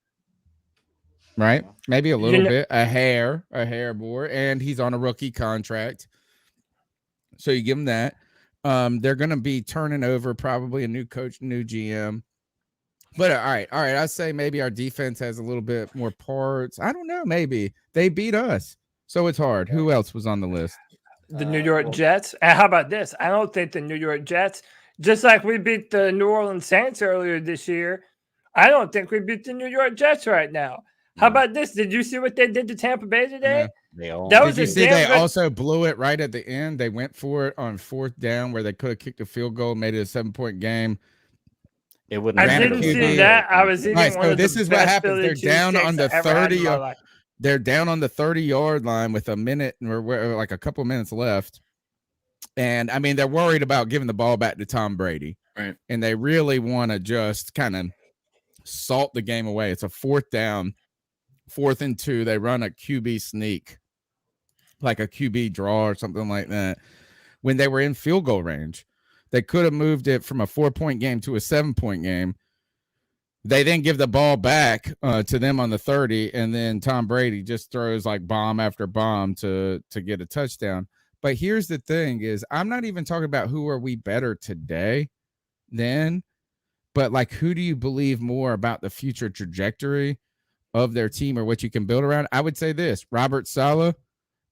Right, maybe a little bit, a hair more, and he's on a rookie contract, so you give him that. They're going to be turning over probably a new coach, new GM. But all right. I say maybe our defense has a little bit more parts. I don't know. Maybe they beat us, so it's hard. Who else was on the list? The New York Jets. And how about this? I don't think the New York Jets, just like we beat the New Orleans Saints earlier this year, I don't think we beat the New York Jets right now. How about this? Did you see what they did to Tampa Bay today? Did you see they also blew it right at the end? They went for it on 4th down where they could have kicked a field goal, made it a 7-point game. It wouldn't. I didn't see that. I was eating one of this the is what best happens. Philly They're down on the cheesesteaks I ever had in 30. my life. They're down on the 30-yard line with a minute or like a couple minutes left. And I mean, they're worried about giving the ball back to Tom Brady. Right. And they really want to just kind of salt the game away. It's a 4th down, 4th and 2. They run a QB sneak, like a QB draw or something like that. When they were in field goal range, they could have moved it from a 4-point game to a 7-point game. They then give the ball back to them on the 30, and then Tom Brady just throws like bomb after bomb to get a touchdown. But here's the thing is I'm not even talking about who are we better today than, but like who do you believe more about the future trajectory of their team or what you can build around? I would say this, Robert Saleh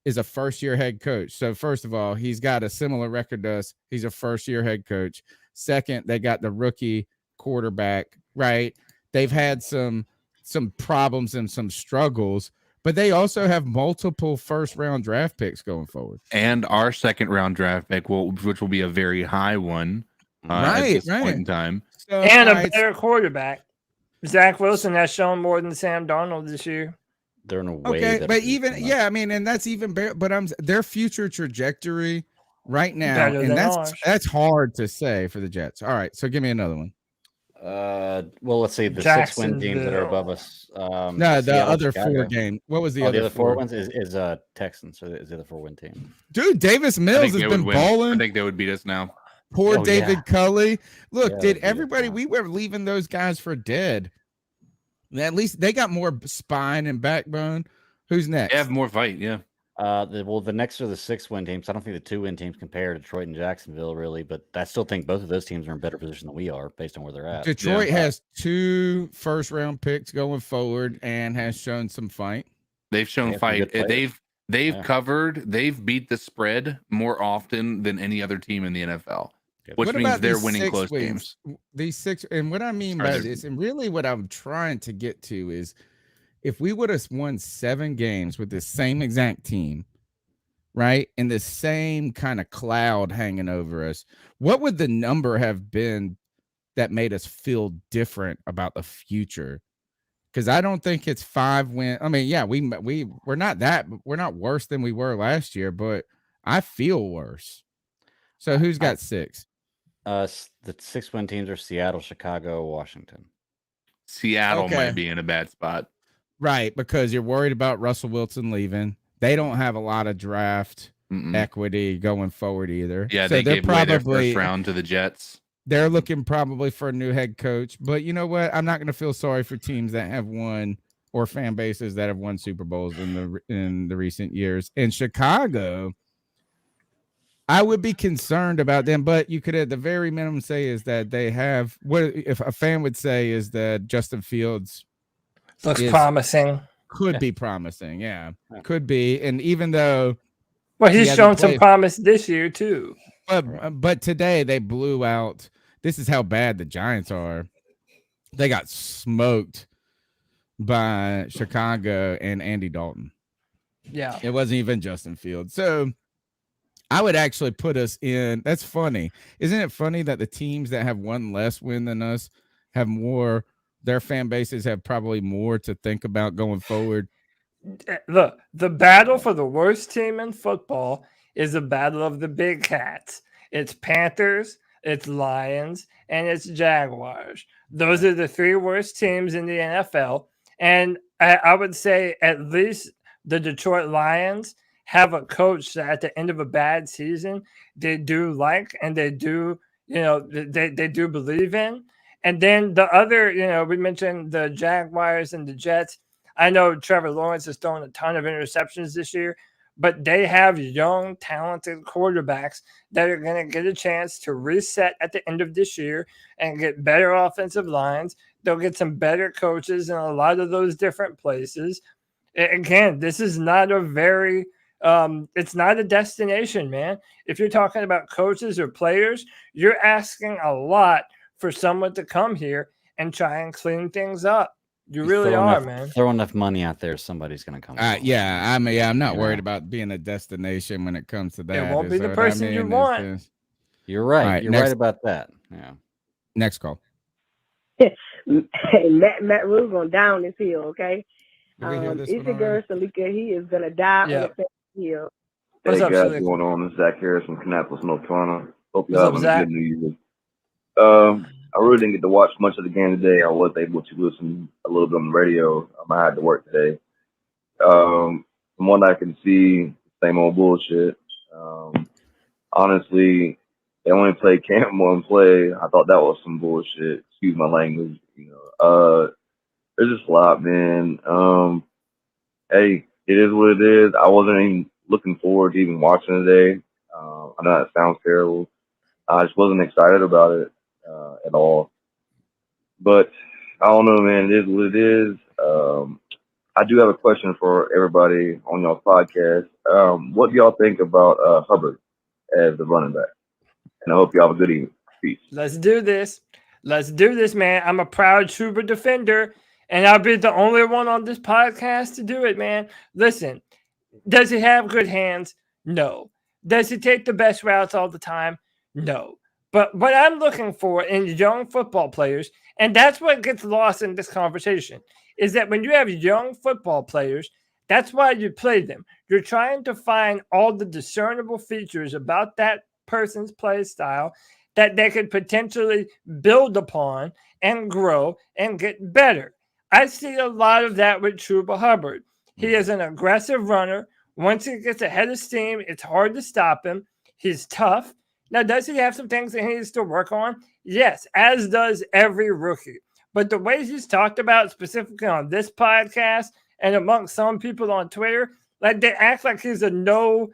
is a first-year head coach. So first of all, he's got a similar record to us. He's a first-year head coach. Second, they got the rookie quarterback, right? They've had some problems and some struggles, but they also have multiple first-round draft picks going forward. And our 2nd-round draft pick, which will be a very high one at this point in time. So, And a better quarterback. Zach Wilson has shown more than Sam Darnold this year. They're in a way. Okay, but even I mean, and that's even better. But their future trajectory right now, Better and than that's ours. hard to say for the Jets. All right, so give me another one. Well, let's see the 6-win teams that are above us. No, the Seattle, other Chicago. 4 games. What was the The other other 4 4 ones is Texans. So is the other 4-win team. Dude, Davis I Mills think has they been would win. I balling. think they would beat us now. Poor Oh, David yeah. Culley. Look, Yeah, did they beat us everybody? now. We were leaving those guys for dead. At least they got more spine and backbone. Who's next? They have more fight, yeah. The next are the 6-win teams. I don't think the 2-win teams compare to Detroit and Jacksonville really, but I still think both of those teams are in better position than we are based on where they're at. Detroit has 2 first-round picks going forward and has shown some fight. They've shown They have some fight. good players. They've covered. They've beat the spread more often than any other team in the NFL, which What means about they're these winning 6 close wins? games. These 6, and what I mean Or by they're- this, and really what I'm trying to get to is, if we would have won 7 games with the same exact team, right, and the same kind of cloud hanging over us, what would the number have been that made us feel different about the future? Because I don't think it's 5 wins. I mean, yeah, we're not worse than we were last year, but I feel worse. So who's got 6? The 6-win teams are Seattle, Chicago, Washington. Seattle Okay. might be in a bad spot. Right, because you're worried about Russell Wilson leaving. They don't have a lot of draft equity going forward either. Yeah, so they they're gave away their probably first round to the Jets. they're looking probably for a new head coach. But you know what? I'm not going to feel sorry for teams that have won or fan bases that have won Super Bowls in the recent years. In Chicago, I would be concerned about them, but you could at the very minimum say is that they have what if a fan would say is that Justin Fields Looks promising. could be promising. Yeah, could be. And even though, Well, he he's hasn't shown some played- promise this year too. but today they blew out. This is how bad the Giants are. They got smoked by Chicago and Andy Dalton. Yeah. It wasn't even Justin Fields. So I would actually put us in. That's funny. Isn't it funny that the teams that have one less win than us have more, their fan bases have probably more to think about going forward? Look, the battle for the worst team in football is the battle of the big cats. It's Panthers, it's Lions, and it's Jaguars. Those are the 3 worst teams in the NFL. And I would say at least the Detroit Lions have a coach that at the end of a bad season, they do like and they do, they do believe in. And then the other, we mentioned the Jaguars and the Jets. I know Trevor Lawrence has thrown a ton of interceptions this year, but they have young, talented quarterbacks that are going to get a chance to reset at the end of this year and get better offensive lines. They'll get some better coaches in a lot of those different places. Again, this is not a very it's not a destination, man. If you're talking about coaches or players, you're asking a lot for someone to come here and try and clean things up. You really are, man. Throw enough money out there, somebody's going to come. Yeah, I'm not worried about being a destination when it comes to that. It won't be the person you want. You're right. Right, You're next- right about that. Yeah. Next call. Hey, Matt Rule's gonna down this hill, okay? It's a girl, Salika. He is gonna die on the hill. Hey guys, what's going on? This is Zach Harris from Kannapolis, North Carolina. Hope you're having a good New Year. I really didn't get to watch much of the game today. I was able to listen a little bit on the radio. I had to work today. From what I can see, same old bullshit. Honestly, they only played Cam one play. I thought that was some bullshit. Excuse my language. There's just a lot, man. Hey, it is what it is. I wasn't even looking forward to even watching today. I know that sounds terrible. I just wasn't excited about it at all. But I don't know, man. It is what it is. I do have a question for everybody on your podcast. What do y'all think about Hubbard as the running back? And I hope y'all have a good evening. Peace. Let's do this. Let's do this, man. I'm a proud Chuba defender, and I'll be the only one on this podcast to do it, man. Listen, does he have good hands? No. Does he take the best routes all the time? No. But what I'm looking for in young football players, and that's what gets lost in this conversation, is that when you have young football players, that's why you play them. You're trying to find all the discernible features about that person's play style that they could potentially build upon and grow and get better. I see a lot of that with Chuba Hubbard. He is an aggressive runner. Once he gets ahead of steam, it's hard to stop him. He's tough. Now, does he have some things that he needs to work on? Yes, as does every rookie. But the way he's talked about specifically on this podcast and amongst some people on Twitter, like they act like he's a no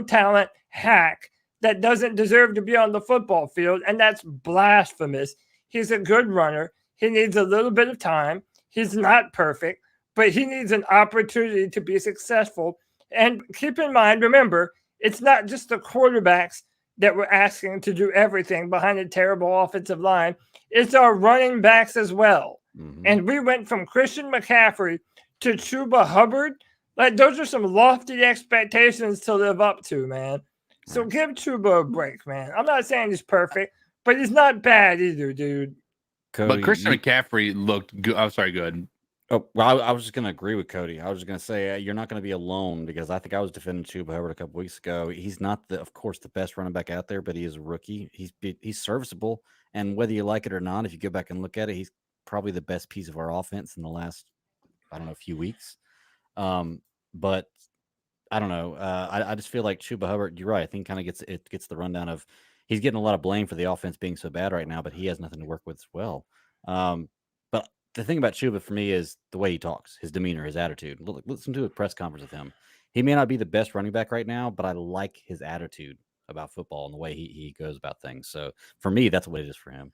talent hack that doesn't deserve to be on the football field, and that's blasphemous. He's a good runner. He needs a little bit of time. He's not perfect, but he needs an opportunity to be successful. And keep in mind, remember, it's not just the quarterbacks that we're asking to do everything behind a terrible offensive line. It's our running backs as well. Mm-hmm. And we went from Christian McCaffrey to Chuba Hubbard. Like, those are some lofty expectations to live up to, man. So give Chuba a break, man. I'm not saying he's perfect, but he's not bad either, dude. Cody, but Christian McCaffrey looked good. I'm sorry, good. Oh, well, I was just going to agree with Cody. I was just going to say you're not going to be alone, because I think I was defending Chuba Hubbard a couple weeks ago. He's not, of course, the best running back out there, but he is a rookie. He's serviceable, and whether you like it or not, if you go back and look at it, he's probably the best piece of our offense in the last, few weeks. But I don't know. I just feel like Chuba Hubbard, you're right. I think kind of gets the rundown of he's getting a lot of blame for the offense being so bad right now, but he has nothing to work with as well. But the thing about Chuba for me is the way he talks, his demeanor, his attitude. Listen to a press conference with him. He may not be the best running back right now, but I like his attitude about football and the way he goes about things. So for me, that's what it is for him.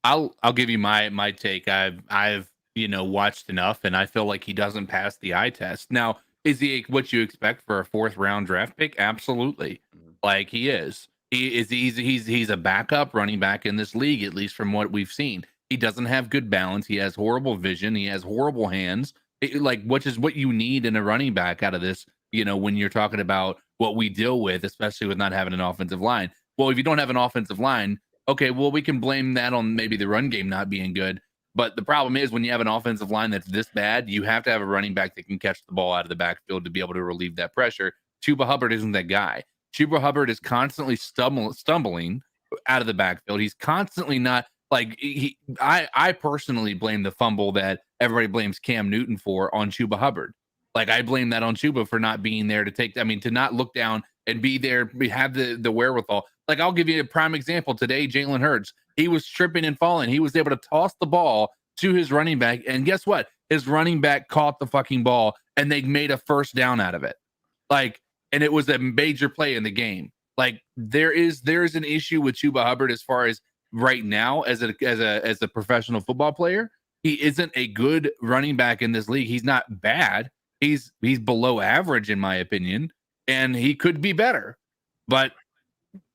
I'll give you my take. I've watched enough, and I feel like he doesn't pass the eye test. Now, is he what you expect for a 4th round draft pick? Absolutely. Like he is. He's a backup running back in this league, at least from what we've seen. He doesn't have good balance. He has horrible vision. He has horrible hands. Which is what you need in a running back out of this, when you're talking about what we deal with, especially with not having an offensive line. Well, if you don't have an offensive line, okay, well, we can blame that on maybe the run game not being good. But the problem is when you have an offensive line that's this bad, you have to have a running back that can catch the ball out of the backfield to be able to relieve that pressure. Chuba Hubbard isn't that guy. Chuba Hubbard is constantly stumbling out of the backfield. He's constantly not I personally blame the fumble that everybody blames Cam Newton for on Chuba Hubbard. Like, I blame that on Chuba for not being there to not look down and be there, have the wherewithal. Like, I'll give you a prime example. Today, Jalen Hurts, he was tripping and falling. He was able to toss the ball to his running back. And guess what? His running back caught the fucking ball and they made a first down out of it. Like, and it was a major play in the game. Like there is an issue with Chuba Hubbard as far as right now as a professional football player. He isn't a good running back in this league. He's not bad. He's below average in my opinion, and he could be better. But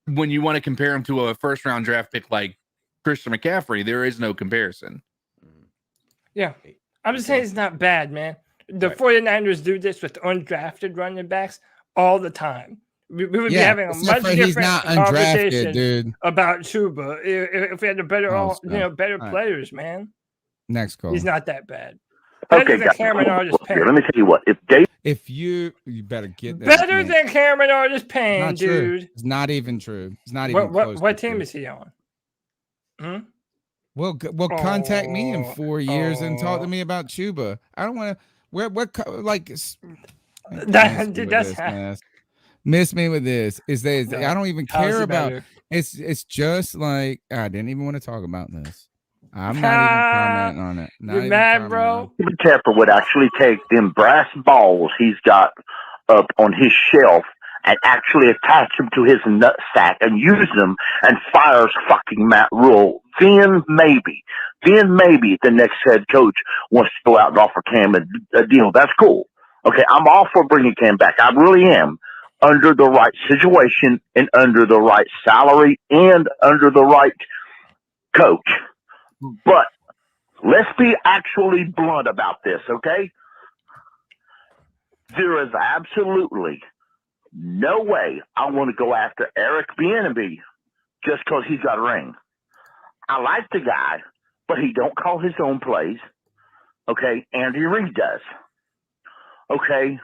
when you want to compare him to a first round draft pick like Christian McCaffrey, there is no comparison. Yeah. I'm just saying it's not bad, man. The 49ers do this with undrafted running backs all the time. We would be having a much different conversation about Chuba if we had a better, better players, man. Next call. He's not that bad. Okay, Better than Cameron Artis-Payne. Let me tell you what. If you better get that. Better than Cameron Artis-Payne, dude. It's not even true. It's not even close. What team is he on? Well, contact me in 4 years and talk to me about Chuba. I don't want to. Miss me with this. I don't even care about. It's just like I didn't even want to talk about this. I'm not even commenting on it. You're mad, bro. Even Tepper would actually take them brass balls he's got up on his shelf and actually attach them to his nutsack and use them and fires fucking Matt Rule. Then maybe the next head coach wants to go out and offer Cam a deal. That's cool. Okay, I'm all for bringing Cam back. I really am. Under the right situation and under the right salary and under the right coach. But let's be actually blunt about this, okay? There is absolutely no way I want to go after Eric Bieniemy just because he's got a ring. I like the guy, but he don't call his own plays. Okay, Andy Reid does. Okay,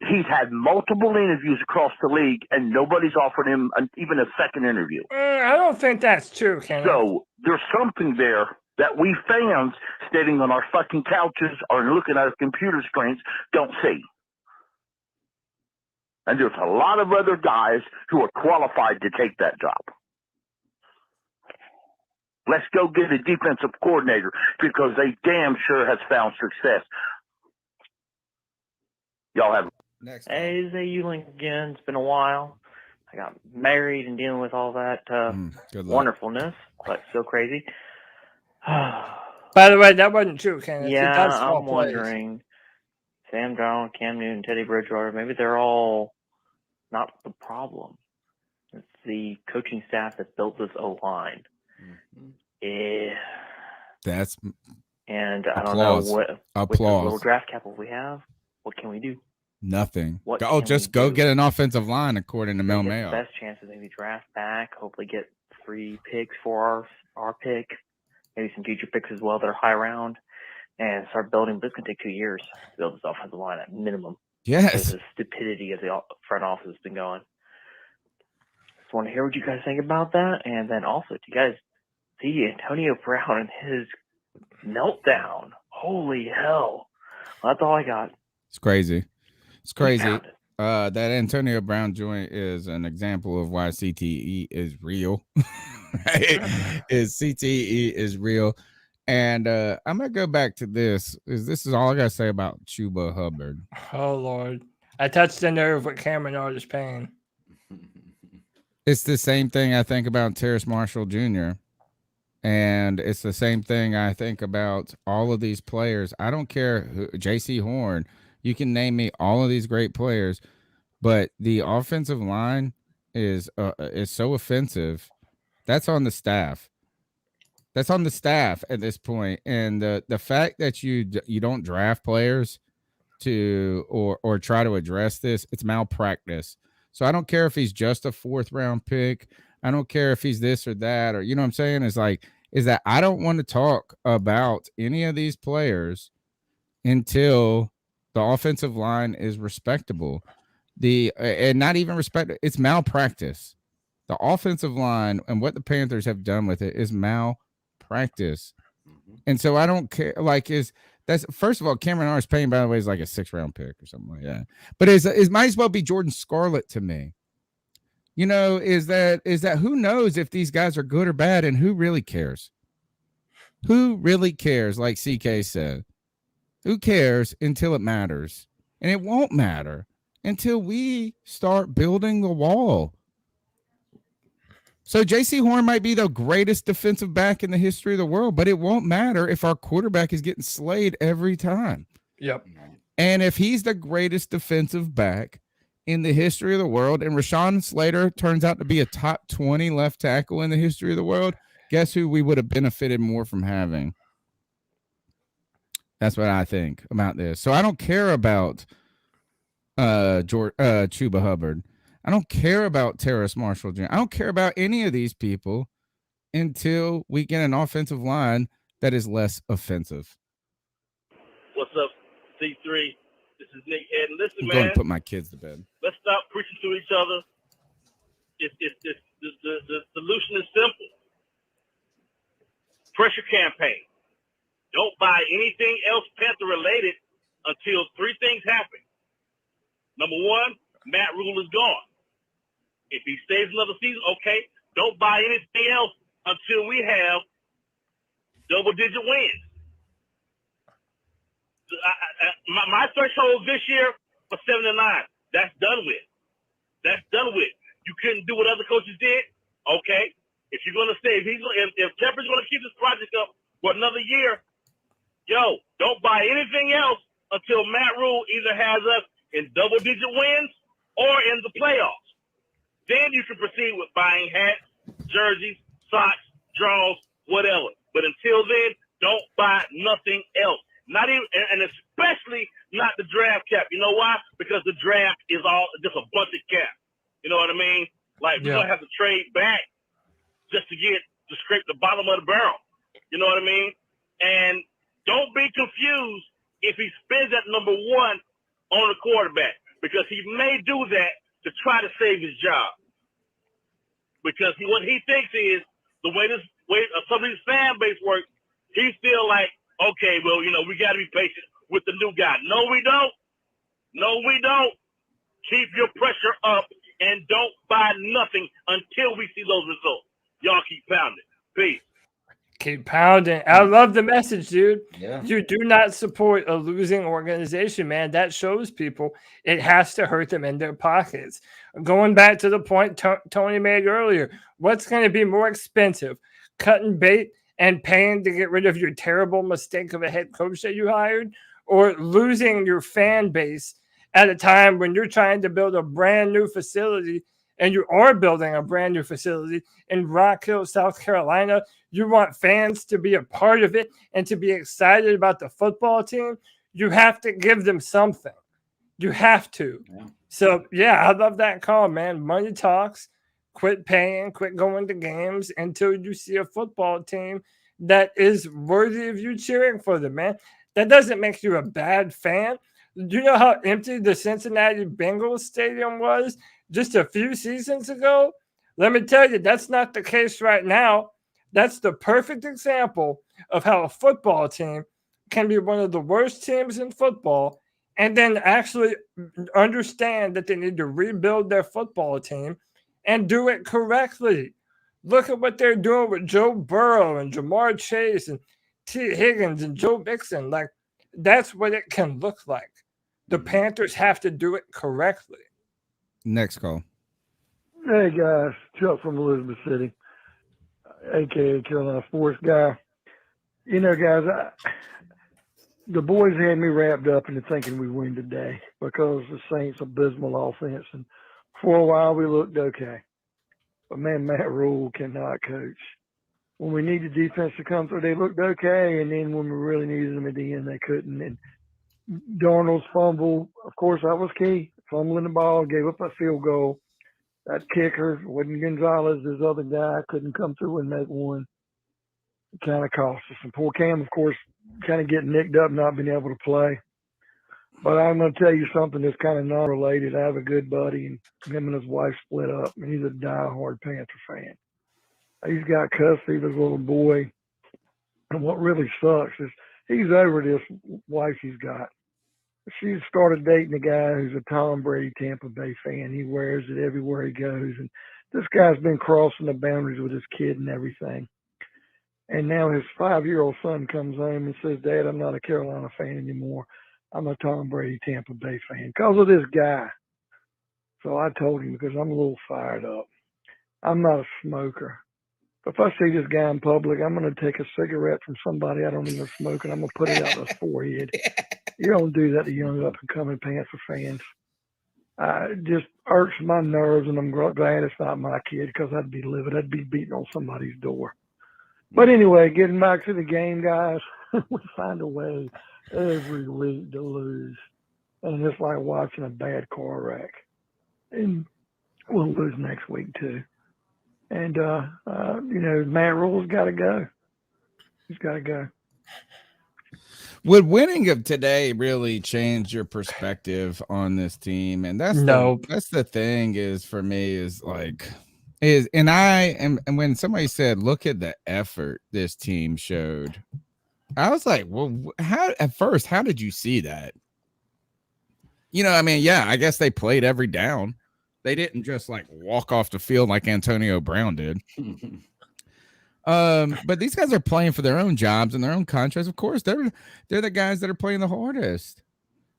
he's had multiple interviews across the league, and nobody's offered him even a second interview. I don't think that's true, Ken. So there's something there that we fans sitting on our fucking couches or looking at our computer screens don't see. And there's a lot of other guys who are qualified to take that job. Let's go get a defensive coordinator because they damn sure has found success. Y'all have next. Hey, Zay Euling again. It's been a while. I got married and dealing with all that wonderfulness, but still crazy. By the way, that wasn't true, Ken. Yeah, I'm wondering. Sam Darnold, Cam Newton, Teddy Bridgewater, maybe they're all not the problem. It's the coaching staff that built this O-line. That's and I applause. don't know what with the little draft capital we have. What can we do? Nothing. Go get an offensive line, according to Mel Mayo. Best chance is maybe draft back. Hopefully, get 3 picks for our pick. Maybe some future picks as well that are high round, and start building. But it's going to take 2 years to build this offensive line at minimum. Yes. The stupidity of the front office has been going. Just want to hear what you guys think about that, and then also, do you guys see Antonio Brown and his meltdown? Holy hell! Well, that's all I got. It's crazy. It's crazy. That Antonio Brown joint is an example of why CTE is real. CTE is real. And I'm going to go back to this. This is all I got to say about Chuba Hubbard. Oh, Lord. I touched the nerve with Cameron Artis-Payne. It's the same thing I think about Terrace Marshall Jr. And it's the same thing I think about all of these players. I don't care who, J.C. Horn. You can name me all of these great players, but the offensive line is so offensive. That's on the staff. That's on the staff at this point. And the fact that you don't draft players to or try to address this, it's malpractice. So I don't care if he's just a 4th round pick. I don't care if he's this or that, or you know what I'm saying? Is that I don't want to talk about any of these players until the offensive line is respectable. And not even respect, it's malpractice. The offensive line and what the Panthers have done with it is malpractice. And so I don't care. That's first of all, Cameron Artis-Payne, by the way, is like a 6th round pick or something like that. But it might as well be Jordan Scarlett to me. You know, is that who knows if these guys are good or bad, and who really cares? Who really cares? Like CK said, who cares until it matters? And it won't matter until we start building the wall. So J.C. Horn might be the greatest defensive back in the history of the world, but it won't matter if our quarterback is getting slayed every time. Yep. And if he's the greatest defensive back in the history of the world and Rashawn Slater turns out to be a top 20 left tackle in the history of the world, guess who we would have benefited more from having? That's what I think about this. So I don't care about Chuba Hubbard. I don't care about Terrace Marshall Jr. I don't care about any of these people until we get an offensive line that is less offensive. What's up, C3? This is Nick Head. And listen, I'm man. going to put my kids to bed. Let's stop preaching to each other. The solution is simple. Pressure campaign. Don't buy anything else Panther related until three things happen. Number one, Matt Rule is gone. If he stays another season, okay. Don't buy anything else until we have double-digit wins. My threshold this year was 7-9. That's done with. That's done with. You couldn't do what other coaches did, okay. If you're going to stay, if Tepper's going to keep this project up for another year, don't buy anything else until Matt Rule either has us in double-digit wins or in the playoffs. Then you can proceed with buying hats, jerseys, socks, draws, whatever. But until then, don't buy nothing else. Not even, and especially not the draft cap. You know why? Because the draft is all just a bunch of cap. You know what I mean? Like, we're going to have to trade back just to scrape the bottom of the barrel. You know what I mean? And don't be confused if he spends that number one on the quarterback, because he may do that to try to save his job. Because what he thinks is the way some of these fan base works, he feel like, okay, well, we got to be patient with the new guy. No, we don't. No, we don't. Keep your pressure up and don't buy nothing until we see those results. Y'all keep pounding. Peace. Keep pounding. I love the message, dude. Yeah. You do not support a losing organization, man. That shows people it has to hurt them in their pockets. Going back to the point Tony made earlier, what's going to be more expensive? Cutting bait and paying to get rid of your terrible mistake of a head coach that you hired, or losing your fan base at a time when you're trying to build a brand new facility, and you are building a brand new facility in Rock Hill, South Carolina. You want fans to be a part of it and to be excited about the football team. You have to give them something. You have to. Yeah. So, I love that call, man. Money talks. Quit paying, quit going to games until you see a football team that is worthy of you cheering for them, man. That doesn't make you a bad fan. Do you know how empty the Cincinnati Bengals stadium was just a few seasons ago? Let me tell you, that's not the case right now. That's the perfect example of how a football team can be one of the worst teams in football and then actually understand that they need to rebuild their football team and do it correctly. Look at what they're doing with Joe Burrow and Jamar Chase and T. Higgins and Joe Mixon. Like, that's what it can look like. The Panthers have to do it correctly. Next call. Hey, guys. Chuck from Elizabeth City, a.k.a. Carolina Force guy. You know, guys, the boys had me wrapped up into thinking we win today because the Saints' abysmal offense. And for a while, we looked okay. But, man, Matt Rule cannot coach. When we needed defense to come through, they looked okay. And then when we really needed them at the end, they couldn't. And Darnold's fumble, of course, that was key. Fumbling the ball, gave up a field goal. That kicker, wasn't Gonzalez, this other guy, couldn't come through and make one. It kind of cost us. And poor Cam, of course, kind of getting nicked up, not being able to play. But I'm going to tell you something that's kind of non-related. I have a good buddy, and him and his wife split up, and he's a diehard Panther fan. He's got custody of his little boy. And what really sucks is he's over this wife he's got. She started dating a guy who's a Tom Brady Tampa Bay fan. He wears it everywhere he goes. And this guy's been crossing the boundaries with his kid and everything. And now his 5-year-old son comes home and says, Dad, I'm not a Carolina fan anymore. I'm a Tom Brady Tampa Bay fan because of this guy. So I told him, because I'm a little fired up. I'm not a smoker. If I see this guy in public, I'm going to take a cigarette from somebody I don't even smoke, and I'm going to put it out his forehead. You don't do that to young up-and-coming Panther fans. It just irks my nerves, and I'm glad it's not my kid, because I'd be livid. I'd be beating on somebody's door. But anyway, getting back to the game, guys, we find a way every week to lose. And it's like watching a bad car wreck. And we'll lose next week, too. And, Matt Rule's got to go. He's got to go. Would winning of today really change your perspective on this team? And that's the thing is for me is like and when somebody said, look at the effort this team showed, I was like, well, how did you see that? I guess they played every down. They didn't just like walk off the field like Antonio Brown did. But these guys are playing for their own jobs and their own contracts. Of course, they're the guys that are playing the hardest.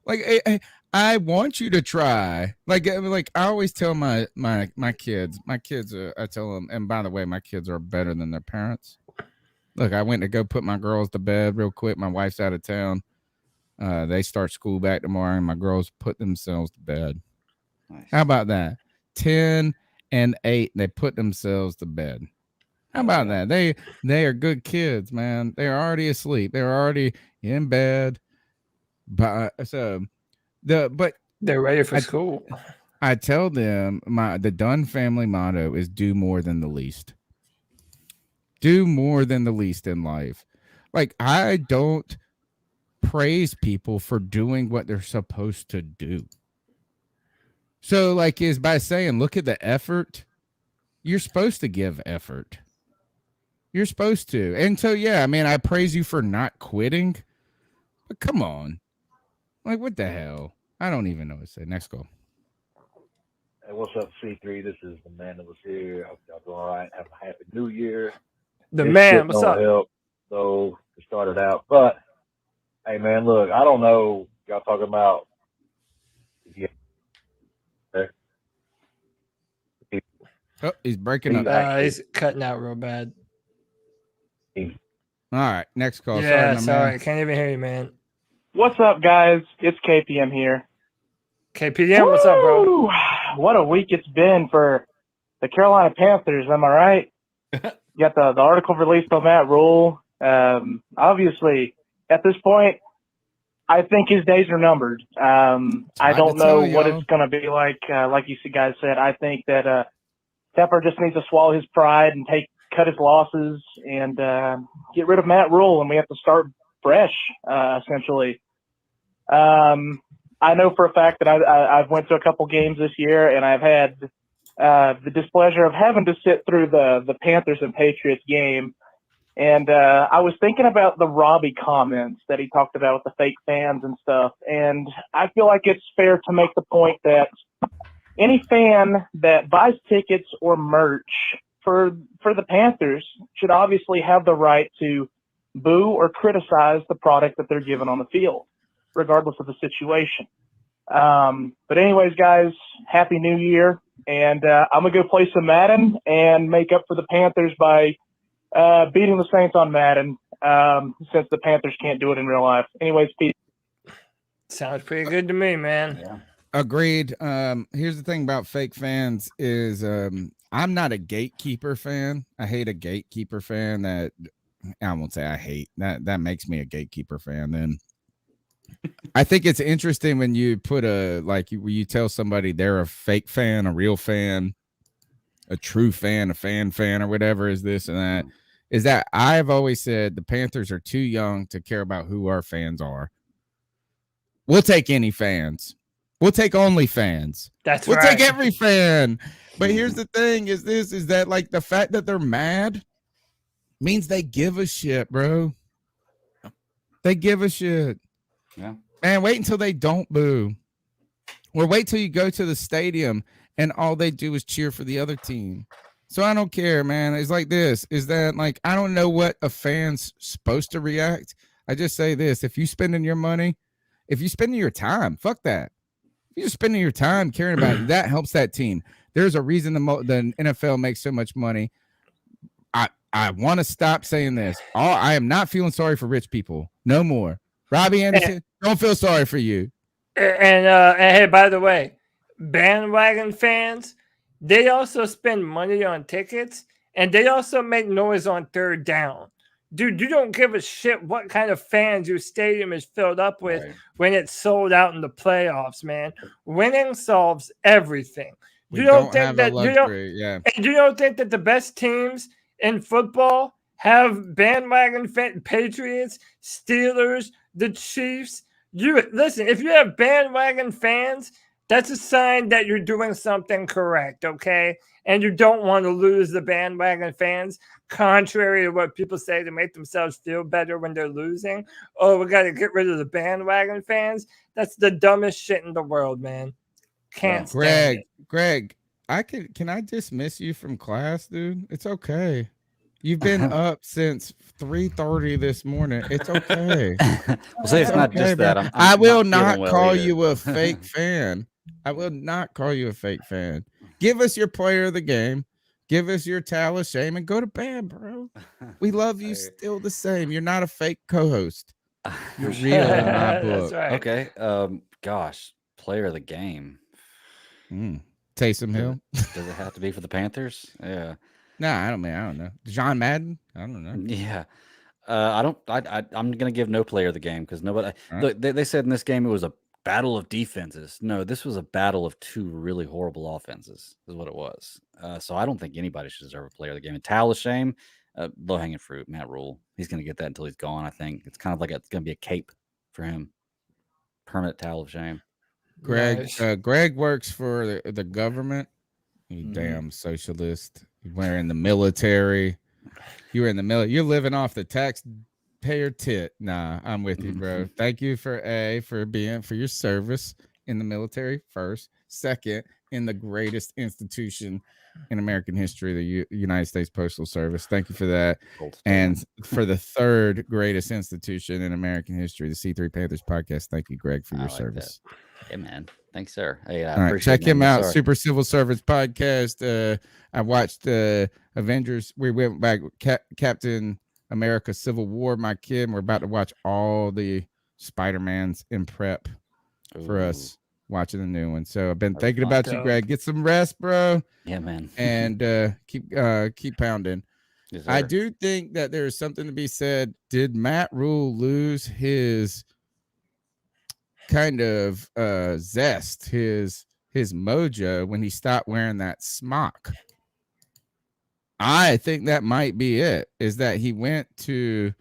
Like I want you to try. Like I always tell my kids. I tell them. And by the way, my kids are better than their parents. Look, I went to go put my girls to bed real quick. My wife's out of town. They start school back tomorrow, and my girls put themselves to bed. Nice. How about that? 10 and 8, they put themselves to bed. How about that? They are good kids, man. They're already asleep. They're already in bed. But they're ready for school. I tell them the Dunn family motto is do more than the least. Do more than the least in life. Like, I don't praise people for doing what they're supposed to do. So, like, is by saying, look at the effort. You're supposed to give effort. You're supposed to. And so, I praise you for not quitting. But come on. Like, what the hell? I don't even know what to say. Next call. Hey, what's up, C3? This is the man that was here. I hope y'all doing all right. Have a happy new year. The man, what's up? Help, so it started out. But, hey, man, look, I don't know. Y'all talking about. Oh, he's breaking up. He's cutting out real bad. All right, next call. Yeah, sorry. Can't even hear you, man. What's up, guys? It's KPM here. KPM, what's up, bro? What a week it's been for the Carolina Panthers. Am I right? You got the article released on Matt Rule. Obviously, at this point, I think his days are numbered. I don't know what it's going to be like. Like you guys said, I think that Tepper just needs to swallow his pride and cut his losses and get rid of Matt Rule, and we have to start fresh, essentially. I know for a fact that I've went to a couple games this year, and I've had the displeasure of having to sit through the Panthers and Patriots game. And I was thinking about the Robbie comments that he talked about with the fake fans and stuff. And I feel like it's fair to make the point that any fan that buys tickets or merch for the Panthers should obviously have the right to boo or criticize the product that they're given on the field, regardless of the situation. But anyways, guys, Happy New Year. And I'm going to go play some Madden and make up for the Panthers by beating the Saints on Madden, since the Panthers can't do it in real life. Anyways, peace. Sounds pretty good to me, man. Yeah. Agreed. Here's the thing about fake fans is I'm not a gatekeeper fan. I hate a gatekeeper fan. That I won't say I hate. That makes me a gatekeeper fan. Then I think it's interesting when you put you tell somebody they're a fake fan, a real fan, a true fan, a fan, or whatever is this and that. Is that I've always said the Panthers are too young to care about who our fans are. We'll take any fans. We'll take only fans. We'll take every fan. But here's the thing is that like the fact that they're mad means they give a shit, bro. They give a shit. Yeah. Man, wait until they don't boo. Or wait till you go to the stadium and all they do is cheer for the other team. So I don't care, man. It's like this. Is that like I don't know what a fan's supposed to react. I just say this: if you spending your money, if you spending your time, fuck that. If you're spending your time caring about it, that helps that team. There's a reason the NFL makes so much money. I want to stop saying this. I am not feeling sorry for rich people. No more. Robbie Anderson, don't feel sorry for you. And hey, by the way, bandwagon fans, they also spend money on tickets, and they also make noise on third down. Dude, you don't give a shit what kind of fans your stadium is filled up with when it's sold out in the playoffs, man. Winning solves everything. You don't think that you don't think that the best teams in football have bandwagon Patriots, Steelers, the Chiefs? Listen, if you have bandwagon fans, that's a sign that you're doing something correct, okay? And you don't want to lose the bandwagon fans, contrary to what people say to make themselves feel better when they're losing. Oh, we got to get rid of the bandwagon fans. That's the dumbest shit in the world, man. Can't stand it. Greg, can I dismiss you from class, dude? It's okay. You've been up since 3:30 this morning. It's okay. Well, say it's not just that. I will not call you a fake fan. I will not call you a fake fan. Give us your player of the game. Give us your towel of shame and go to bed, bro. We love you still the same. You're not a fake co-host. You're real in my book. That's right. Okay. Gosh, player of the game. Taysom Hill. Does it have to be for the Panthers? Yeah. No, I don't know. John Madden? I don't know. Yeah. I'm gonna give no player of the game because nobody look, they said in this game it was a battle of defenses. No, this was a battle of two really horrible offenses, is what it was. So I don't think anybody should deserve a player of the game. And towel of shame, low-hanging fruit, Matt Rule. He's gonna get that until he's gone, I think. It's kind of like it's gonna be a cape for him. Permanent towel of shame. Greg, Greg works for the government. You damn socialist. You're in the military. You're in the military. You're living off the taxpayer tit. Nah, I'm with you, bro. Thank you for your service in the military first. Second, in the greatest institution in American history, the United States Postal Service. Thank you for that. And for the third greatest institution in American history, the C3 Panthers Podcast. Thank you, Greg, for your service. Hey, man. Thanks, sir. Hey, all right, check him out. Super Civil Service Podcast. I watched Avengers. We went back Captain America Civil War. My kid. We're about to watch all the Spider-Mans in prep for us watching the new one. So I've been thinking about you, Greg. Get some rest, bro. Yeah, man. And keep pounding. Yes, I do think that there's something to be said. Did Matt Rule lose his kind of zest, his mojo when he stopped wearing that smock? I think that might be it, is that he went to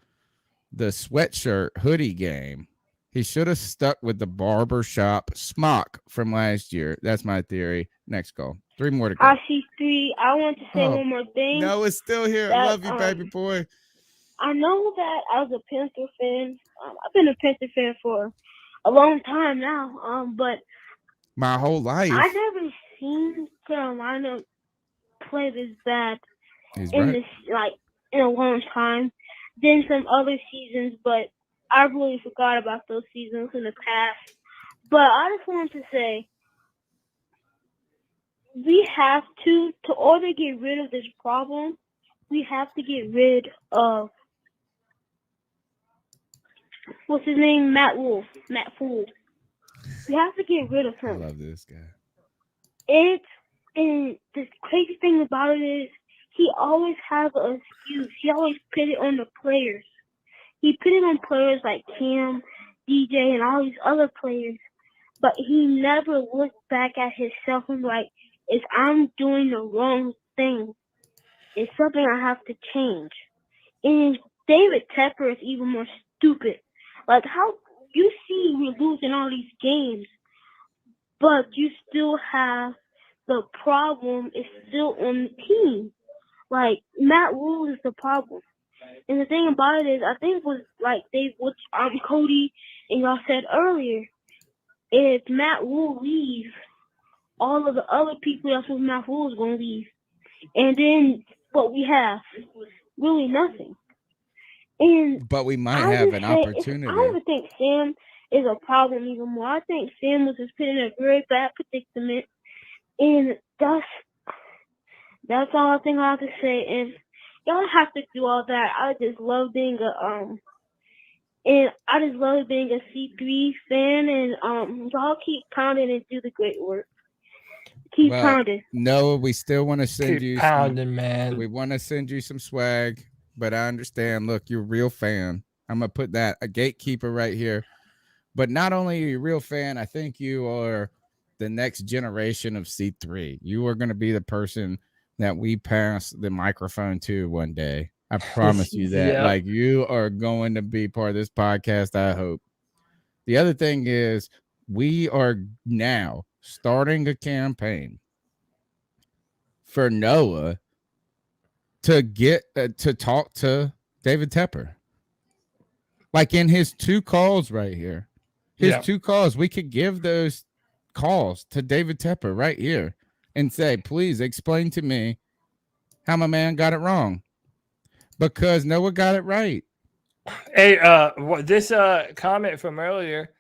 the sweatshirt hoodie game. He should have stuck with the barbershop smock from last year. That's my theory. Next call. 3 more to go. I see 3. I want to say one more thing. No, it's still here. I love you, baby boy. I know that as a Panther fan, I've been a Panther fan for a long time now. But my whole life. I never seen Carolina play this bad in a long time. Then some other seasons, but I really forgot about those seasons in the past. But I just wanted to say, we have to order get rid of this problem, we have to get rid of what's his name? Matt Fool. We have to get rid of him. I love this guy. And the crazy thing about it is he always has an excuse. He always put it on the players. He put it on players like Cam, DJ, and all these other players. But he never looked back at himself and like, if I'm doing the wrong thing, it's something I have to change. And David Tepper is even more stupid. Like, how you see we're losing all these games, but you still have the problem is still on the team. Like, Matt Rule is the problem. And the thing about it is, I think was like Cody and y'all said earlier, if Matt Rule leaves, all of the other people that's with Matt Rule is going to leave. And then what we have, really nothing. And But we might I have just an say, I opportunity. don't even think Sam is a problem even more. I think Sam was just put in a very bad predicament. And that's all I think I have to say. And y'all have to do all that. I just love being a C3 fan, and y'all keep pounding and do the great work. Keep pounding. No, we still want to send Keep you pounding, man. We want to send you some swag, but I understand. Look, you're a real fan. I'm gonna put that a gatekeeper right here. But not only are you a real fan, I think you are the next generation of C3. You are going to be the person that we pass the microphone to one day. I promise you that. Yep. Like, you are going to be part of this podcast, I hope. The other thing is, we are now starting a campaign for Noah to get to talk to David Tepper. Like in his 2 calls right here. His 2 calls, we could give those calls to David Tepper right here and say, please explain to me how my man got it wrong. Because Noah got it right. Hey, this comment from earlier,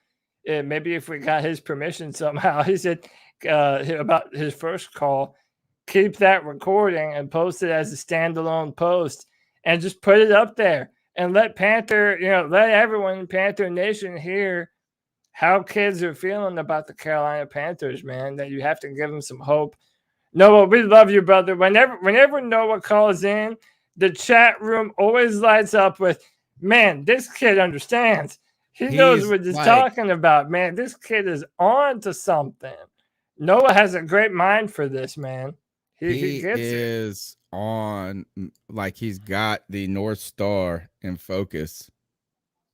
maybe if we got his permission somehow, he said about his first call, keep that recording and post it as a standalone post and just put it up there and let everyone in Panther Nation hear how kids are feeling about the Carolina Panthers, man, that you have to give them some hope. Noah, we love you, brother. Whenever Noah calls in, the chat room always lights up with, man, this kid understands. He knows what he's talking about, man. This kid is on to something. Noah has a great mind for this, man. He gets is on, like, he's got the North Star in focus.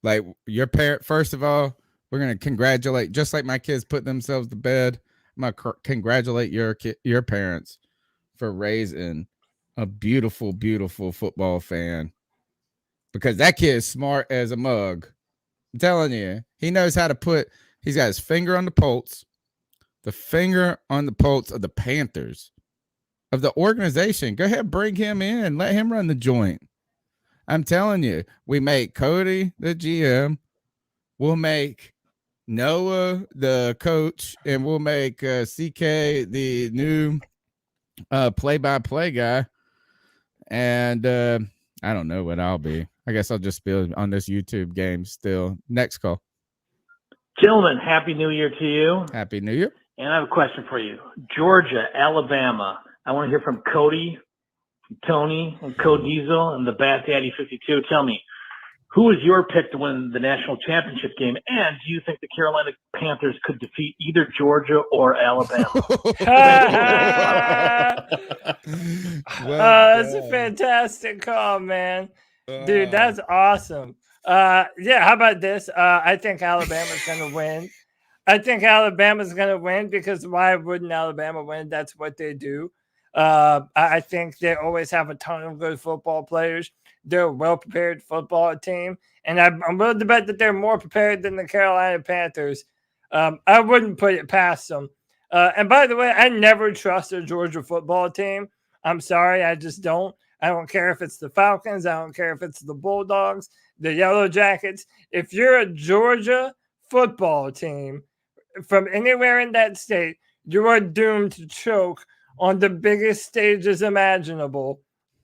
Like, your parent, first of all, we're going to congratulate, just like my kids put themselves to bed, I'm going to congratulate your parents for raising a beautiful, beautiful football fan. Because that kid is smart as a mug. I'm telling you, he knows how to he's got his finger on the pulse of the Panthers, of the organization. Go ahead, bring him in, let him run the joint. I'm telling you, we make Cody the GM, we'll make Noah the coach, and we'll make CK the new play-by-play guy. And I don't know what I'll be. I guess I'll just be on this YouTube game still. Next call. Gentlemen, Happy New Year to you. Happy New Year. And I have a question for you. Georgia, Alabama. I want to hear from Cody, Tony, and Code Diesel, and the Bat Daddy 52. Tell me, who is your pick to win the national championship game? And do you think the Carolina Panthers could defeat either Georgia or Alabama? That's a fantastic call, man. Dude, that's awesome. Yeah, how about this? I think Alabama's going to win. I think Alabama's going to win because why wouldn't Alabama win? That's what they do. I think they always have a ton of good football players. They're a well-prepared football team, and I'm willing to bet that they're more prepared than the Carolina Panthers. I wouldn't put it past them. And by the way, I never trust a Georgia football team. I'm sorry, I just don't. I don't care if it's the Falcons. I don't care if it's the Bulldogs, the Yellow Jackets. If you're a Georgia football team from anywhere in that state, you are doomed to choke on the biggest stages imaginable.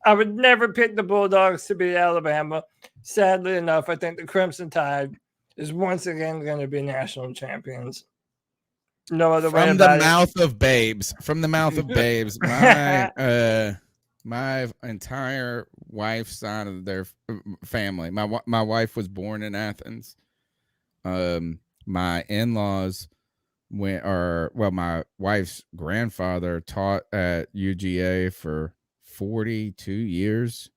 I would never pick the Bulldogs to beat Alabama. Sadly enough, I think the Crimson Tide is once again going to be national champions. No other way From about the it. mouth of babes. From the mouth of babes. My entire wife's side of their family. My wife was born in Athens. My in-laws my wife's grandfather taught at UGA for 42 years.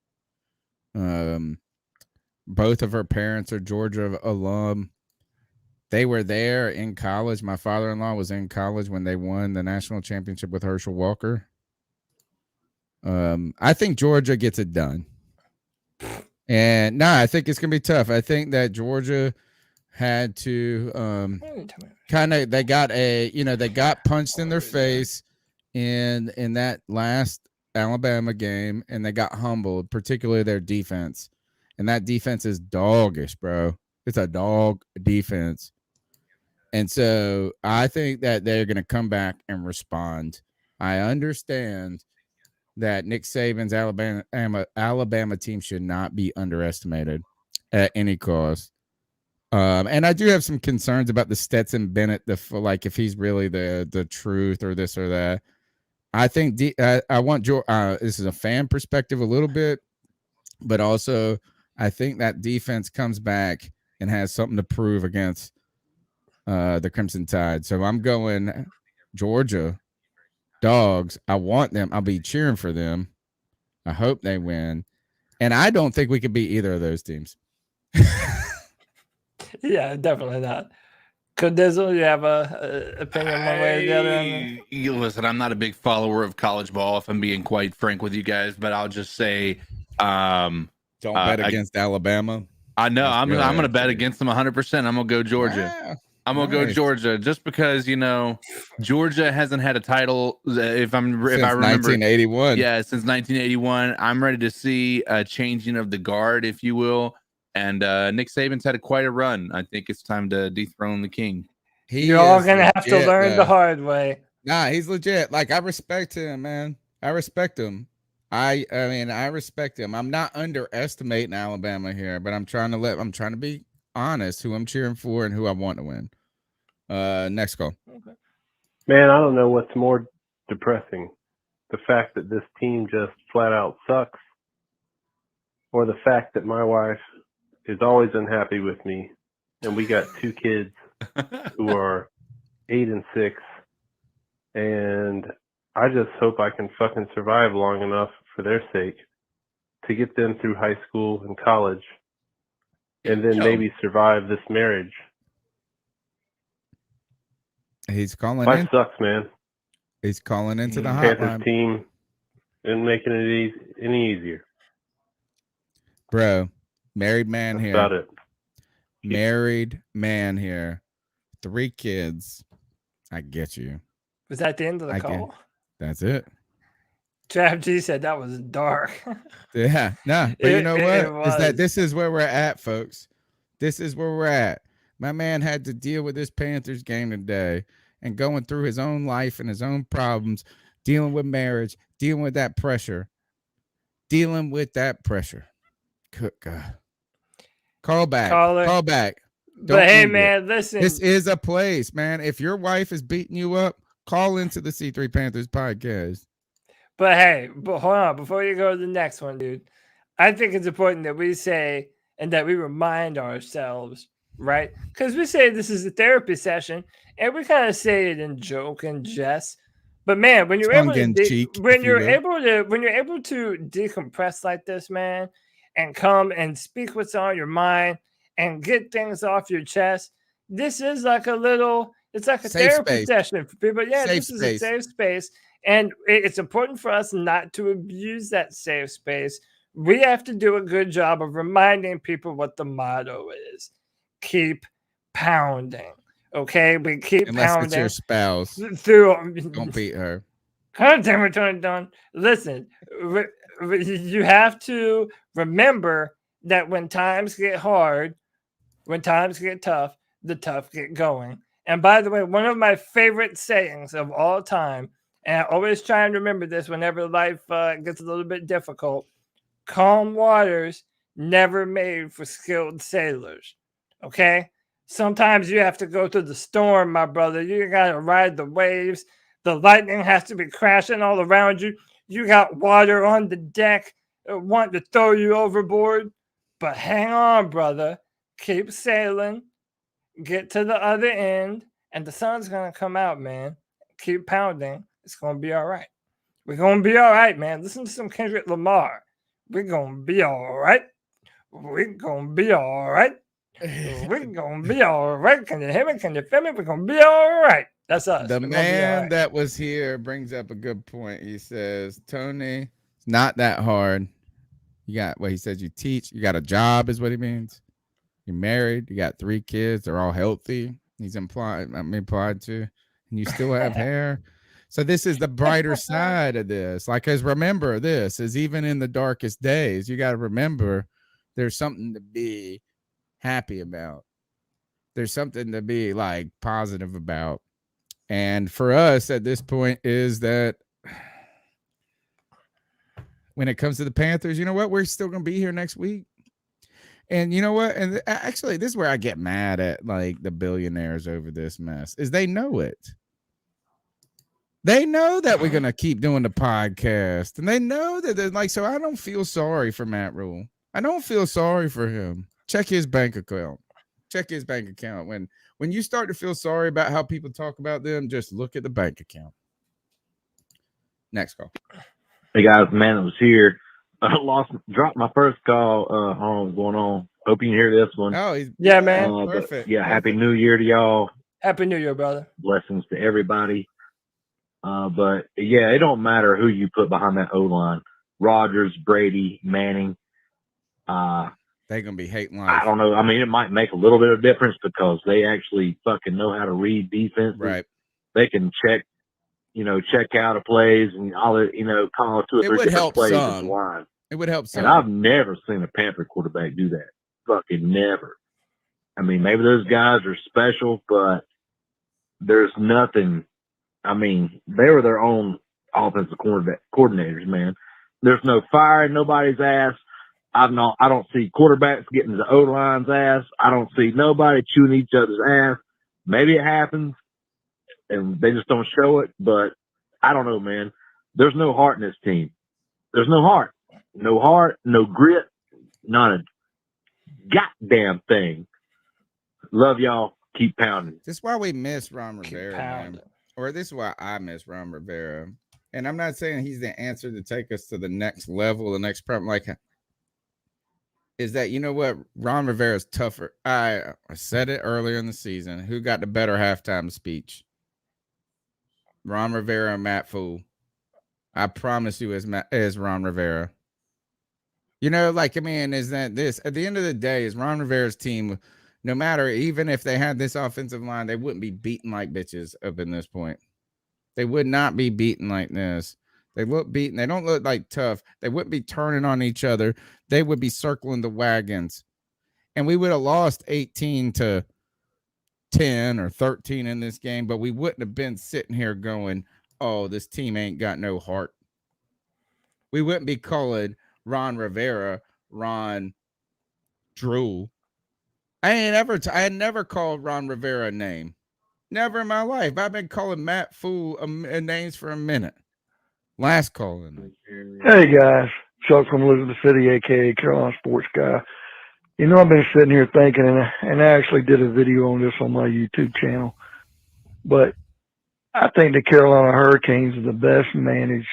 Both of her parents are Georgia alum. They were there in college. My father-in-law was in college when they won the national championship with Herschel Walker. I think Georgia gets it done. And I think it's going to be tough. I think that Georgia had to they got punched in their face in that last Alabama game and they got humbled, particularly their defense. And that defense is doggish, bro. It's a dog defense. And so I think that they're going to come back and respond. I understand that Nick Saban's Alabama team should not be underestimated at any cost. And I do have some concerns about the Stetson Bennett, like if he's really the truth or this or that. I think I want this is a fan perspective a little bit, but also I think that defense comes back and has something to prove against the Crimson Tide. So I'm going Georgia Dogs. I want them. I'll be cheering for them. I hope they win. And I don't think we could beat either of those teams. Yeah, definitely not. Dizzle, you have a opinion one way or the other? Listen, I'm not a big follower of college ball, if I'm being quite frank with you guys, but I'll just say don't bet against Alabama. I know. I'm going to bet against them 100%. I'm going to go Georgia. Yeah, I'm going to go Georgia just because, Georgia hasn't had a title since I remember 1981. Yeah, since 1981. I'm ready to see a changing of the guard, if you will. And Nick Saban's had quite a run. I think it's time to dethrone the king. You're all going to have to learn the hard way. Nah, he's legit. Like, I respect him, man. I respect him. I respect him. I'm not underestimating Alabama here, but I'm trying to be honest who I'm cheering for and who I want to win. Next call. Okay. Man, I don't know what's more depressing. The fact that this team just flat out sucks, or the fact that my wife is always unhappy with me, and we got 2 kids who are 8 and 6, and I just hope I can fucking survive long enough for their sake to get them through high school and college, and then maybe survive this marriage. He's calling Life in. sucks, man. He's calling into the Panthers hotline. team isn't making it any easier. Bro, married man That's here. about it. Married man here. 3 kids. I get you. Was that the end of the call? That's it. Trav G said that was dark. Yeah, no, but you know what? Is that was. this is where we're at, folks. This is where we're at. My man had to deal with this Panthers game today and going through his own life and his own problems, dealing with marriage, dealing with that pressure. Good God. Call back. Call back. But hey, man, listen. This is a place, man. If your wife is beating you up, call into the C3 Panthers podcast. But hey, hold on. Before you go to the next one, dude, I think it's important that we say and that we remind ourselves, right? Because we say this is a therapy session, and we kind of say it in joke and jest. But man, when you're able to decompress like this, man, and come and speak what's on your mind and get things off your chest, this is like it's like a therapy session for people. Yeah, this is a safe space. And it's important for us not to abuse that safe space. We have to do a good job of reminding people what the motto is. Keep pounding. Okay? We keep pounding. Unless it's your spouse. Don't beat her. God damn it, Don. Listen, you have to remember that when times get hard, when times get tough, the tough get going. And by the way, one of my favorite sayings of all time, and I always try and remember this whenever life gets a little bit difficult: calm waters never made for skilled sailors. Okay? Sometimes you have to go through the storm, my brother. You got to ride the waves. The lightning has to be crashing all around you. You got water on the deck wanting to throw you overboard. But hang on, brother. Keep sailing. Get to the other end. And the sun's going to come out, man. Keep pounding. It's going to be all right. We're going to be all right, man. Listen to some Kendrick Lamar. We're going to be all right. We're going to be all right. We're going to be all right. Can you hear me? Can you feel me? We're going to be all right. That's us. The man that was here brings up a good point. He says, Tony, it's not that hard. You got, he says you teach. You got a job is what he means. You're married. You got 3 kids. They're all healthy. He's implied to. And you still have hair. So this is the brighter side of this. Like, cause remember, this is even in the darkest days. You got to remember, there's something to be happy about. There's something to be like positive about. And for us at this point is that when it comes to the Panthers, you know what? We're still going to be here next week. And you know what? And actually, this is where I get mad at like the billionaires over this mess is they know it. They know that we're going to keep doing the podcast, and they know that they're like, so I don't feel sorry for Matt Rule. I don't feel sorry for him. Check his bank account. Check his bank account. When you start to feel sorry about how people talk about them, just look at the bank account. Next call. Hey guys, man, it was here. I dropped my first call. What's going on? Hope you can hear this one. Oh, yeah, man. Perfect. Yeah, Happy New Year to y'all. Happy New Year, brother. Blessings to everybody. But yeah, it don't matter who you put behind that O-line. Rodgers, Brady, Manning. They're gonna be hating life. I don't know. I mean, it might make a little bit of difference because they actually fucking know how to read defense. Right. They can check out of plays and all it, call 2 or 3 different plays at the line. It would help some. And I've never seen a Panther quarterback do that. Fucking never. I mean, maybe those guys are special, but there's nothing. I mean, they were their own offensive coordinators, man. There's no fire in nobody's ass. I don't see quarterbacks getting the O-line's ass. I don't see nobody chewing each other's ass. Maybe it happens, and they just don't show it. But I don't know, man. There's no heart in this team. There's no heart. No heart, no grit, not a goddamn thing. Love y'all. Keep pounding. This is why we miss Ron Rivera, man. Or this is why I miss Ron Rivera. And I'm not saying he's the answer to take us to the next level, the next problem. Like, is that, you know what? Ron Rivera's tougher. I said it earlier in the season. Who got the better halftime speech? Ron Rivera and Matt Fool. I promise you, as Ron Rivera. You know, like, I mean, is that this? At the end of the day, is Ron Rivera's team, no matter, even if they had this offensive line, they wouldn't be beaten like bitches up in this point. They would not be beaten like this. They look beaten. They don't look like tough. They wouldn't be turning on each other. They would be circling the wagons. And we would have lost 18-10 or 13 in this game, but we wouldn't have been sitting here going, oh, this team ain't got no heart. We wouldn't be calling Ron Rivera Ron Drool. I had never called Ron Rivera a name. Never in my life. I've been calling Matt Fool names for a minute. Last call in. Hey guys, Chuck from Elizabeth City, aka Carolina Sports Guy. You know, I've been sitting here thinking, and I actually did a video on this on my YouTube channel. But I think the Carolina Hurricanes are the best managed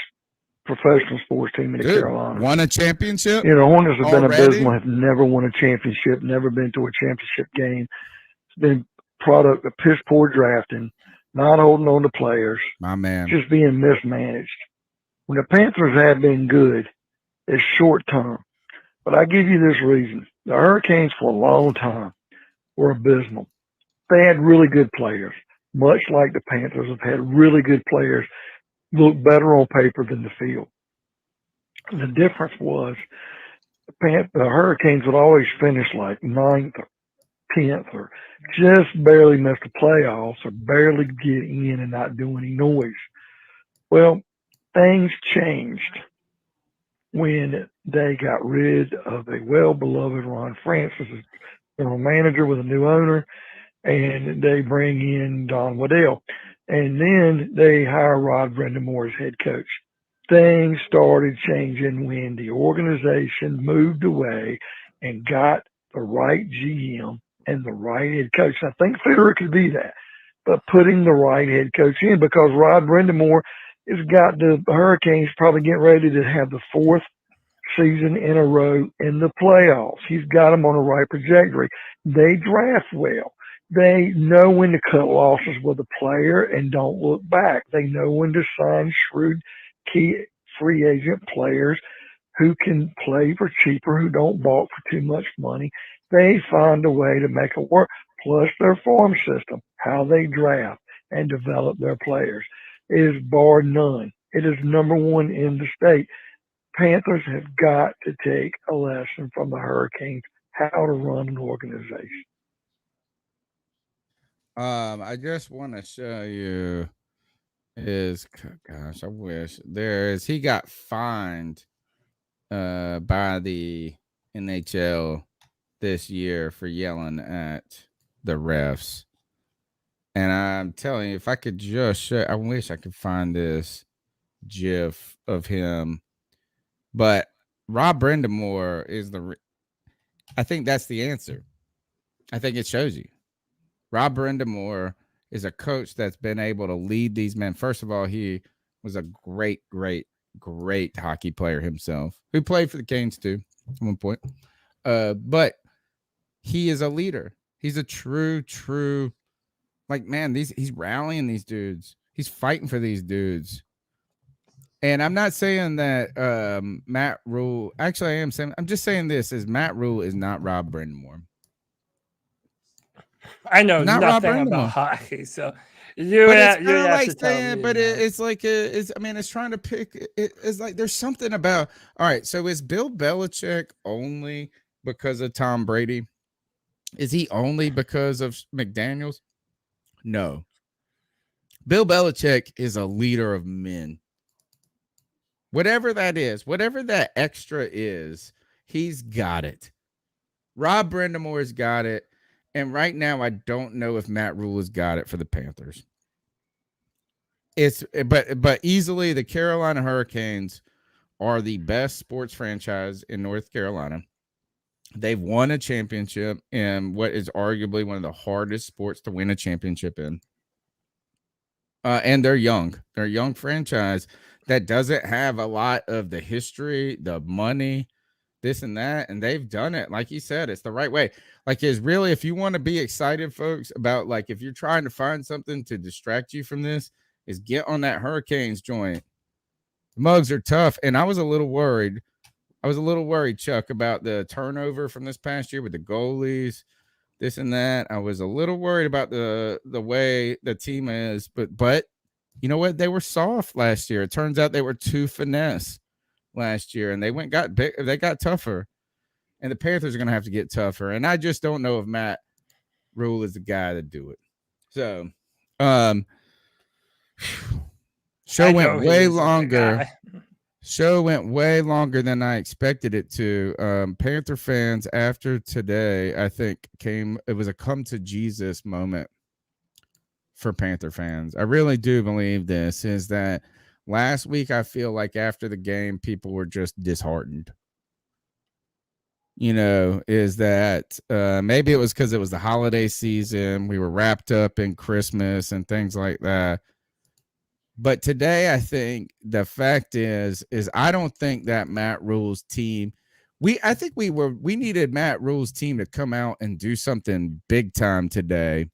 professional sports team in the Carolinas. Won a championship? You know, Hornets have been already? abysmal, have never won a championship, never been to a championship game. It's been product of piss poor drafting, not holding on to players. My man. Just being mismanaged. When the Panthers have been good, it's short term. But I give you this reason. The Hurricanes for a long time were abysmal. They had really good players, much like the Panthers have had really good players, look better on paper than the field. The difference was the Hurricanes would always finish like 9th or 10th or just barely miss the playoffs or barely get in and not do any noise. Well, things changed when they got rid of a well-beloved Ron Francis as general manager with a new owner, and they bring in Don Waddell. And then they hire Rod Brindamore as head coach. Things started changing when the organization moved away and got the right GM and the right head coach. And I think Federer could be that, but putting the right head coach in, because Rod Brindamore has got the Hurricanes probably getting ready to have the 4th season in a row in the playoffs. He's got them on the right trajectory. They draft well. They know when to cut losses with a player and don't look back. They know when to sign shrewd key free agent players who can play for cheaper, who don't balk for too much money. They find a way to make it work. Plus their farm system, how they draft and develop their players. is bar none. It is number one in the state. Panthers have got to take a lesson from the Hurricanes how to run an organization. I just want to show you gosh, I wish he got fined by the NHL this year for yelling at the refs. And I'm telling you, if I could just show, I wish I could find this GIF of him. But Rob Brindamore is I think that's the answer. I think it shows you. Rob Brindamore is a coach that's been able to lead these men. First of all, he was a great hockey player himself, who played for the Canes too at one point. But he is a leader. He's a true, like, man, he's rallying these dudes. He's fighting for these dudes. And I'm not saying that Matt Rule, actually I am saying, I'm just saying this, is Matt Rule is not Rob Brindamore. I know Not nothing Rob about Brindamore. hockey, so But it's kind of like to tell saying, me, but you know. it's like it's trying to pick. It's like there's something about. All right, so is Bill Belichick only because of Tom Brady? Is he only because of McDaniels? No. Bill Belichick is a leader of men. Whatever that is, whatever that extra is, he's got it. Rob Brindamore's got it. And right now, I don't know if Matt Rule has got it for the Panthers. But easily the Carolina Hurricanes are the best sports franchise in North Carolina. They've won a championship in what is arguably one of the hardest sports to win a championship in. And they're young. They're a young franchise that doesn't have a lot of the history, the money, this and that, and they've done it. Like you said, it's the right way. Like, is really, if you want to be excited, folks, about, like, if you're trying to find something to distract you from this, is get on that Hurricanes joint. The Mugs are tough, and I was a little worried, Chuck, about the turnover from this past year with the goalies, this and that. I was a little worried about the way the team is, but you know what? They were soft last year. It turns out they were too finesse last year, and they got tougher. And the Panthers are going to have to get tougher. And I just don't know if Matt Rule is the guy to do it. So, show went way longer. Show went way longer than I expected it to. Panther fans, after today, I think it was a come to Jesus moment for Panther fans. I really do believe this is that last week, I feel like after the game, people were just disheartened. You know, is that maybe it was because it was the holiday season. We were wrapped up in Christmas and things like that. But today, I think the fact is I don't think that Matt Rule's team, we needed Matt Rule's team to come out and do something big time today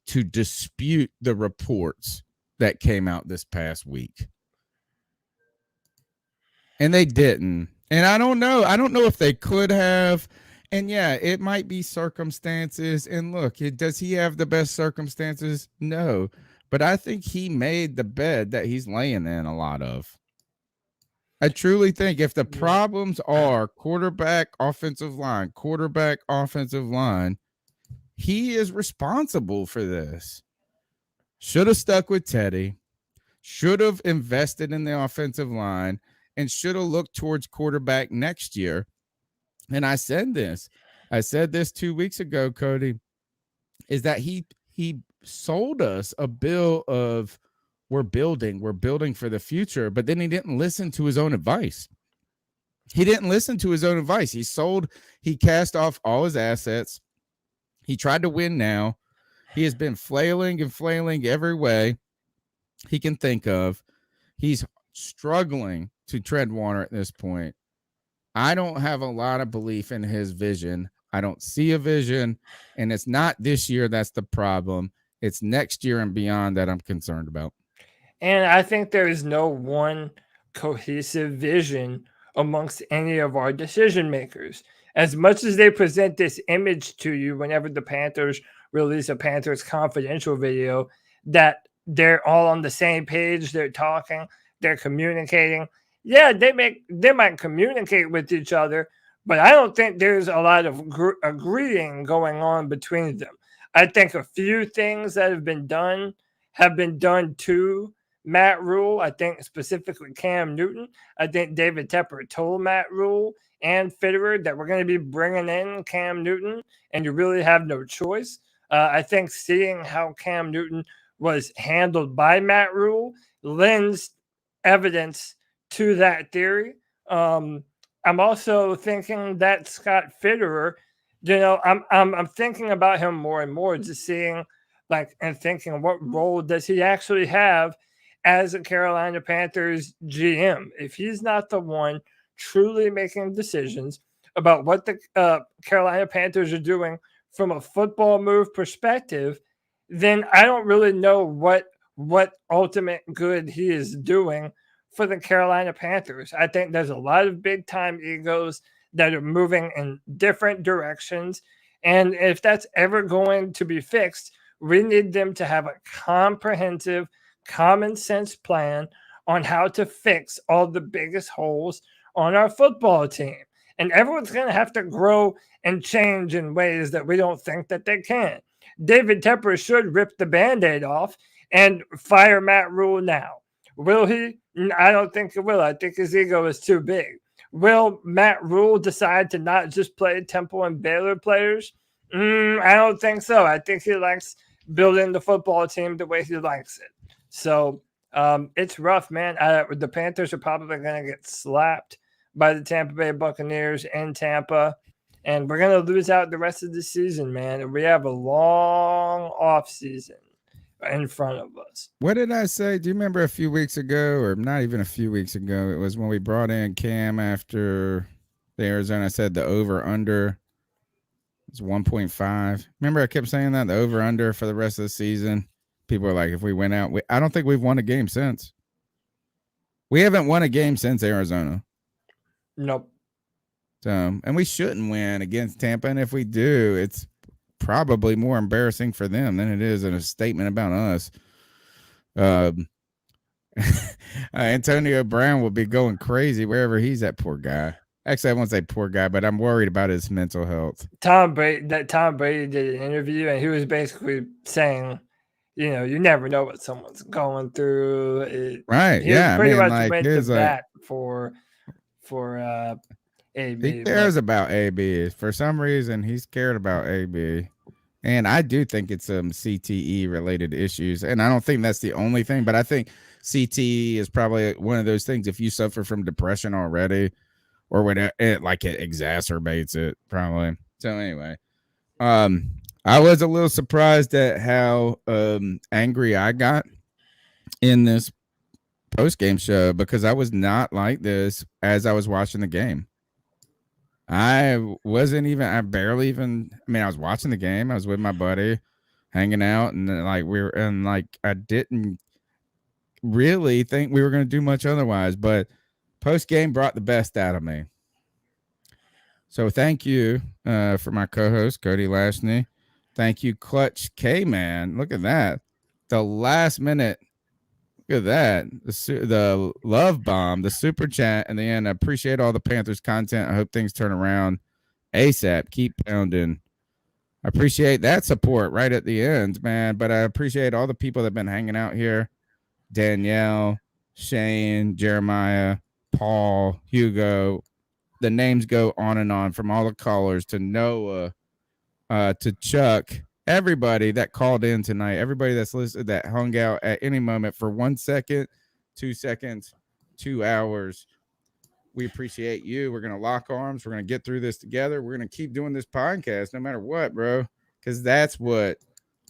to dispute the reports that came out this past week. And they didn't. And I don't know if they could have. And yeah, it might be circumstances. And look, does he have the best circumstances? No. But I think he made the bed that he's laying in a lot of. I truly think if the problems are quarterback, offensive line, he is responsible for this. Should have stuck with Teddy. Should have invested in the offensive line. And should have looked towards quarterback next year. And I said this 2 weeks ago, Cody, is that he sold us a bill of we're building for the future, but then he didn't listen to his own advice. He cast off all his assets. He tried to win now. He has been flailing every way he can think of. He's struggling to tread water at this point. I don't have a lot of belief in his vision. I don't see a vision, and it's not this year that's the problem. It's next year and beyond that I'm concerned about. And I think there is no one cohesive vision amongst any of our decision makers. As much as they present this image to you whenever the Panthers release a Panthers confidential video, that they're all on the same page. They're talking. They're communicating. Yeah, they might communicate with each other, but I don't think there's a lot of agreeing going on between them. I think a few things that have been done to Matt Rule. I think specifically Cam Newton. I think David Tepper told Matt Rule and Fitterer that we're going to be bringing in Cam Newton, and you really have no choice. I think seeing how Cam Newton was handled by Matt Rule lends evidence to that theory. I'm also thinking that Scott Fitterer, I'm thinking about him more and more, just seeing and thinking what role does he actually have as a Carolina Panthers GM? If he's not the one truly making decisions about what the Carolina Panthers are doing from a football move perspective, then I don't really know what ultimate good he is doing for the Carolina Panthers. I think there's a lot of big time egos that are moving in different directions. And if that's ever going to be fixed, we need them to have a comprehensive, common sense plan on how to fix all the biggest holes on our football team. And everyone's going to have to grow and change in ways that we don't think that they can. David Tepper should rip the Band-Aid off and fire Matt Rule now. Will he? I don't think he will. I think his ego is too big. Will Matt Rule decide to not just play Temple and Baylor players? I don't think so. I think he likes building the football team the way he likes it. So it's rough, man. The Panthers are probably going to get slapped by the Tampa Bay Buccaneers in Tampa, and we're going to lose out the rest of the season, man. And we have a long off season in front of us. What did I say? Do you remember a few weeks ago, or not even a few weeks ago? It was when we brought in Cam after the Arizona. I said the over-under is 1.5. Remember I kept saying that, the over-under for the rest of the season? People are like, if we went out, I don't think we've won a game since. We haven't won a game since Arizona. Nope. So, and we shouldn't win against Tampa. And if we do, it's probably more embarrassing for them than it is in a statement about us. Antonio Brown will be going crazy wherever he's at, poor guy. Actually, I won't say poor guy, but I'm worried about his mental health. Tom Brady did an interview, and he was basically saying, you never know what someone's going through. Right? He yeah, pretty I mean, much went to bat for AB. He cares about AB for some reason. He's cared about AB, and I do think it's some CTE related issues, and I don't think that's the only thing. But I think CTE is probably one of those things. If you suffer from depression already, or when it exacerbates it, probably. So anyway, I was a little surprised at how angry I got in this post-game show, because I was not like this as I was watching the game. I was watching the game. I was with my buddy hanging out, and I didn't really think we were going to do much otherwise, but post-game brought the best out of me. So thank you for my co-host, Cody Lashney. Thank you, Clutch K-Man. Look at that. The last minute. Look at that. The love bomb, the super chat, and the end. I appreciate all the Panthers content. I hope things turn around ASAP. Keep pounding. I appreciate that support right at the end, man. But I appreciate all the people that have been hanging out here. Danielle, Shane, Jeremiah, Paul, Hugo. The names go on and on, from all the callers to Noah, to Chuck. Everybody that called in tonight, everybody that's listened, that hung out at any moment for 1 second, 2 seconds, 2 hours. We appreciate you. We're going to lock arms. We're going to get through this together. We're going to keep doing this podcast no matter what, bro, because that's what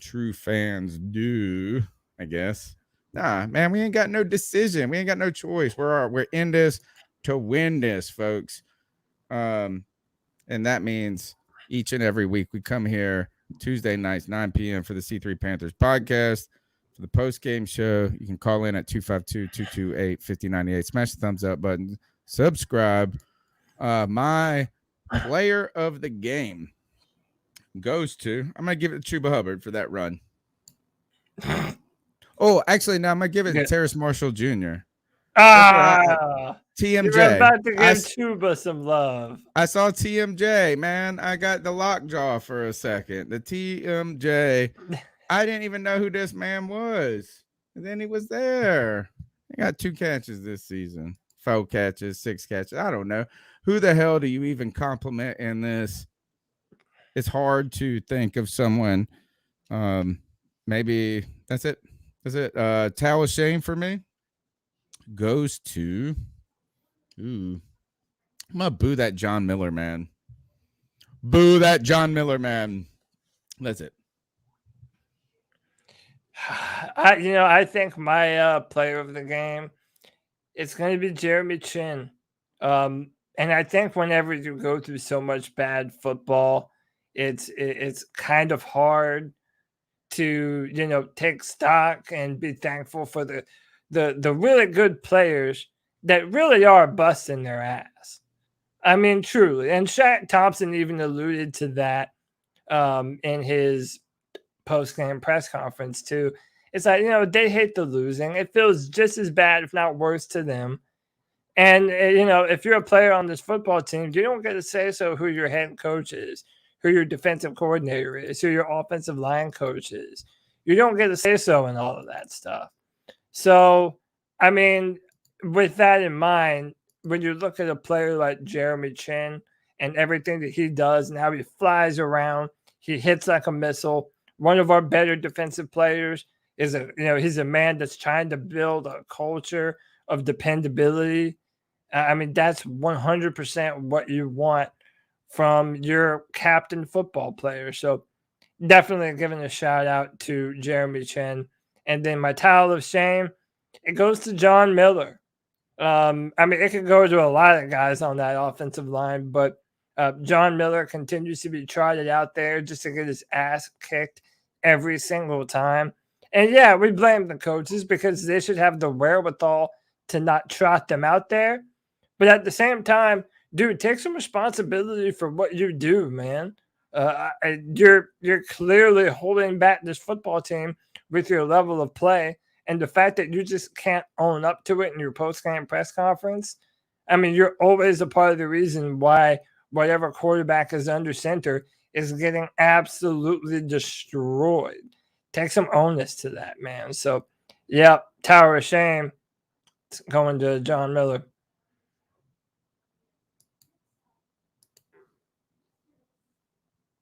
true fans do, I guess. Nah, man, we ain't got no decision. We ain't got no choice. We're in this to win this, folks. And that means each and every week we come here Tuesday nights, 9 p.m. for the C3 Panthers podcast. For the post-game show, you can call in at 252-228-5098. Smash the thumbs up button. Subscribe. My player of the game goes to, I'm going to give it to Chuba Hubbard for that run. Oh, actually, no, I'm gonna give it to Yeah. Terrace Marshall Jr. Ah, TMJ. you were about to I give Chuba some love. I saw TMJ, man. I got the lockjaw for a second. The TMJ. I didn't even know who this man was. And then he was there. He got 2 catches this season. 4 catches, 6 catches. I don't know. Who the hell do you even compliment in this? It's hard to think of someone. Maybe that's it. That's it. Towel of shame for me goes to I'm gonna boo that John Miller man. Boo that John Miller man. That's it. I think my player of the game, it's going to be Jeremy Chin. And I think whenever you go through so much bad football, it's kind of hard to take stock and be thankful for the really good players that really are busting their ass. I mean, truly. And Shaq Thompson even alluded to that in his post-game press conference too. It's like, they hate the losing. It feels just as bad, if not worse, to them. And, if you're a player on this football team, you don't get to say so who your head coach is, who your defensive coordinator is, who your offensive line coach is. You don't get to say so in all of that stuff. So, I mean, with that in mind, when you look at a player like Jeremy Chin and everything that he does and how he flies around, he hits like a missile. One of our better defensive players is he's a man that's trying to build a culture of dependability. I mean, that's 100% what you want from your captain football player. So definitely giving a shout out to Jeremy Chin. And then my towel of shame, it goes to John Miller. I mean, it could go to a lot of guys on that offensive line, but John Miller continues to be trotted out there just to get his ass kicked every single time. And yeah, we blame the coaches because they should have the wherewithal to not trot them out there. But at the same time, dude, take some responsibility for what you do, man. You're clearly holding back this football team with your level of play. And the fact that you just can't own up to it in your post-game press conference, I mean, you're always a part of the reason why whatever quarterback is under center is getting absolutely destroyed. Take some onus to that, man. So, yeah, tower of shame. It's going to John Miller.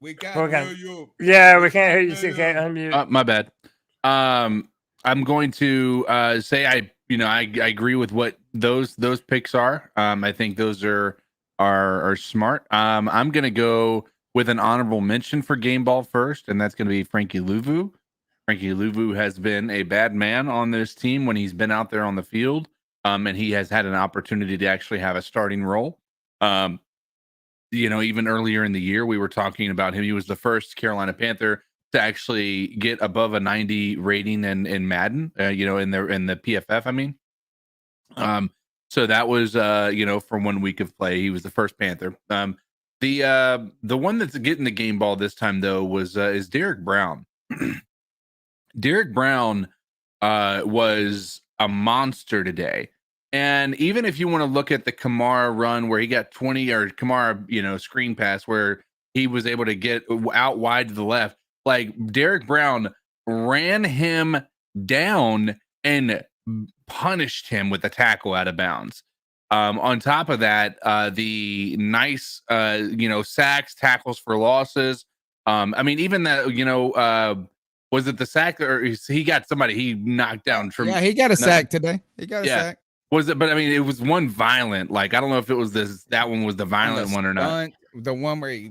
We can't hear you. Yeah, we can't hear you, CK. Unmute. My bad. I'm going to say I agree with what those picks are. I think those are smart. I'm going to go with an honorable mention for game ball first, and that's going to be Frankie Louvu. Frankie Louvu has been a bad man on this team when he's been out there on the field, and he has had an opportunity to actually have a starting role. Even earlier in the year, we were talking about him. He was the first Carolina Panther to actually get above a 90 rating in Madden, in the PFF. I mean, so that was from 1 week of play, he was the first Panther. The one that's getting the game ball this time though is Derek Brown. Derek Brown was a monster today. And even if you want to look at the Kamara run where he got 20 or Kamara, screen pass where he was able to get out wide to the left, like Derek Brown ran him down and punished him with a tackle out of bounds. On top of that, the nice, sacks, tackles for losses. I mean, even that, was it the sack or he got somebody he knocked down? Yeah, he got a sack today. He got a sack. Was it? But I mean, it was one violent. Like I don't know if it was that one was the violent one or not. The one where he.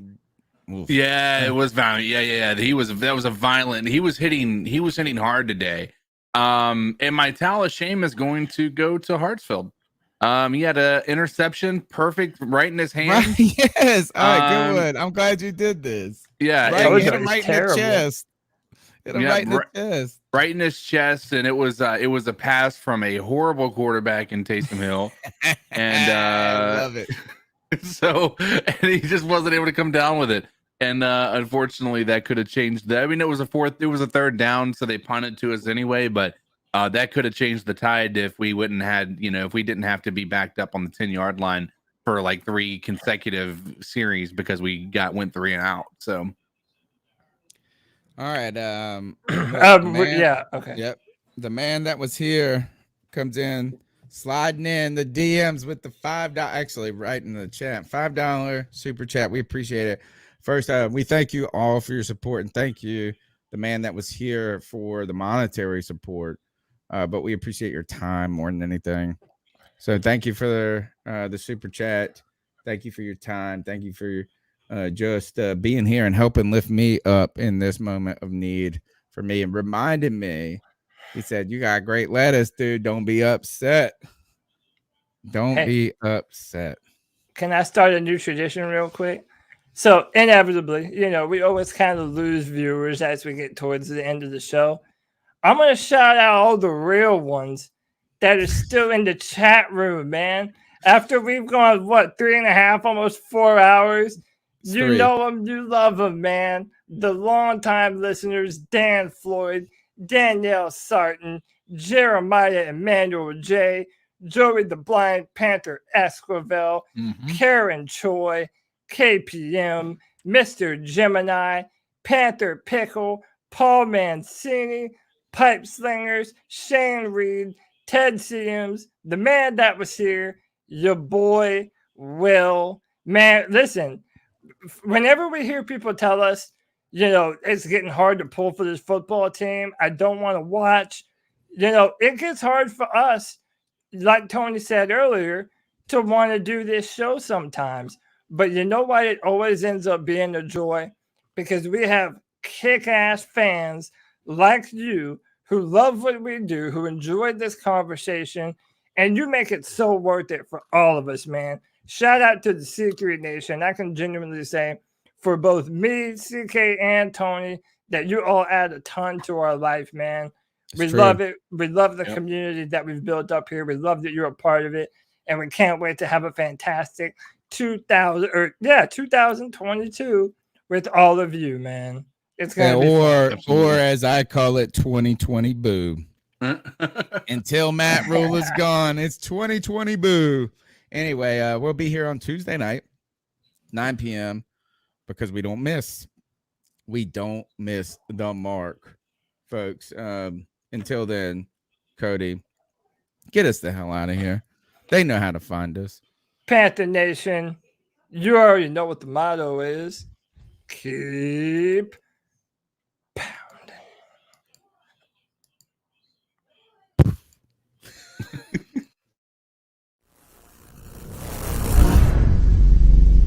Oof. Yeah, it was violent. Yeah. That was a violent. He was hitting hard today. And my towel of shame is going to go to Hartsfield. He had an interception, perfect, right in his hand. Right, yes. All right, good one. I'm glad you did this. Yeah, hit him right in the chest. Hit him right in the chest. Right in his chest, and it was a pass from a horrible quarterback in Taysom Hill, and I love it. So, and he just wasn't able to come down with it, and unfortunately, that could have changed that. I mean, it was a third down, so they punted to us anyway. But That could have changed the tide if we if we didn't have to be backed up on the 10-yard line for like 3 consecutive series because we went 3 and out. So, all right. Yeah. Okay. Yep. The man that was here comes in, sliding in the DMs with the $5. Actually, right in the chat, $5 super chat. We appreciate it. First, we thank you all for your support, and thank you, the man that was here, for the monetary support. But we appreciate your time more than anything. So thank you for the super chat. Thank you for your time. Thank you for just being here and helping lift me up in this moment of need for me, and reminded me. He said, "You got great lettuce, dude. Don't be upset. Don't be upset." Can I start a new tradition real quick? So inevitably, we always kind of lose viewers as we get towards the end of the show. I'm going to shout out all the real ones that are still in the chat room, man. After we've gone, 3.5, almost 4 hours, you know them, you love them, man. The longtime listeners, Dan Floyd, Danielle Sarton, Jeremiah Emmanuel J., Joey the Blind Panther Esquivel, Karen Choi, KPM, Mr. Gemini, Panther Pickle, Paul Mancini, Pipe Slingers, Shane Reed, Ted Seams, the man that was here, your boy Will. Man, listen, whenever we hear people tell us, it's getting hard to pull for this football team, I don't want to watch, it gets hard for us, like Tony said earlier, to want to do this show sometimes. But you know why it always ends up being a joy? Because we have kick-ass fans like you who love what we do, who enjoyed this conversation, and you make it so worth it for all of us, man. Shout out to the C3 Nation. I can genuinely say, for both me, CK, and Tony, that you all add a ton to our life, man. We love it. We love the community that we've built up here. We love that you're a part of it, and we can't wait to have a fantastic 2022 with all of you, man. It's gonna be fun. Or as I call it, 2020 boo. Until Matt Rule is gone, it's 2020 boo. Anyway, we'll be here on Tuesday night, 9 p.m. because we don't miss. We don't miss the mark, folks. Until then, Cody, get us the hell out of here. They know how to find us. Panther Nation, you already know what the motto is. Keep